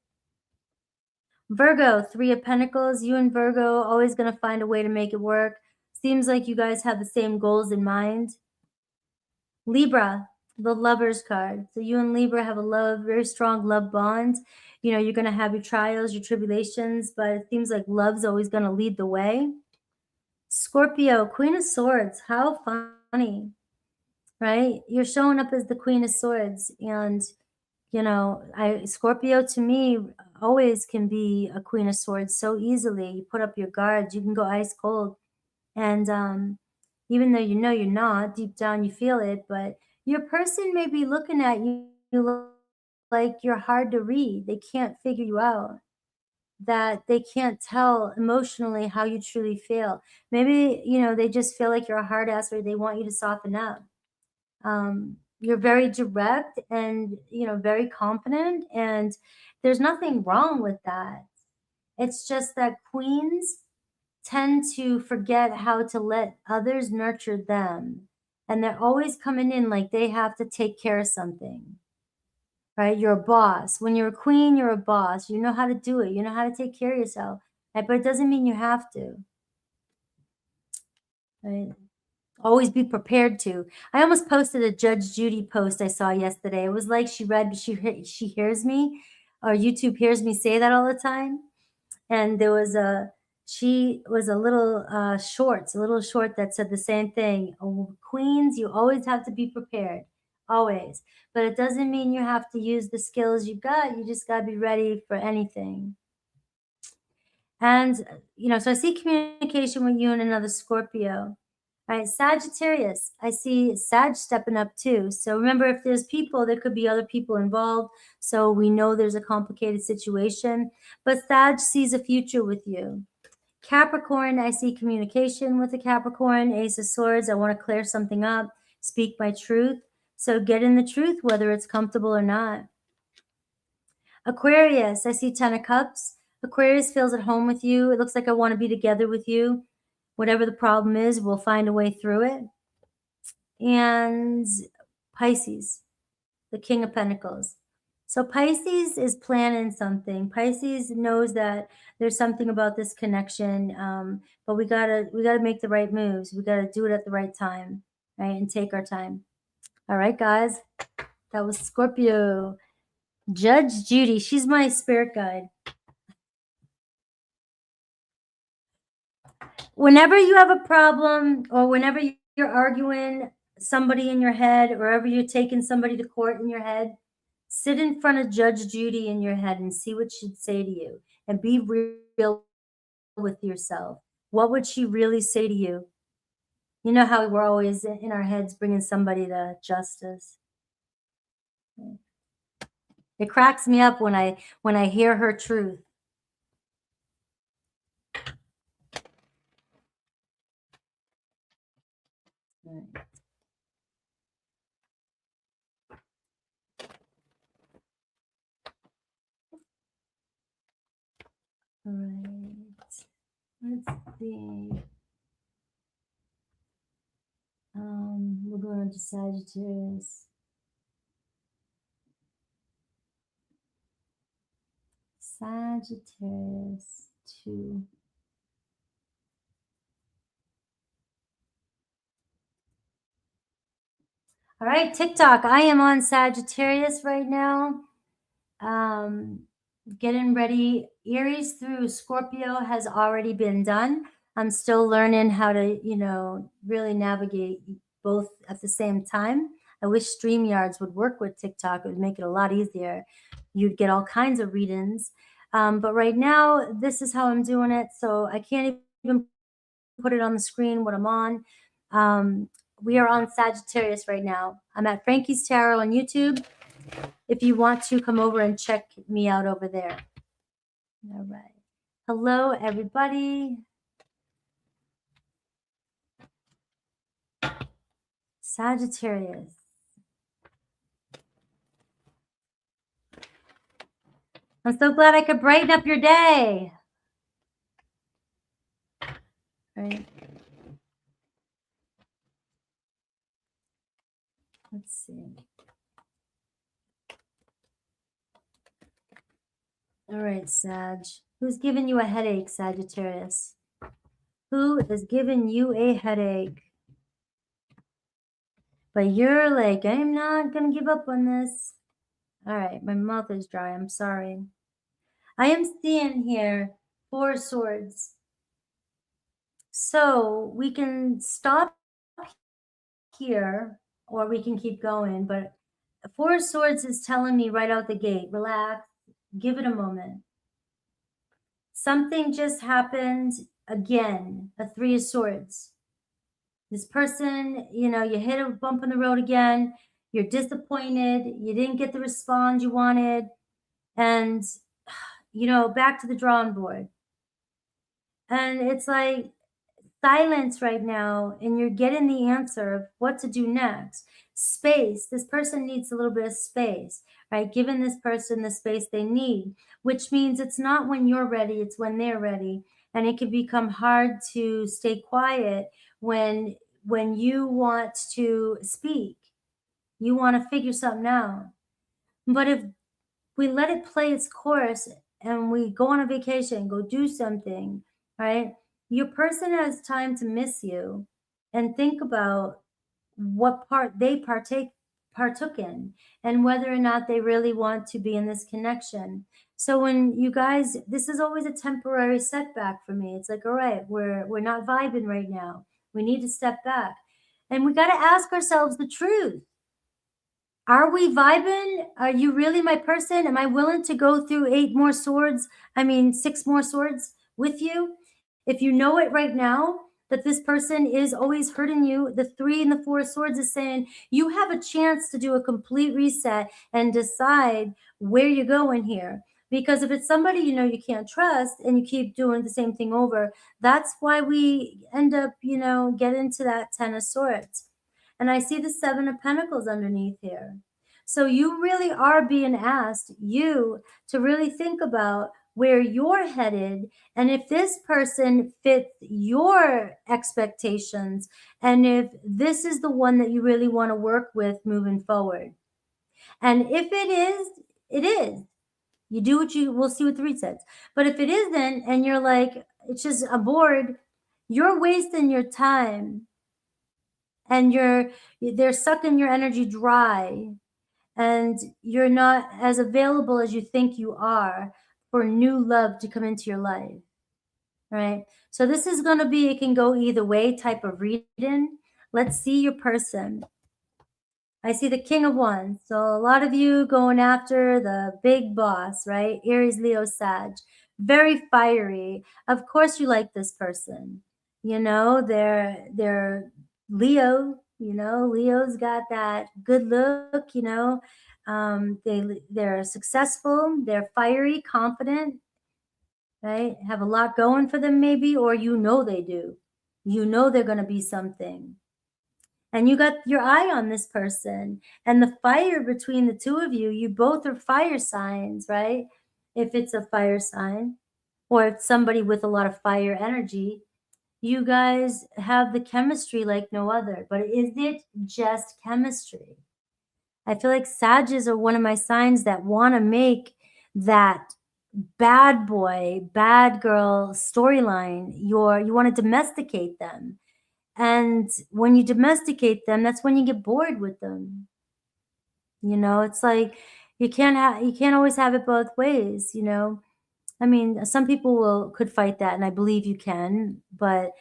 Virgo, 3 of Pentacles. You and Virgo always going to find a way to make it work. Seems like you guys have the same goals in mind. Libra, the Lovers card. So you and Libra have a very strong love bond. You know, you're going to have your trials, your tribulations, but it seems like love's always going to lead the way. Scorpio, Queen of Swords. How funny, right? You're showing up as the Queen of Swords. And, you know, Scorpio to me always can be a Queen of Swords so easily. You put up your guards, you can go ice cold. And even though you know you're not, deep down you feel it, but your person may be looking at you like you're hard to read. They can't figure you out, that they can't tell emotionally how you truly feel. Maybe, you know, they just feel like you're a hard ass or they want you to soften up. You're very direct and, you know, very confident, and there's nothing wrong with that. It's just that queens tend to forget how to let others nurture them. And they're always coming in like they have to take care of something, right? You're a boss. When you're a queen, you're a boss. You know how to do it. You know how to take care of yourself, right? But it doesn't mean you have to, right? Always be prepared to. I almost posted a Judge Judy post I saw yesterday. It was like she hears me, or YouTube hears me say that all the time. And she was a little short that said the same thing. Oh, queens, you always have to be prepared, always. But it doesn't mean you have to use the skills you've got. You just got to be ready for anything. And, you know, so I see communication with you and another Scorpio. All right, Sagittarius, I see Sag stepping up too. So remember, if there's people, there could be other people involved. So we know there's a complicated situation, but Sag sees a future with you. Capricorn, I see communication with the Capricorn. Ace of Swords, I want to clear something up, speak my truth. So get in the truth, whether it's comfortable or not. Aquarius, I see 10 of Cups. Aquarius feels at home with you. It looks like I want to be together with you. Whatever the problem is, we'll find a way through it. And Pisces, the King of Pentacles. So Pisces is planning something. Pisces knows that there's something about this connection, but we gotta make the right moves. We gotta do it at the right time, right? And take our time. All right, guys. That was Scorpio. Judge Judy, she's my spirit guide. Whenever you have a problem, or whenever you're arguing somebody in your head, or wherever you're taking somebody to court in your head, sit in front of Judge Judy in your head and see what she'd say to you, and be real with yourself. What would she really say to you? You know how we're always in our heads bringing somebody to justice. It cracks me up when I hear her truth. Right. All right. Let's see. We're going on to Sagittarius. Sagittarius 2. All right, TikTok. I am on Sagittarius right now. Getting ready. Aries through Scorpio has already been done. I'm still learning how to, you know, really navigate both at the same time. I wish StreamYards would work with TikTok. It would make it a lot easier. You'd get all kinds of read-ins. But right now, this is how I'm doing it. So I can't even put it on the screen what I'm on. We are on Sagittarius right now. I'm at Frankie's Tarot on YouTube. If you want to come over and check me out over there. All right. Hello, everybody. Sagittarius. I'm so glad I could brighten up your day. Right. Let's see. All right, Sag. Who's giving you a headache, Sagittarius? Who is giving you a headache? But you're like, I'm not going to give up on this. All right, my mouth is dry. I'm sorry. I am seeing here 4 swords. So we can stop here or we can keep going. But 4 swords is telling me right out the gate, relax, give it a moment. Something just happened again, a 3 of swords. This person, you know, you hit a bump in the road again. You're disappointed. You didn't get the response you wanted. And, you know, back to the drawing board. And it's like silence right now. And you're getting the answer of what to do next. Space. This person needs a little bit of space, right? Giving this person the space they need, which means it's not when you're ready, it's when they're ready. And it can become hard to stay quiet when you want to speak. You want to figure something out. But if we let it play its course and we go on a vacation, go do something, right? Your person has time to miss you and think about what part they partook in and whether or not they really want to be in this connection. So when you guys, this is always a temporary setback for me. It's like, all right, we're not vibing right now. We need to step back. And we got to ask ourselves the truth. Are we vibing? Are you really my person? Am I willing to go through 6 more swords with you? If you know it right now, that this person is always hurting you, the 3 and the 4 swords is saying you have a chance to do a complete reset and decide where you're going here. Because if it's somebody you know you can't trust and you keep doing the same thing over, that's why we end up, you know, get into that 10 of swords. And I see the 7 of pentacles underneath here. So you really are being asked, you, to really think about where you're headed and if this person fits your expectations and if this is the one that you really want to work with moving forward. And if it is, it is. You do what you, we'll see what the read says. But if it isn't and you're like, it's just a bored, you're wasting your time and they're sucking your energy dry and you're not as available as you think you are for new love to come into your life, right? So this is going to be, it can go either way type of reading. Let's see your person. I see the King of Wands. So a lot of you going after the big boss, right? Aries, Leo, Sag. Very fiery. Of course you like this person. You know, they're Leo, you know, Leo's got that good look, you know. They're successful, they're fiery, confident, right? Have a lot going for them maybe, or you know they do. You know they're going to be something. And you got your eye on this person and the fire between the two of you, you both are fire signs, right? If it's a fire sign or it's somebody with a lot of fire energy, you guys have the chemistry like no other. But is it just chemistry? I feel like Sages are one of my signs that want to make that bad boy, bad girl storyline. You want to domesticate them. And when you domesticate them, that's when you get bored with them. You know, it's like you can't always have it both ways, you know. I mean, some people could fight that, and I believe you can, but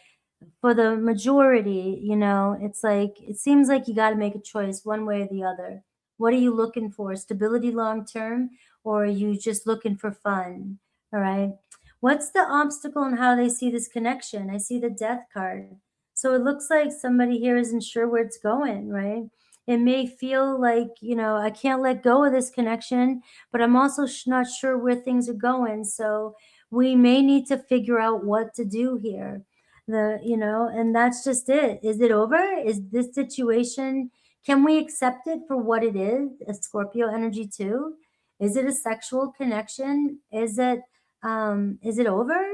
for the majority, you know, it's like, it seems like you got to make a choice one way or the other. What are you looking for? Stability long term, or are you just looking for fun? All right. What's the obstacle and how they see this connection? I see the death card. So it looks like somebody here isn't sure where it's going, right? It may feel like, you know, I can't let go of this connection, but I'm also not sure where things are going. So we may need to figure out what to do here. You know, and that's just it. Is it over? Is this situation, can we accept it for what it is? A Scorpio energy too? Is it a sexual connection? Is it over?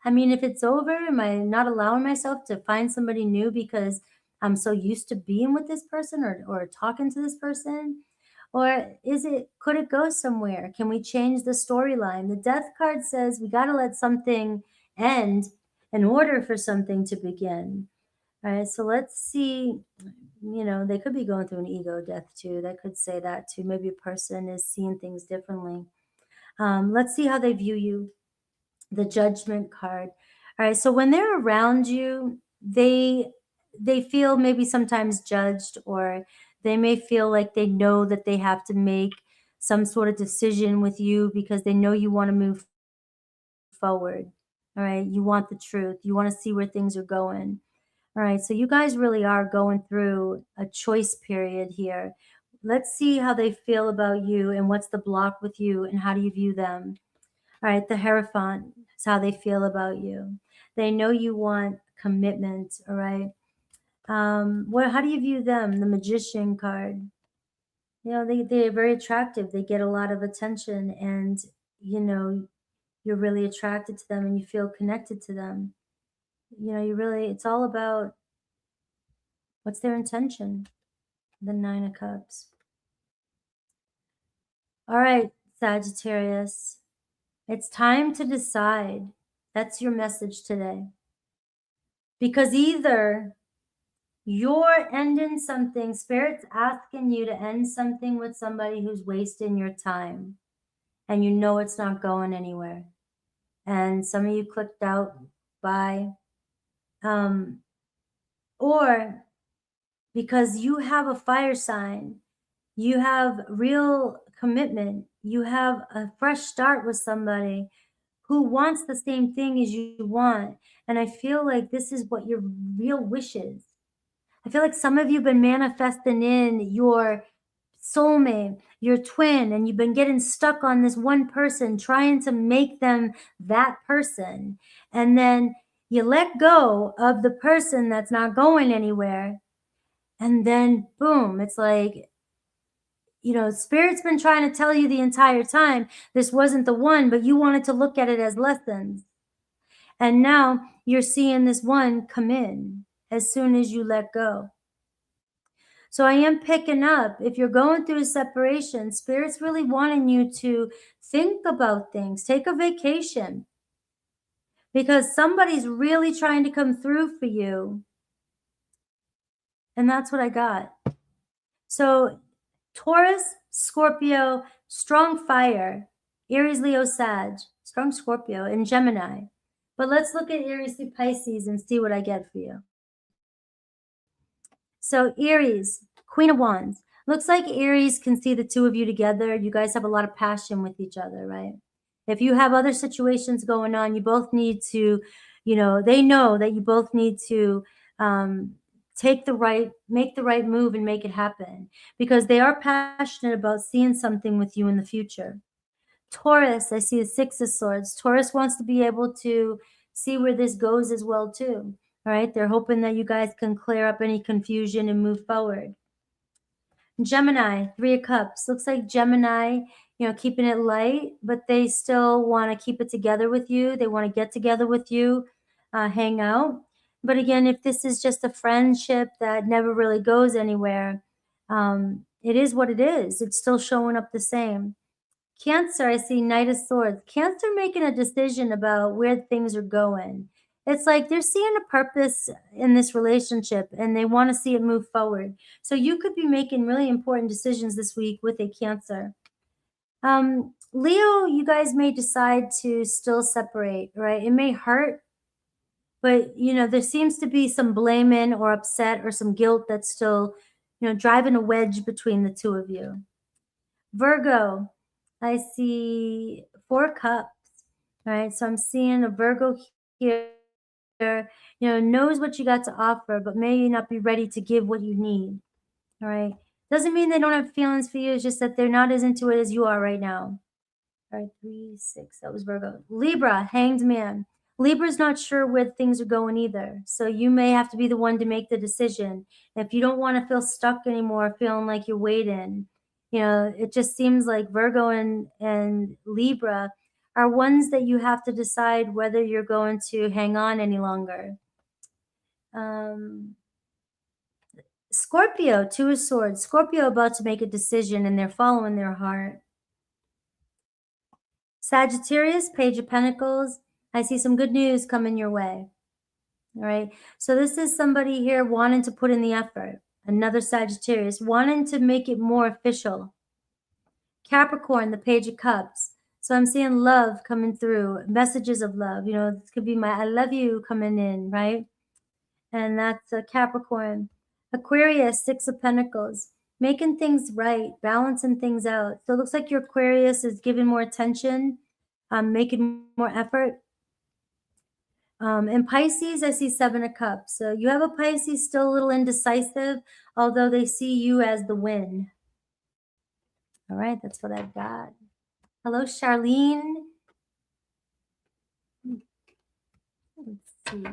I mean, if it's over, am I not allowing myself to find somebody new because I'm so used to being with this person, or talking to this person? Or could it go somewhere? Can we change the storyline? The death card says we got to let something end in order for something to begin. All right, so let's see. You know, they could be going through an ego death too. That could say that too. Maybe a person is seeing things differently. Let's see how they view you. The Judgment card. All right, so when they're around you, they feel maybe sometimes judged, or they may feel like they know that they have to make some sort of decision with you because they know you want to move forward. All right, you want the truth. You want to see where things are going. All right, so you guys really are going through a choice period here. Let's see how they feel about you and what's the block with you and how do you view them. All right, the Hierophant is how they feel about you. They know you want commitment, all right? How do you view them? The Magician card. You know, they're very attractive. They get a lot of attention, and, you know, you're really attracted to them and you feel connected to them. You know, it's all about what's their intention. The Nine of Cups. All right, Sagittarius. It's time to decide. That's your message today. Because either you're ending something, Spirit's asking you to end something with somebody who's wasting your time, and you know it's not going anywhere. And some of you clicked out by, or because you have a fire sign, you have real commitment, you have a fresh start with somebody who wants the same thing as you want. And I feel like this is what your real wish is. I feel like some of you have been manifesting in your soulmate, your twin, and you've been getting stuck on this one person, trying to make them that person. And then you let go of the person that's not going anywhere. And then boom, it's like, you know, Spirit's been trying to tell you the entire time this wasn't the one, but you wanted to look at it as lessons. And now you're seeing this one come in as soon as you let go. So I am picking up, if you're going through a separation, Spirit's really wanting you to think about things, take a vacation, because somebody's really trying to come through for you. And that's what I got. So Taurus, Scorpio, strong fire, Aries, Leo, Sag, strong Scorpio, and Gemini. But let's look at Aries through Pisces and see what I get for you. So Aries, Queen of Wands. Looks like Aries can see the two of you together. You guys have a lot of passion with each other, right? If you have other situations going on, you both need to, you know, they know that you both need to make the right move and make it happen, because they are passionate about seeing something with you in the future. Taurus, I see the Six of Swords. Taurus wants to be able to see where this goes as well too. All right, they're hoping that you guys can clear up any confusion and move forward. Gemini, Three of Cups. Looks like Gemini, you know, keeping it light, but they still want to keep it together with you. They want to get together with you, hang out. But again, if this is just a friendship that never really goes anywhere, it is what it is. It's still showing up the same. Cancer, I see Knight of Swords. Cancer making a decision about where things are going. It's like they're seeing a purpose in this relationship and they want to see it move forward. So you could be making really important decisions this week with a Cancer. Leo, you guys may decide to still separate, right? It may hurt, But, you know, there seems to be some blaming or upset or some guilt that's still, you know, driving a wedge between the two of you. Virgo, I see 4 cups, right? So I'm seeing a Virgo here, you know, knows what you got to offer, but may not be ready to give what you need, all right? Doesn't mean they don't have feelings for you. It's just that they're not as into it as you are right now. All right, 3, 6, that was Virgo. Libra, Hanged Man. Libra's not sure where things are going either. So you may have to be the one to make the decision. If you don't want to feel stuck anymore, feeling like you're waiting, you know, it just seems like Virgo and Libra are ones that you have to decide whether you're going to hang on any longer. Scorpio, 2 of Swords. Scorpio about to make a decision and they're following their heart. Sagittarius, Page of Pentacles. I see some good news coming your way. All right. So this is somebody here wanting to put in the effort. Another Sagittarius wanting to make it more official. Capricorn, the Page of Cups. So I'm seeing love coming through, messages of love. You know, this could be my I love you coming in, right? And that's a Capricorn. Aquarius, 6 of Pentacles. Making things right, balancing things out. So it looks like your Aquarius is giving more attention, making more effort. And Pisces, I see 7 of Cups. So you have a Pisces still a little indecisive, although they see you as the win. All right, that's what I've got. Hello, Charlene. Let's see.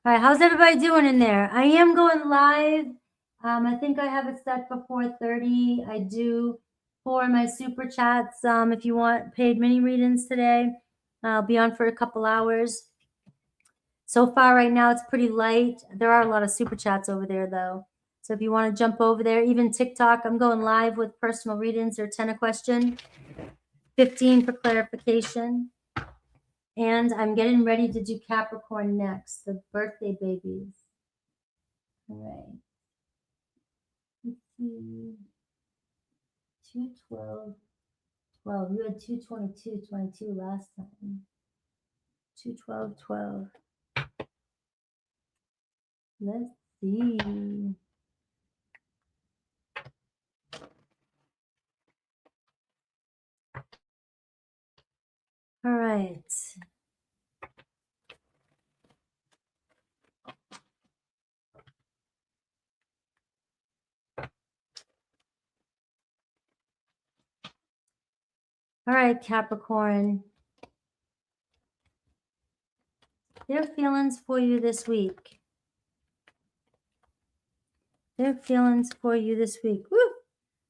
All right, how's everybody doing in there? I am going live. I think I have it set for 4:30. I do for my super chats. If you want paid mini readings today, I'll be on for a couple hours. So far right now, it's pretty light. There are a lot of super chats over there though. So if you want to jump over there, even TikTok, I'm going live with personal readings or 10 a question, 15 for clarification. And I'm getting ready to do Capricorn next, the birthday babies. All right. Let's see. 212. 12. You had 222, 22 last time. 212, 12. Let's see. All right. All right, Capricorn. Their feelings for you this week. Their feelings for you this week. Woo!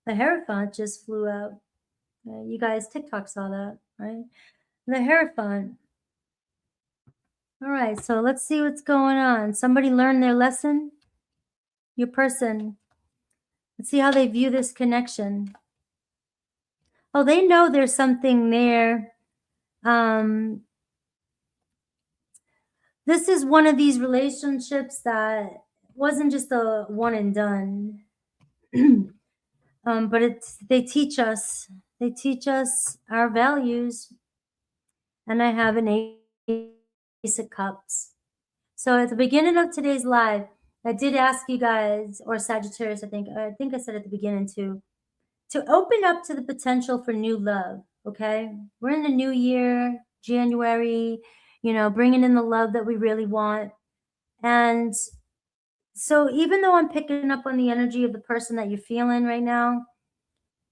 The Hierophant just flew out. You guys, TikTok saw that, right? The Hierophant. All right, so let's see what's going on. Somebody learned their lesson? Your person. Let's see how they view this connection. Oh, they know there's something there. This is one of these relationships that wasn't just a one and done. But they teach us our values. And I have an Ace of Cups. So at the beginning of today's live, I did ask you guys, or Sagittarius, I think I said at the beginning too, to open up to the potential for new love, okay? We're in the new year, January, you know, bringing in the love that we really want. And so even though I'm picking up on the energy of the person that you're feeling right now,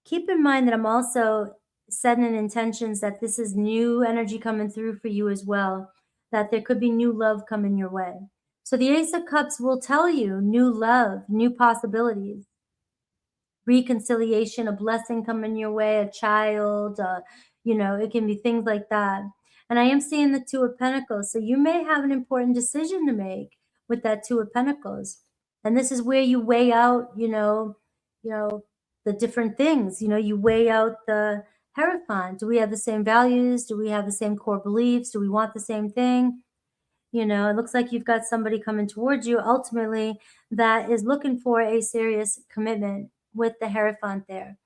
keep in mind that I'm also setting intentions that this is new energy coming through for you as well, that there could be new love coming your way. So the Ace of Cups will tell you new love, new possibilities, reconciliation, a blessing coming your way, a child, you know, it can be things like that. And I am seeing the Two of Pentacles. So you may have an important decision to make with that Two of Pentacles. And this is where you weigh out, you know, the different things. You know, you weigh out the Hierophant. Do we have the same values? Do we have the same core beliefs? Do we want the same thing? You know, it looks like you've got somebody coming towards you ultimately that is looking for a serious commitment with the Hierophant there.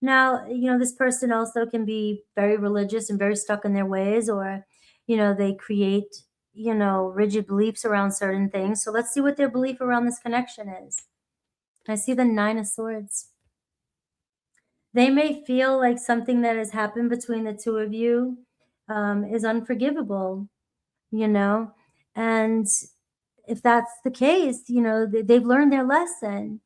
Now, this person also can be very religious and very stuck in their ways, or, they create, rigid beliefs around certain things. So let's see what their belief around this connection is. I see the Nine of Swords. They may feel like something that has happened between the two of you is unforgivable, and if that's the case, they've learned their lesson.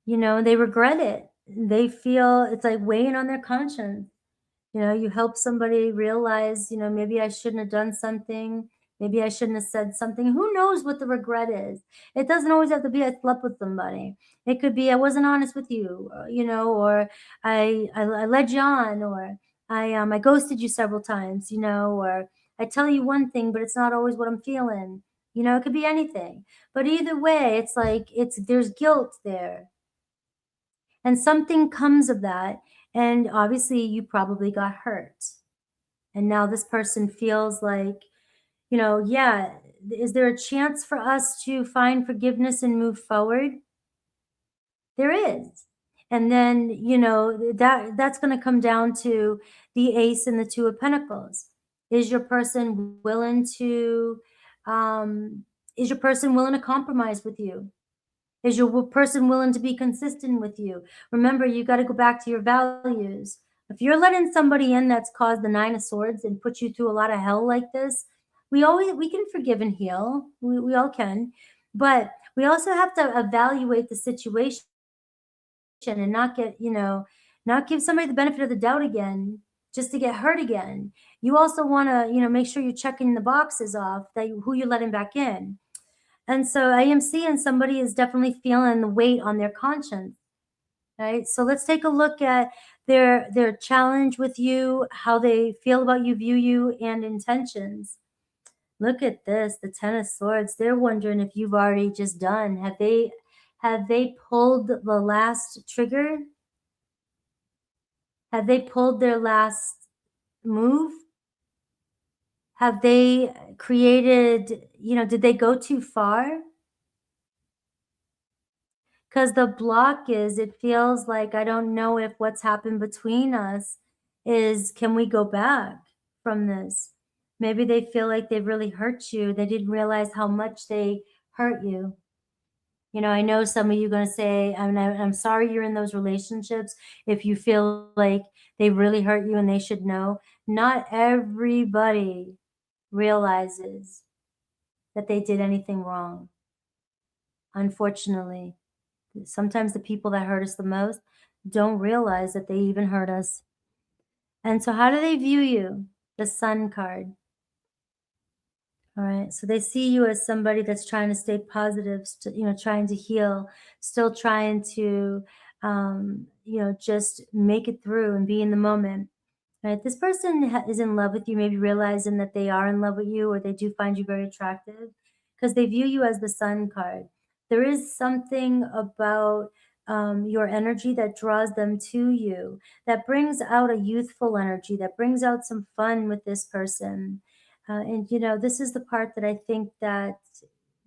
They regret it. They feel it's like weighing on their conscience. You help somebody realize, maybe I shouldn't have done something. Maybe I shouldn't have said something. Who knows what the regret is? It doesn't always have to be I slept with somebody. It could be I wasn't honest with you, or I led you on, or I ghosted you several times, or I tell you one thing, but it's not always what I'm feeling. It could be anything. But either way, it's like there's guilt there. And something comes of that. And obviously, you probably got hurt. And now this person feels like, yeah, is there a chance for us to find forgiveness and move forward? There is. And then, that's going to come down to the Ace and the Two of Pentacles. Is your person willing to compromise with you? Is your person willing to be consistent with you? Remember, you got to go back to your values. If you're letting somebody in that's caused the Nine of Swords and put you through a lot of hell like this, we can forgive and heal. We all can. But we also have to evaluate the situation and not give somebody the benefit of the doubt again just to get hurt again. You also want to, make sure you're checking the boxes off that who you're letting back in. And so I am seeing somebody is definitely feeling the weight on their conscience, right? So let's take a look at their challenge with you, how they feel about you, view you, and intentions. Look at this, the Ten of Swords. They're wondering if you've already just done. Have they pulled the last trigger? Have they pulled their last move? Have they created, did they go too far? Because the block is, it feels like I don't know if what's happened between us is, can we go back from this? Maybe they feel like they really hurt you. They didn't realize how much they hurt you. I know some of you are going to say, I'm sorry you're in those relationships if you feel like they really hurt you and they should know. Not everybody realizes that they did anything wrong, unfortunately. Sometimes the people that hurt us the most don't realize that they even hurt us. And so how do they view you? The Sun card. All right. So they see you as somebody that's trying to stay positive, trying to heal, still trying to, just make it through and be in the moment. Right. This person is in love with you, maybe realizing that they are in love with you, or they do find you very attractive because they view you as the Sun card. There is something about your energy that draws them to you, that brings out a youthful energy, that brings out some fun with this person. And this is the part that I think that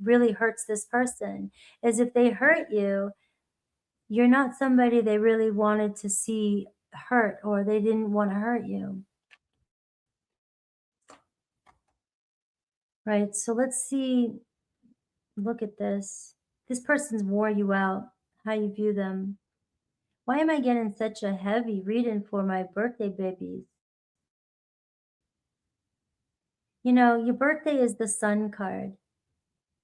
really hurts this person, is if they hurt you, you're not somebody they really wanted to see hurt, or they didn't want to hurt you. Right? So let's see. Look at this. This person's wore you out, how you view them. Why am I getting such a heavy reading for my birthday babies? Your birthday is the Sun card.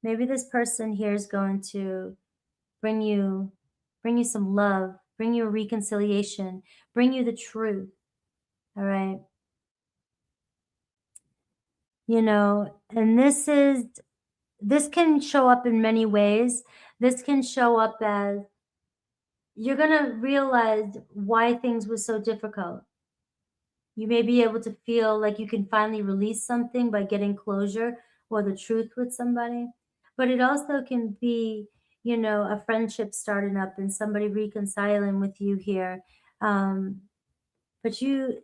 Maybe this person here is going to bring you some love, bring you a reconciliation, bring you the truth. All right. And this can show up in many ways. This can show up as you're going to realize why things were so difficult. You may be able to feel like you can finally release something by getting closure or the truth with somebody. But it also can be, a friendship starting up and somebody reconciling with you here. But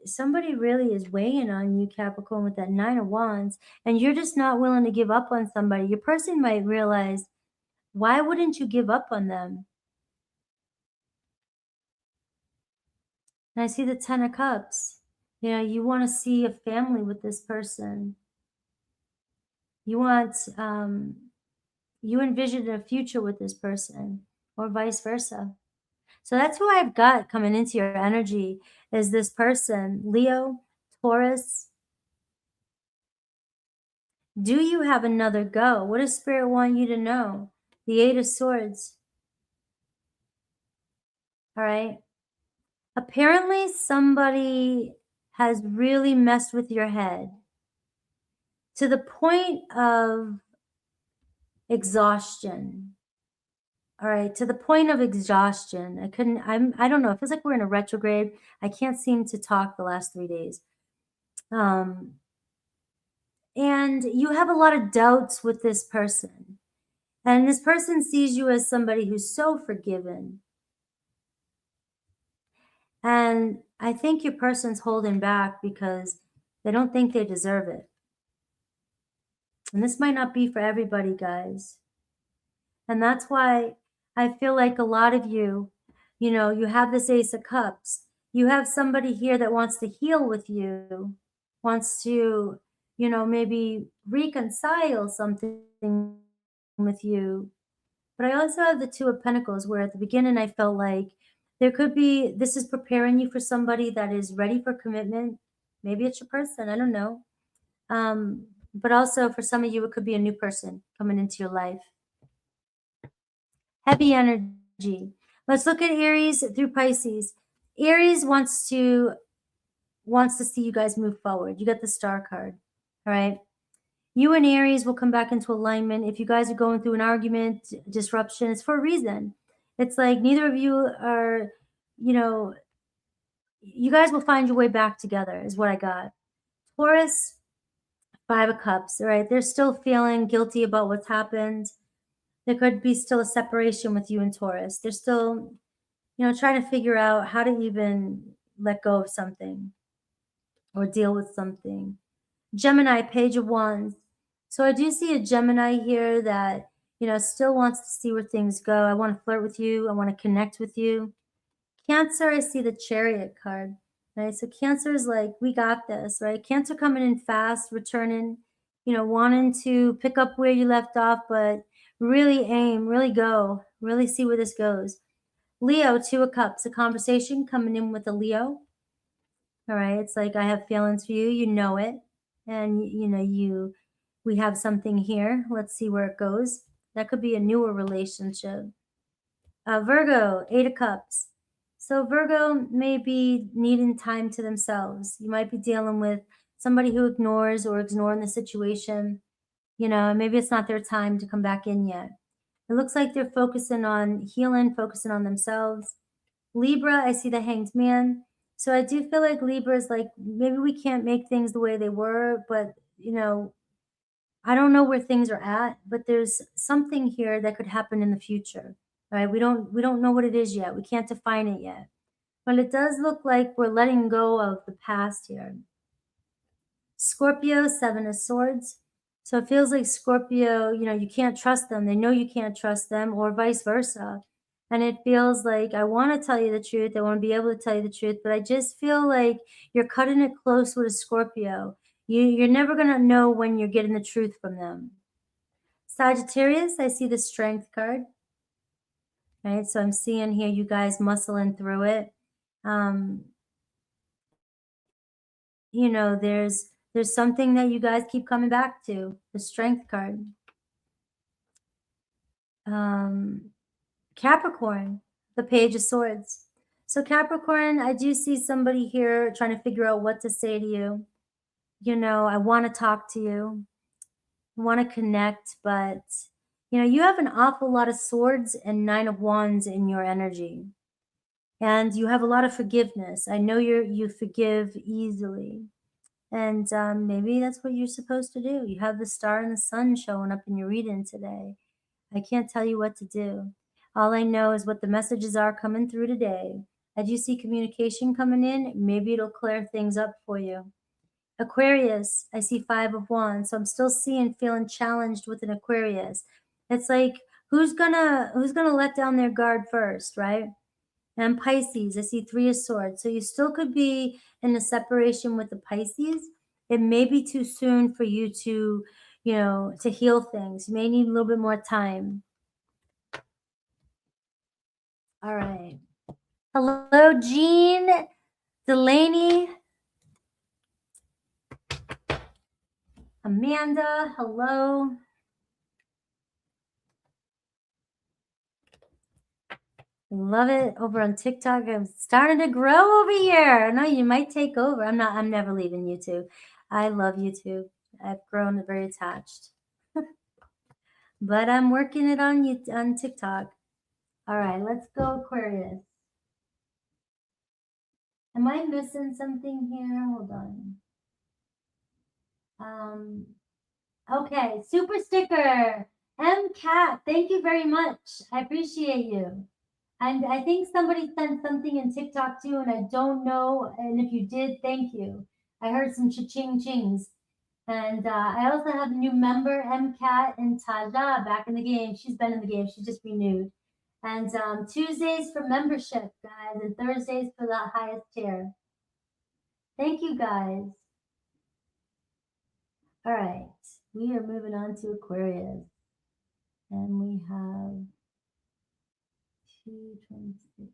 somebody really is weighing on you, Capricorn, with that Nine of Wands, and you're just not willing to give up on somebody. Your person might realize, why wouldn't you give up on them? And I see the 10 of Cups. You know, you want to see a family with this person. You want, you envision a future with this person, or vice versa. So that's who I've got coming into your energy, is this person, Leo, Taurus. Do you have another go? What does Spirit want you to know? The Eight of Swords. All right. Apparently somebody has really messed with your head to the point of exhaustion. All right, to the point of exhaustion. I don't know. It feels like we're in a retrograde. I can't seem to talk the last 3 days. And you have a lot of doubts with this person. And this person sees you as somebody who's so forgiven. And I think your person's holding back because they don't think they deserve it. And this might not be for everybody, guys. And that's why I feel like a lot of you, you know, you have this Ace of Cups. You have somebody here that wants to heal with you, wants to, you know, maybe reconcile something with you. But I also have the Two of Pentacles, where at the beginning I felt like there could be, this is preparing you for somebody that is ready for commitment. Maybe it's your person, I don't know. But also for some of you, it could be a new person coming into your life. Heavy energy. Let's look at Aries through Pisces. Aries wants to see you guys move forward. You got the Star card. All right. You and Aries will come back into alignment. If you guys are going through an argument, disruption, it's for a reason. It's like neither of you are, you know, you guys will find your way back together, is what I got. Taurus, Five of Cups. All right. They're still feeling guilty about what's happened. There could be still a separation with you and Taurus. They're still, you know, trying to figure out how to even let go of something or deal with something. Gemini, Page of Wands. So I do see a Gemini here that, you know, still wants to see where things go. I want to flirt with you. I want to connect with you. Cancer, I see the Chariot card, right? So Cancer is like, we got this, right? Cancer coming in fast, returning, you know, wanting to pick up where you left off, but really aim, really go, really see where this goes. Leo, Two of Cups, a conversation coming in with a Leo. All right. It's like, I have feelings for you. You know it. And, you know, we have something here. Let's see where it goes. That could be a newer relationship. Virgo, Eight of Cups. So Virgo may be needing time to themselves. You might be dealing with somebody who ignores or ignoring the situation. You know, maybe it's not their time to come back in yet. It looks like they're focusing on healing, focusing on themselves. Libra, I see the Hanged Man. So I do feel like Libra is like, maybe we can't make things the way they were, but, you know, I don't know where things are at, but there's something here that could happen in the future, right? We don't know what it is yet. We can't define it yet. But it does look like we're letting go of the past here. Scorpio, Seven of Swords. So it feels like Scorpio, you know, you can't trust them. They know you can't trust them, or vice versa. And it feels like, I want to tell you the truth. I want to be able to tell you the truth, but I just feel like you're cutting it close with a Scorpio. You're never going to know when you're getting the truth from them. Sagittarius, I see the Strength card. Right, so I'm seeing here you guys muscling through it. You know, there's something that you guys keep coming back to, the Strength card. Capricorn, the Page of Swords. So Capricorn, I do see somebody here trying to figure out what to say to you. You know, I want to talk to you. I want to connect, but, you know, you have an awful lot of swords and Nine of Wands in your energy. And you have a lot of forgiveness. I know you forgive easily. And maybe that's what you're supposed to do. You have the Star and the Sun showing up in your reading today. I can't tell you what to do. All I know is what the messages are coming through today. As you see communication coming in, maybe it'll clear things up for you. Aquarius, I see Five of Wands. So I'm still feeling challenged with an Aquarius. It's like, who's gonna let down their guard first, right? And Pisces, I see 3 of Swords. So you still could be in a separation with the Pisces. It may be too soon for you to, you know, to heal things. You may need a little bit more time. All right. Hello, Jean Delaney. Amanda, hello. Love it over on TikTok. I'm starting to grow over here. I know you might take over. I'm never leaving YouTube. I love YouTube. I've grown very attached. But I'm working it on TikTok. All right, let's go Aquarius. Am I missing something here? Hold on. Okay, super sticker. Cat, thank you very much. I appreciate you. And I think somebody sent something in TikTok too, and I don't know. And if you did, thank you. I heard some cha-ching chings. And I also have a new member, Cat and Taja, back in the game. She's been in the game. She just renewed. And Tuesdays for membership, guys, and Thursdays for the highest tier. Thank you, guys. All right, we are moving on to Aquarius. And we have 226.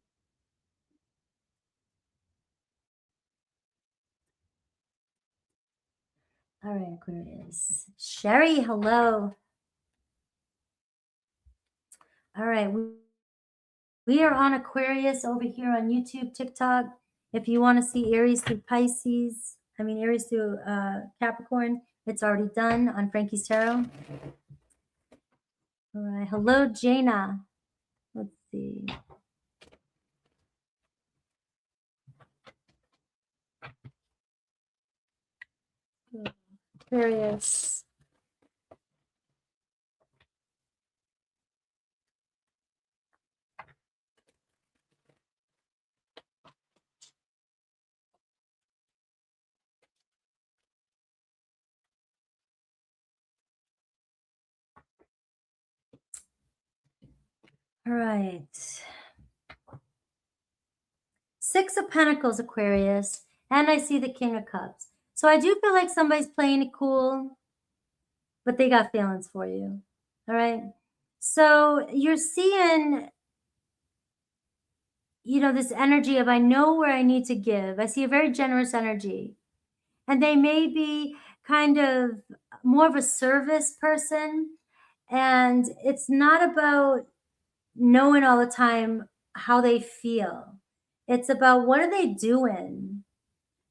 All right, Aquarius. Sherry, hello. All right, we are on Aquarius over here on YouTube, TikTok. If you want to see Aries through Aries through Capricorn, it's already done on Frankie's Tarot. All right, hello, Jaina. Let's see. Aquarius. All right. 6 of Pentacles, Aquarius, and I see the King of Cups. So I do feel like somebody's playing it cool, but they got feelings for you. All right. So you're seeing, you know, this energy of I know where I need to give. I see a very generous energy. And they may be kind of more of a service person. And it's not about knowing all the time how they feel. It's about what are they doing?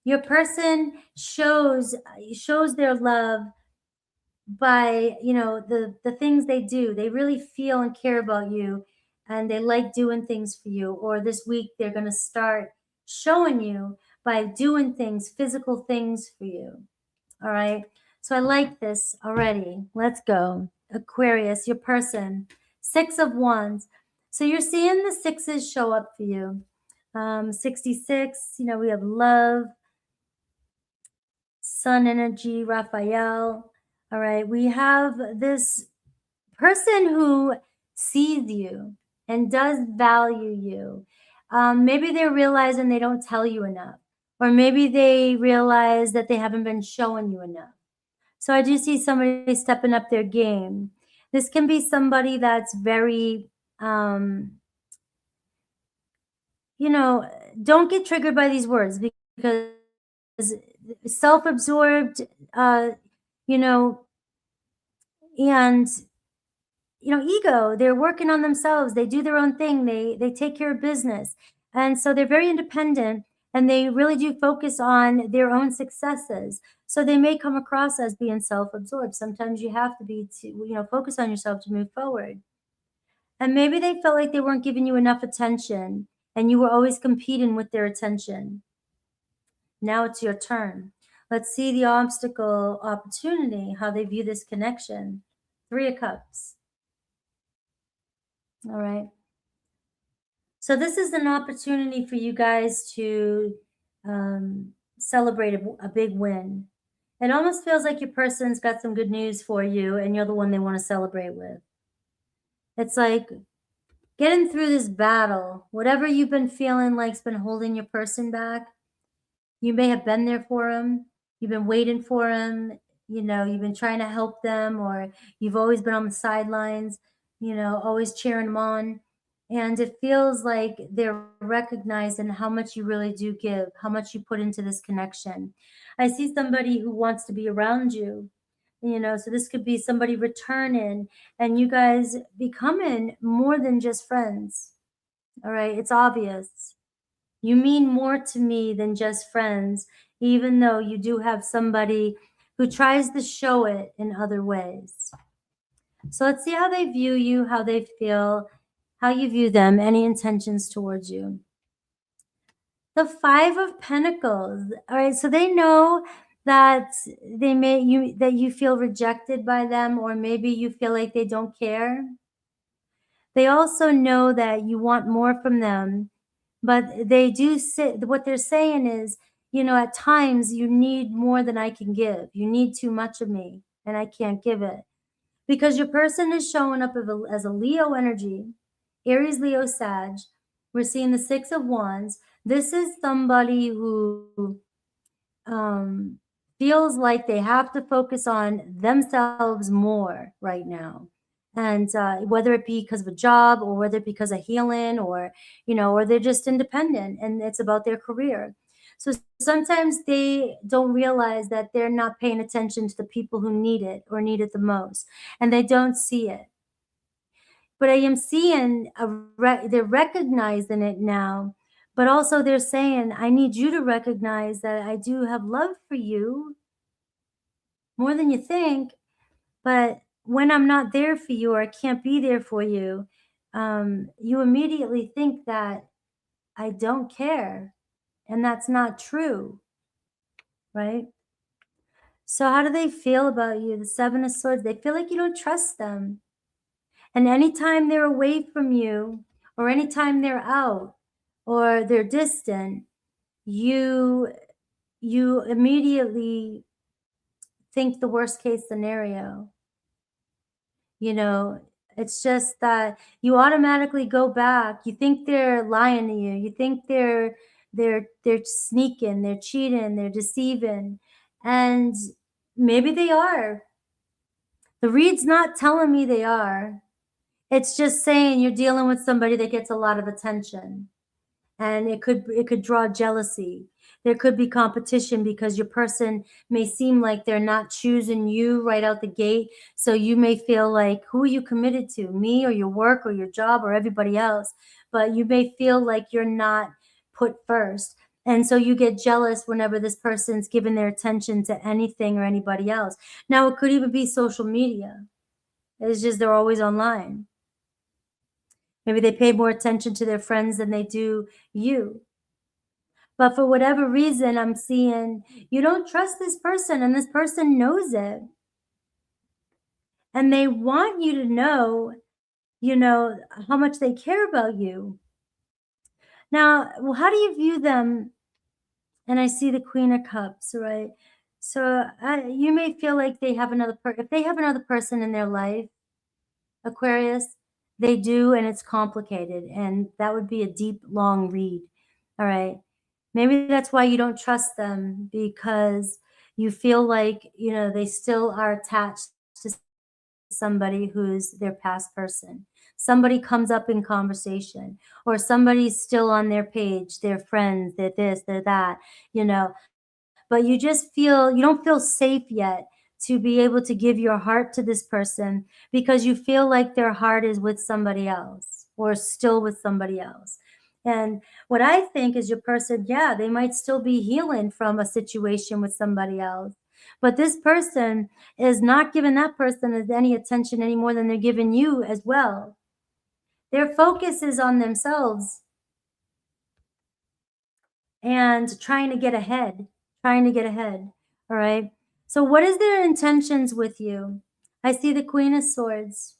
Your person shows their love by, you know, the things they do. They really feel and care about you, and they like doing things for you. Or this week they're going to start showing you by doing things, physical things for you. All right. So I like this already. Let's go. Aquarius, your person, 6 of Wands. So you're seeing the 6s show up for you. 66, you know, we have love, sun energy, Raphael. All right. We have this person who sees you and does value you. Maybe they're realizing they don't tell you enough, or maybe they realize that they haven't been showing you enough. So I do see somebody stepping up their game. This can be somebody that's very, you know, don't get triggered by these words, because self-absorbed, you know, and, you know, ego, they're working on themselves. They do their own thing. They take care of business. And so they're very independent, and they really do focus on their own successes. So they may come across as being self-absorbed. Sometimes you have to be to, you know, focus on yourself to move forward. And maybe they felt like they weren't giving you enough attention, and you were always competing with their attention. Now it's your turn. Let's see the obstacle, opportunity, how they view this connection. 3 of Cups. All right. So this is an opportunity for you guys to celebrate a big win. It almost feels like your person's got some good news for you, and you're the one they want to celebrate with. It's like getting through this battle, whatever you've been feeling like's been holding your person back, you may have been there for them. You've been waiting for them. You know, you've been trying to help them, or you've always been on the sidelines, you know, always cheering them on. And it feels like they're recognizing how much you really do give, how much you put into this connection. I see somebody who wants to be around you, you know, so this could be somebody returning and you guys becoming more than just friends. All right. It's obvious. You mean more to me than just friends, even though you do have somebody who tries to show it in other ways. So let's see how they view you, how they feel, how you view them, any intentions towards you. The Five of Pentacles. All right, so they know that that you feel rejected by them, or maybe you feel like they don't care. They also know that you want more from them, but they do say what they're saying is, you know, at times you need more than I can give. You need too much of me and I can't give it. Because your person is showing up as a Leo energy, Aries, Leo, Sag. We're seeing the Six of Wands. This is somebody who feels like they have to focus on themselves more right now. And whether it be because of a job or whether it be because of healing or, you know, or they're just independent and it's about their career. So sometimes they don't realize that they're not paying attention to the people who need it or need it the most, and they don't see it. But I am seeing they're recognizing it now, but also they're saying, I need you to recognize that I do have love for you more than you think, but when I'm not there for you or I can't be there for you, you immediately think that I don't care, and that's not true, right? So how do they feel about you? The Seven of Swords, they feel like you don't trust them. And anytime they're away from you, or anytime they're out, or they're distant, you immediately think the worst case scenario. You know, it's just that you automatically go back. You think they're lying to you. You think they're sneaking, they're cheating, they're deceiving. And maybe they are. The read's not telling me they are. It's just saying you're dealing with somebody that gets a lot of attention, and it could draw jealousy. There could be competition because your person may seem like they're not choosing you right out the gate. So you may feel like, who are you committed to, me or your work or your job or everybody else? But you may feel like you're not put first. And so you get jealous whenever this person's giving their attention to anything or anybody else. Now, it could even be social media. It's just they're always online. Maybe they pay more attention to their friends than they do you. But for whatever reason, I'm seeing you don't trust this person, and this person knows it. And they want you to know, you know, how much they care about you. Now, well, how do you view them? And I see the Queen of Cups, right? So you may feel like they have if they have another person in their life, Aquarius, they do, and it's complicated. And that would be a deep, long read. All right. Maybe that's why you don't trust them, because you feel like, you know, they still are attached to somebody who's their past person. Somebody comes up in conversation, or somebody's still on their page, their friends, they're this, they're that, you know, but you just feel, you don't feel safe yet to be able to give your heart to this person because you feel like their heart is with somebody else or still with somebody else. And what I think is your person, yeah, they might still be healing from a situation with somebody else, but this person is not giving that person any attention any more than they're giving you as well. Their focus is on themselves and trying to get ahead, trying to get ahead. All right. So, what is their intentions with you? I see the Queen of Swords.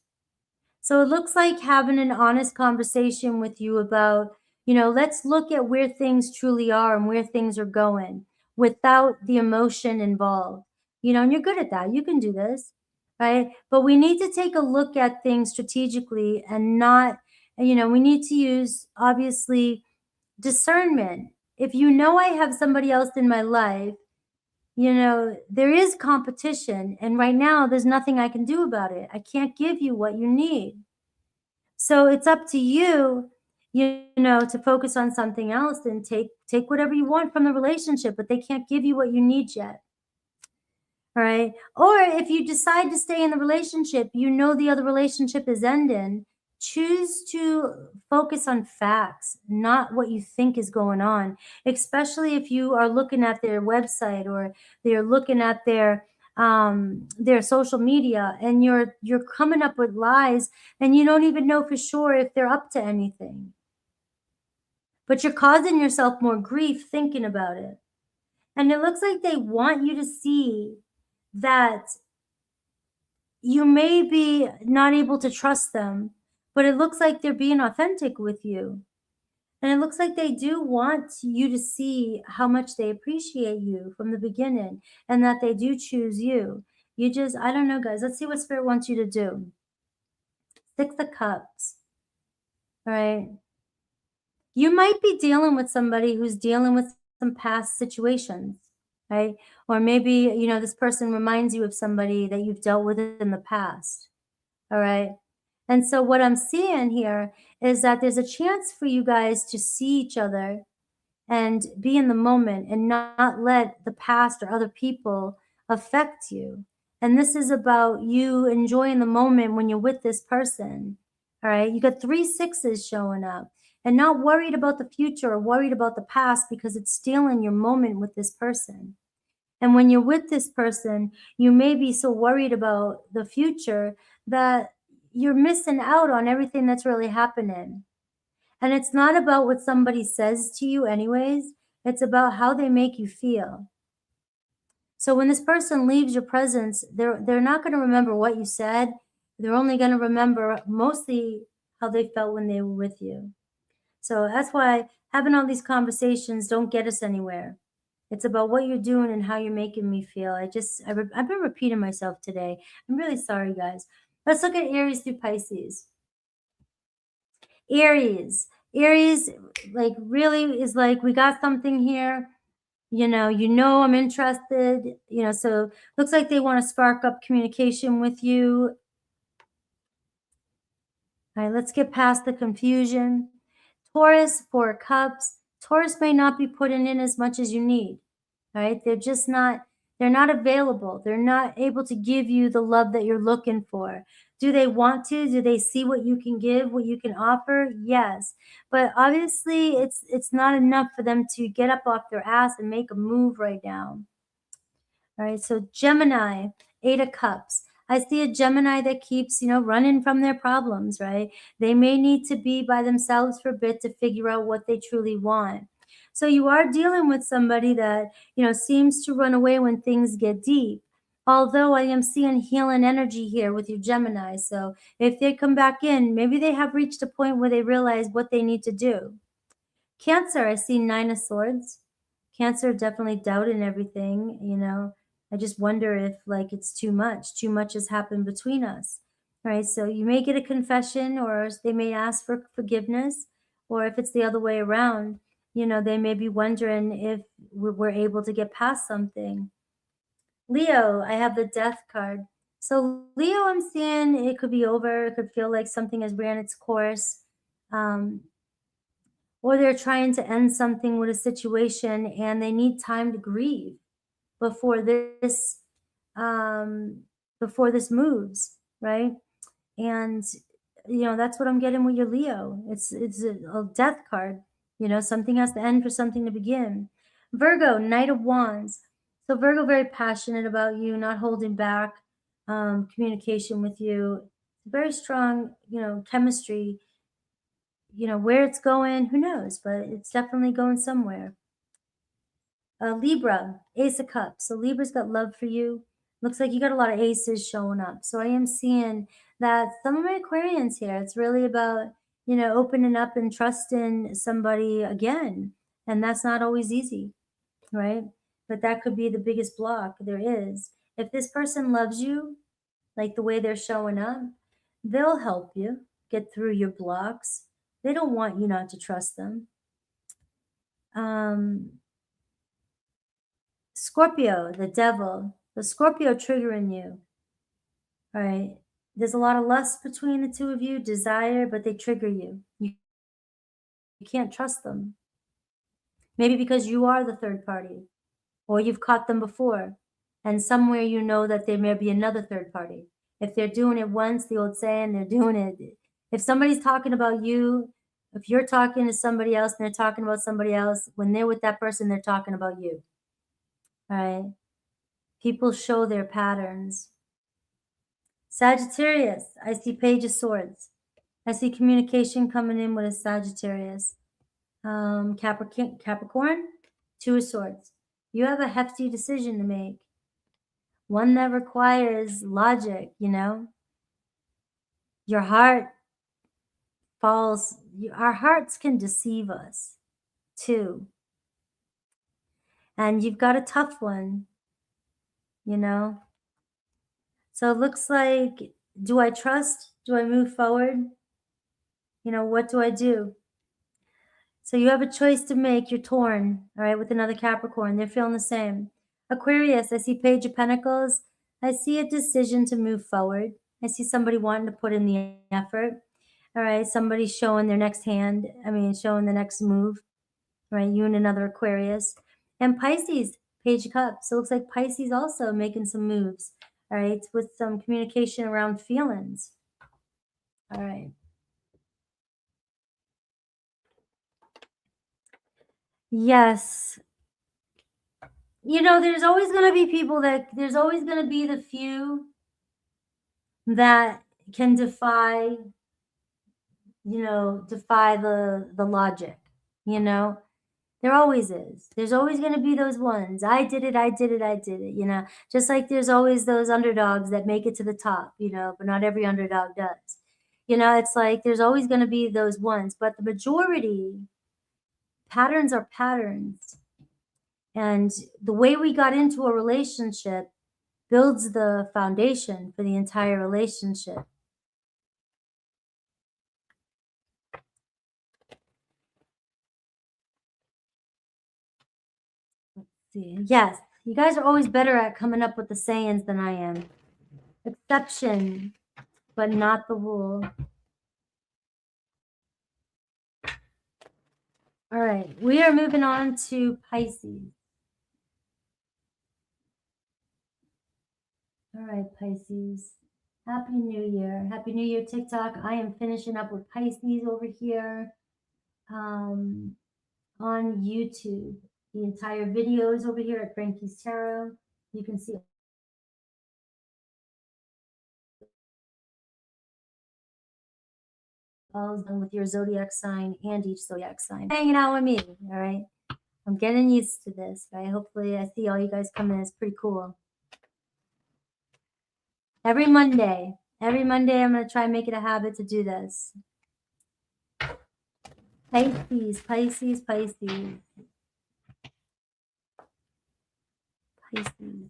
So, it looks like having an honest conversation with you about, you know, let's look at where things truly are and where things are going without the emotion involved. You know, and you're good at that. You can do this, right? But we need to take a look at things strategically and not you know, we need to use, obviously, discernment. If you know I have somebody else in my life, you know, there is competition. And right now, there's nothing I can do about it. I can't give you what you need. So it's up to you, you know, to focus on something else and take whatever you want from the relationship, but they can't give you what you need yet. All right. Or if you decide to stay in the relationship, you know the other relationship is ending, choose to focus on facts, not what you think is going on, especially if you are looking at their website or they're looking at their social media, and you're coming up with lies and you don't even know for sure if they're up to anything. But you're causing yourself more grief thinking about it. And it looks like they want you to see that you may be not able to trust them, but it looks like they're being authentic with you. And it looks like they do want you to see how much they appreciate you from the beginning and that they do choose you. You just, I don't know, guys. Let's see what Spirit wants you to do. 6 of Cups. All right. You might be dealing with somebody who's dealing with some past situations, right? Or maybe, you know, this person reminds you of somebody that you've dealt with in the past. All right. And so what I'm seeing here is that there's a chance for you guys to see each other and be in the moment and not let the past or other people affect you. And this is about you enjoying the moment when you're with this person. All right. You got 3 sixes showing up, and not worried about the future or worried about the past because it's stealing your moment with this person. And when you're with this person, you may be so worried about the future that you're missing out on everything that's really happening. And it's not about what somebody says to you anyways, it's about how they make you feel. So when this person leaves your presence, they're not going to remember what you said. They're only going to remember mostly how they felt when they were with you. So that's why having all these conversations don't get us anywhere. It's about what you're doing and how you're making me feel. I've been repeating myself today. I'm really sorry, guys. Let's look at Aries through Pisces. Aries, like really is like, we got something here. You know, I'm interested, you know, so looks like they want to spark up communication with you. All right, let's get past the confusion. Taurus, 4 of Cups. Taurus may not be putting in as much as you need. All right, they're not available. They're not able to give you the love that you're looking for. Do they want to? Do they see what you can give, what you can offer? Yes. But obviously it's not enough for them to get up off their ass and make a move right now. All right, so Gemini, 8 of Cups. I see a Gemini that keeps, you know, running from their problems, right? They may need to be by themselves for a bit to figure out what they truly want. So you are dealing with somebody that, you know, seems to run away when things get deep. Although I am seeing healing energy here with your Gemini. So if they come back in, maybe they have reached a point where they realize what they need to do. Cancer, I see 9 of Swords. Cancer definitely doubting everything, you know. I just wonder if like it's too much has happened between us. All right, so you may get a confession, or they may ask for forgiveness, or if it's the other way around, you know, they may be wondering if we're able to get past something. Leo, I have the Death card. So Leo, I'm seeing it could be over. It could feel like something has ran its course. Or they're trying to end something with a situation and they need time to grieve before this moves, right? And you know, that's what I'm getting with your Leo. It's a death card. You know, something has to end for something to begin. Virgo, Knight of Wands. So Virgo, very passionate about you, not holding back, communication with you, very strong, you know, chemistry. You know, where it's going, who knows, but it's definitely going somewhere. Libra, Ace of Cups. So Libra's got love for you. Looks like you got a lot of aces showing up. So I am seeing that some of my Aquarians here, it's really about, you know, opening up and trusting somebody again. And that's not always easy, right? But that could be the biggest block there is. If this person loves you, like the way they're showing up, they'll help you get through your blocks. They don't want you not to trust them. Scorpio, the devil. The Scorpio triggering you. All right. There's a lot of lust between the two of you, desire, but they trigger you. You can't trust them. Maybe because you are the third party, or you've caught them before, and somewhere you know that there may be another third party. If they're doing it once, the old saying, they're doing it. If somebody's talking about you, if you're talking to somebody else and they're talking about somebody else, when they're with that person, they're talking about you. All right? People show their patterns. Sagittarius, I see Page of Swords. I see communication coming in with a Sagittarius. Capricorn, Two of Swords. You have a hefty decision to make. One that requires logic, you know. Your heart falls. Our hearts can deceive us, too. And you've got a tough one, you know. So it looks like, do I trust? Do I move forward? You know, what do I do? So you have a choice to make. You're torn, all right, with another Capricorn. They're feeling the same. Aquarius, I see Page of Pentacles. I see a decision to move forward. I see somebody wanting to put in the effort. All right, somebody showing their next hand. Showing the next move. All right, you and another Aquarius. And Pisces, Page of Cups. So it looks like Pisces also making some moves. All right, with some communication around feelings. All right. Yes. You know, there's always going to be people there's always going to be the few that can defy the logic, you know. There always is. There's always going to be those ones. I did it, you know. Just like there's always those underdogs that make it to the top, you know, but not every underdog does. You know, it's like there's always going to be those ones, but the majority, patterns are patterns. And the way we got into a relationship builds the foundation for the entire relationship. Let's see. Yes, you guys are always better at coming up with the sayings than I am. Exception, but not the rule. All right, we are moving on to Pisces. All right, Pisces. Happy New Year. Happy New Year, TikTok. I am finishing up with Pisces over here on YouTube. The entire video is over here at Frankie's Tarot. You can see all done with your zodiac sign and each zodiac sign. Hanging out with me, all right? I'm getting used to this, right? Hopefully I see all you guys coming in. It's pretty cool. Every Monday I'm going to try and make it a habit to do this. Pisces, Pisces, Pisces. Pisces.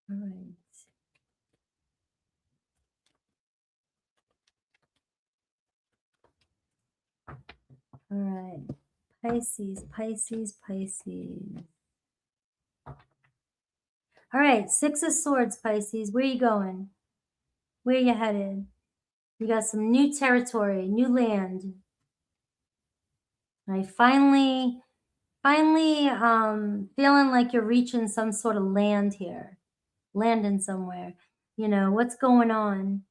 All right. All right. Pisces, Pisces, Pisces. All right. Six of Swords, Pisces. Where are you going? Where are you headed? You got some new territory, new land. All right. Finally, feeling like you're reaching some sort of land here. Landing somewhere. You know, what's going on?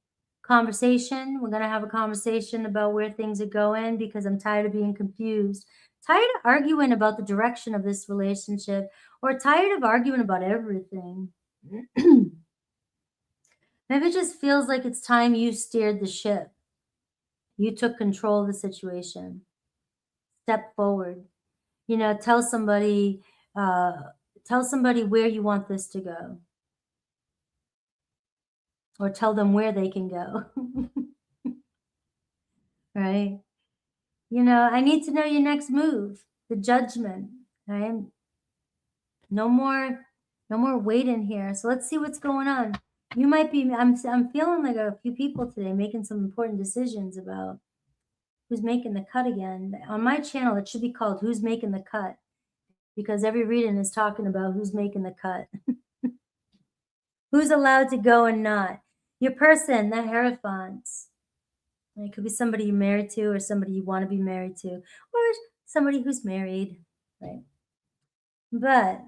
Conversation. We're going to have a conversation about where things are going because I'm tired of being confused. Tired of arguing about the direction of this relationship, or tired of arguing about everything. Maybe it just feels like it's time you steered the ship. You took control of the situation. Step forward. You know, tell somebody where you want this to go. Or tell them where they can go. Right? You know, I need to know your next move, the Judgment. right? No more waiting here. So let's see what's going on. You might be, I'm feeling like a few people today making some important decisions about who's making the cut again. On my channel, it should be called Who's Making the Cut, because every reading is talking about who's making the cut. Who's allowed to go and not. Your person, the Hierophants. It could be somebody you're married to, or somebody you want to be married to, or somebody who's married, right? But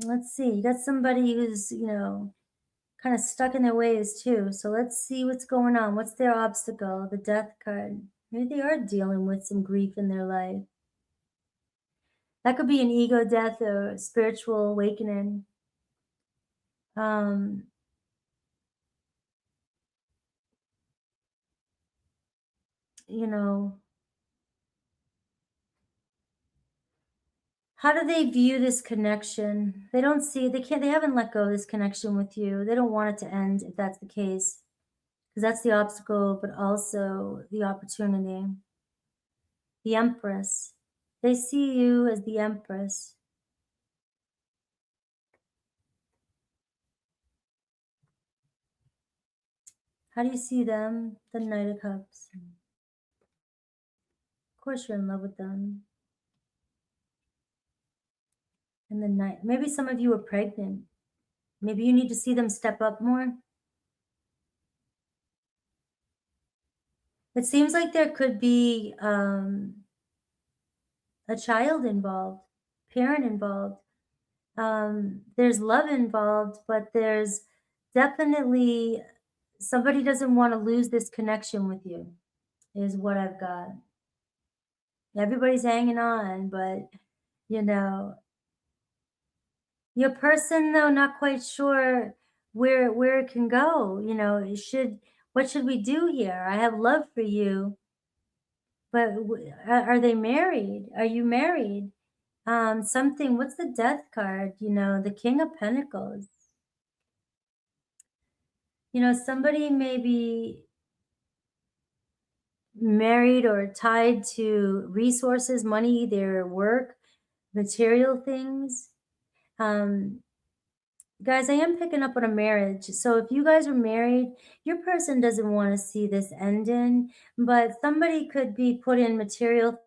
let's see, you got somebody who's, you know, kind of stuck in their ways too. So let's see what's going on. What's their obstacle? The Death card. Maybe they are dealing with some grief in their life. That could be an ego death or a spiritual awakening. You know, how do they view this connection? They don't see, they haven't let go of this connection with you. They don't want it to end if that's the case, because that's the obstacle, but also the opportunity. The Empress. They see you as the Empress. How do you see them? The Knight of Cups. Of course you're in love with them. And the Knight. Maybe some of you are pregnant. Maybe you need to see them step up more. It seems like there could be a child involved, parent involved. There's love involved, but there's definitely somebody doesn't want to lose this connection with you, is what I've got. Everybody's hanging on, but you know, your person though, not quite sure where it can go. You know, what should we do here? I have love for you, but are they married? Are you married? Something, what's the Death card? You know, the King of Pentacles. You know, somebody may be married or tied to resources, money, their work, material things. Guys, I am picking up on a marriage. So if you guys are married, your person doesn't want to see this ending, but somebody could be put in material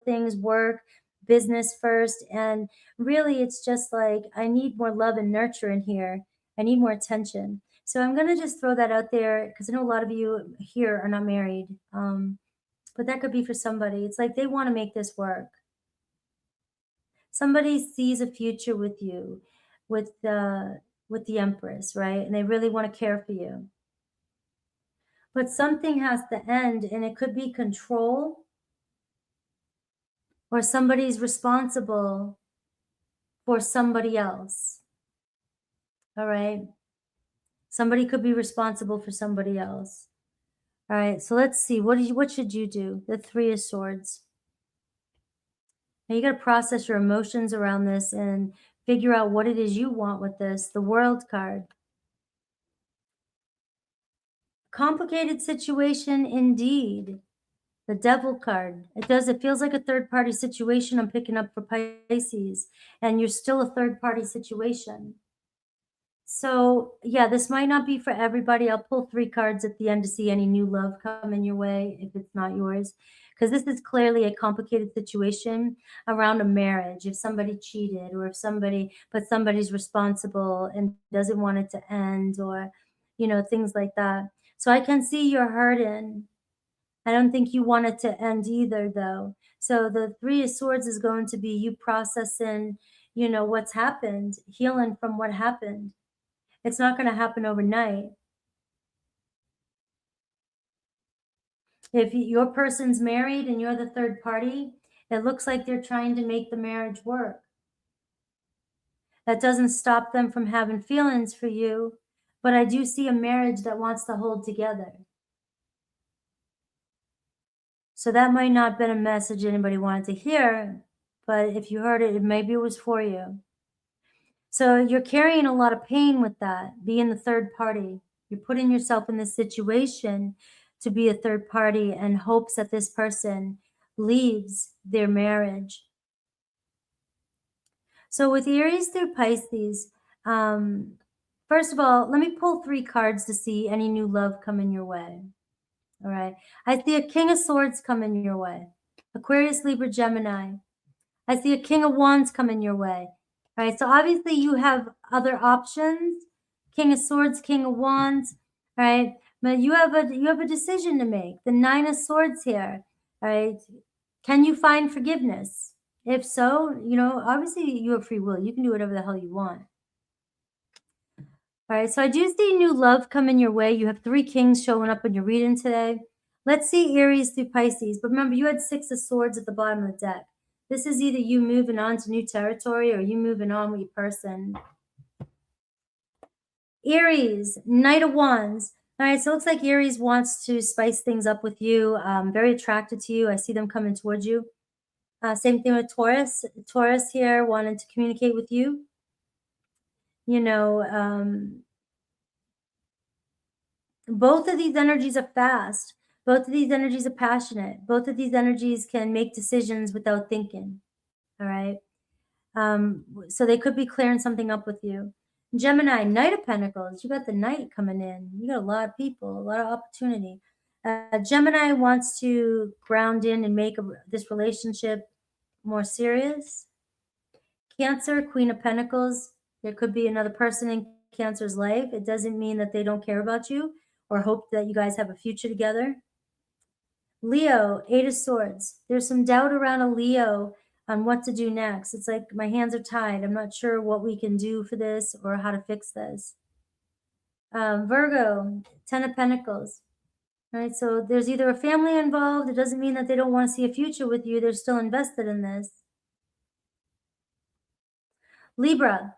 things, work, business first. And really, it's just like, I need more love and nurture in here. I need more attention. So I'm going to just throw that out there, because I know a lot of you here are not married. But that could be for somebody. It's like they want to make this work. Somebody sees a future with you, with the Empress, right? And they really want to care for you. But something has to end, and it could be control, or somebody's responsible for somebody else. All right. Somebody could be responsible for somebody else. All right. So let's see. What should you do? The Three of Swords. Now you got to process your emotions around this and figure out what it is you want with this. The World card. Complicated situation indeed. The Devil card. It feels like a third-party situation I'm picking up for Pisces, and you're still a third-party situation. So yeah, this might not be for everybody. I'll pull 3 cards at the end to see any new love coming your way if it's not yours, because this is clearly a complicated situation around a marriage. If somebody cheated, or if somebody's responsible and doesn't want it to end, or you know, things like that. So I can see you're hurting. I don't think you want it to end either, though. So the Three of Swords is going to be you processing, you know, what's happened, healing from what happened. It's not going to happen overnight. If your person's married and you're the third party, it looks like they're trying to make the marriage work. That doesn't stop them from having feelings for you, but I do see a marriage that wants to hold together. So that might not have been a message anybody wanted to hear, but if you heard it, maybe it was for you. So you're carrying a lot of pain with that, being the third party. You're putting yourself in this situation to be a third party in hopes that this person leaves their marriage. So with Aries through Pisces, first of all, let me pull 3 cards to see any new love coming your way. All right. I see a King of Swords coming your way. Aquarius, Libra, Gemini. I see a King of Wands coming your way. All right. So obviously you have other options. King of Swords, King of Wands. All right. But you have a decision to make. The 9 of Swords here. All right. Can you find forgiveness? If so, you know, obviously you have free will. You can do whatever the hell you want. All right, so I do see new love coming your way. You have 3 kings showing up in your reading today. Let's see Aries through Pisces. But remember, you had 6 of Swords at the bottom of the deck. This is either you moving on to new territory or you moving on with your person. Aries, Knight of Wands. All right, so it looks like Aries wants to spice things up with you. Very attracted to you. I see them coming towards you. Same thing with Taurus. Taurus here wanting to communicate with you. You know, both of these energies are fast. Both of these energies are passionate. Both of these energies can make decisions without thinking. All right. So they could be clearing something up with you. Gemini, Knight of Pentacles. You got the Knight coming in. You got a lot of people, a lot of opportunity. Gemini wants to ground in and make this relationship more serious. Cancer, Queen of Pentacles. There could be another person in Cancer's life. It doesn't mean that they don't care about you or hope that you guys have a future together. Leo, 8 of Swords. There's some doubt around a Leo on what to do next. It's like my hands are tied. I'm not sure what we can do for this or how to fix this. Virgo, 10 of Pentacles. All right, so there's either a family involved. It doesn't mean that they don't want to see a future with you. They're still invested in this. Libra,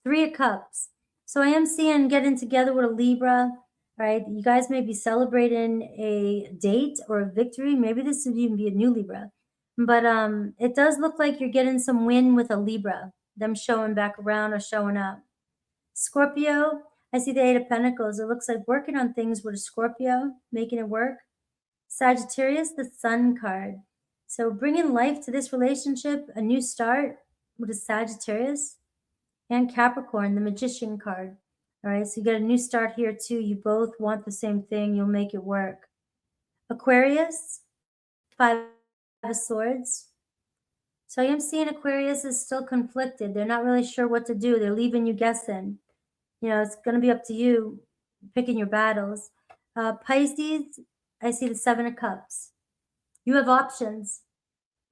3 of Cups. So I am seeing getting together with a Libra, right? You guys may be celebrating a date or a victory. Maybe this would even be a new Libra. But it does look like you're getting some win with a Libra, them showing back around or showing up. Scorpio, I see the 8 of Pentacles. It looks like working on things with a Scorpio, making it work. Sagittarius, the Sun card. So bringing life to this relationship, a new start with a Sagittarius. And Capricorn, the Magician card. All right, so you got a new start here too. You both want the same thing. You'll make it work. Aquarius, 5 of Swords. So I am seeing Aquarius is still conflicted. They're not really sure what to do. They're leaving you guessing. You know, it's going to be up to you picking your battles. Pisces, I see the 7 of Cups. You have options,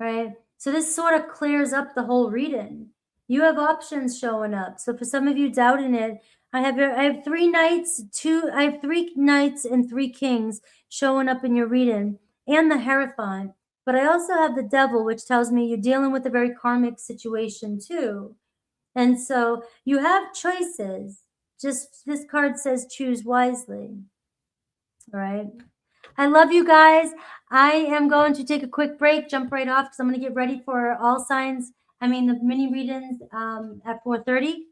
right? So this sort of clears up the whole reading. You have options showing up. So for some of you doubting it, I have 3 knights, I have 3 knights and 3 kings showing up in your reading, and the Hierophant. But I also have the Devil, which tells me you're dealing with a very karmic situation too. And so you have choices. Just this card says choose wisely. All right. I love you guys. I am going to take a quick break, jump right off because I'm going to get ready for all signs. The mini readings at 4:30.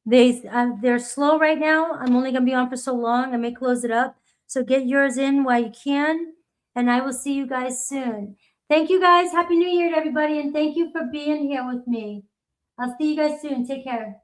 They're slow right now. I'm only going to be on for so long. I may close it up. So get yours in while you can. And I will see you guys soon. Thank you guys. Happy New Year to everybody. And thank you for being here with me. I'll see you guys soon. Take care.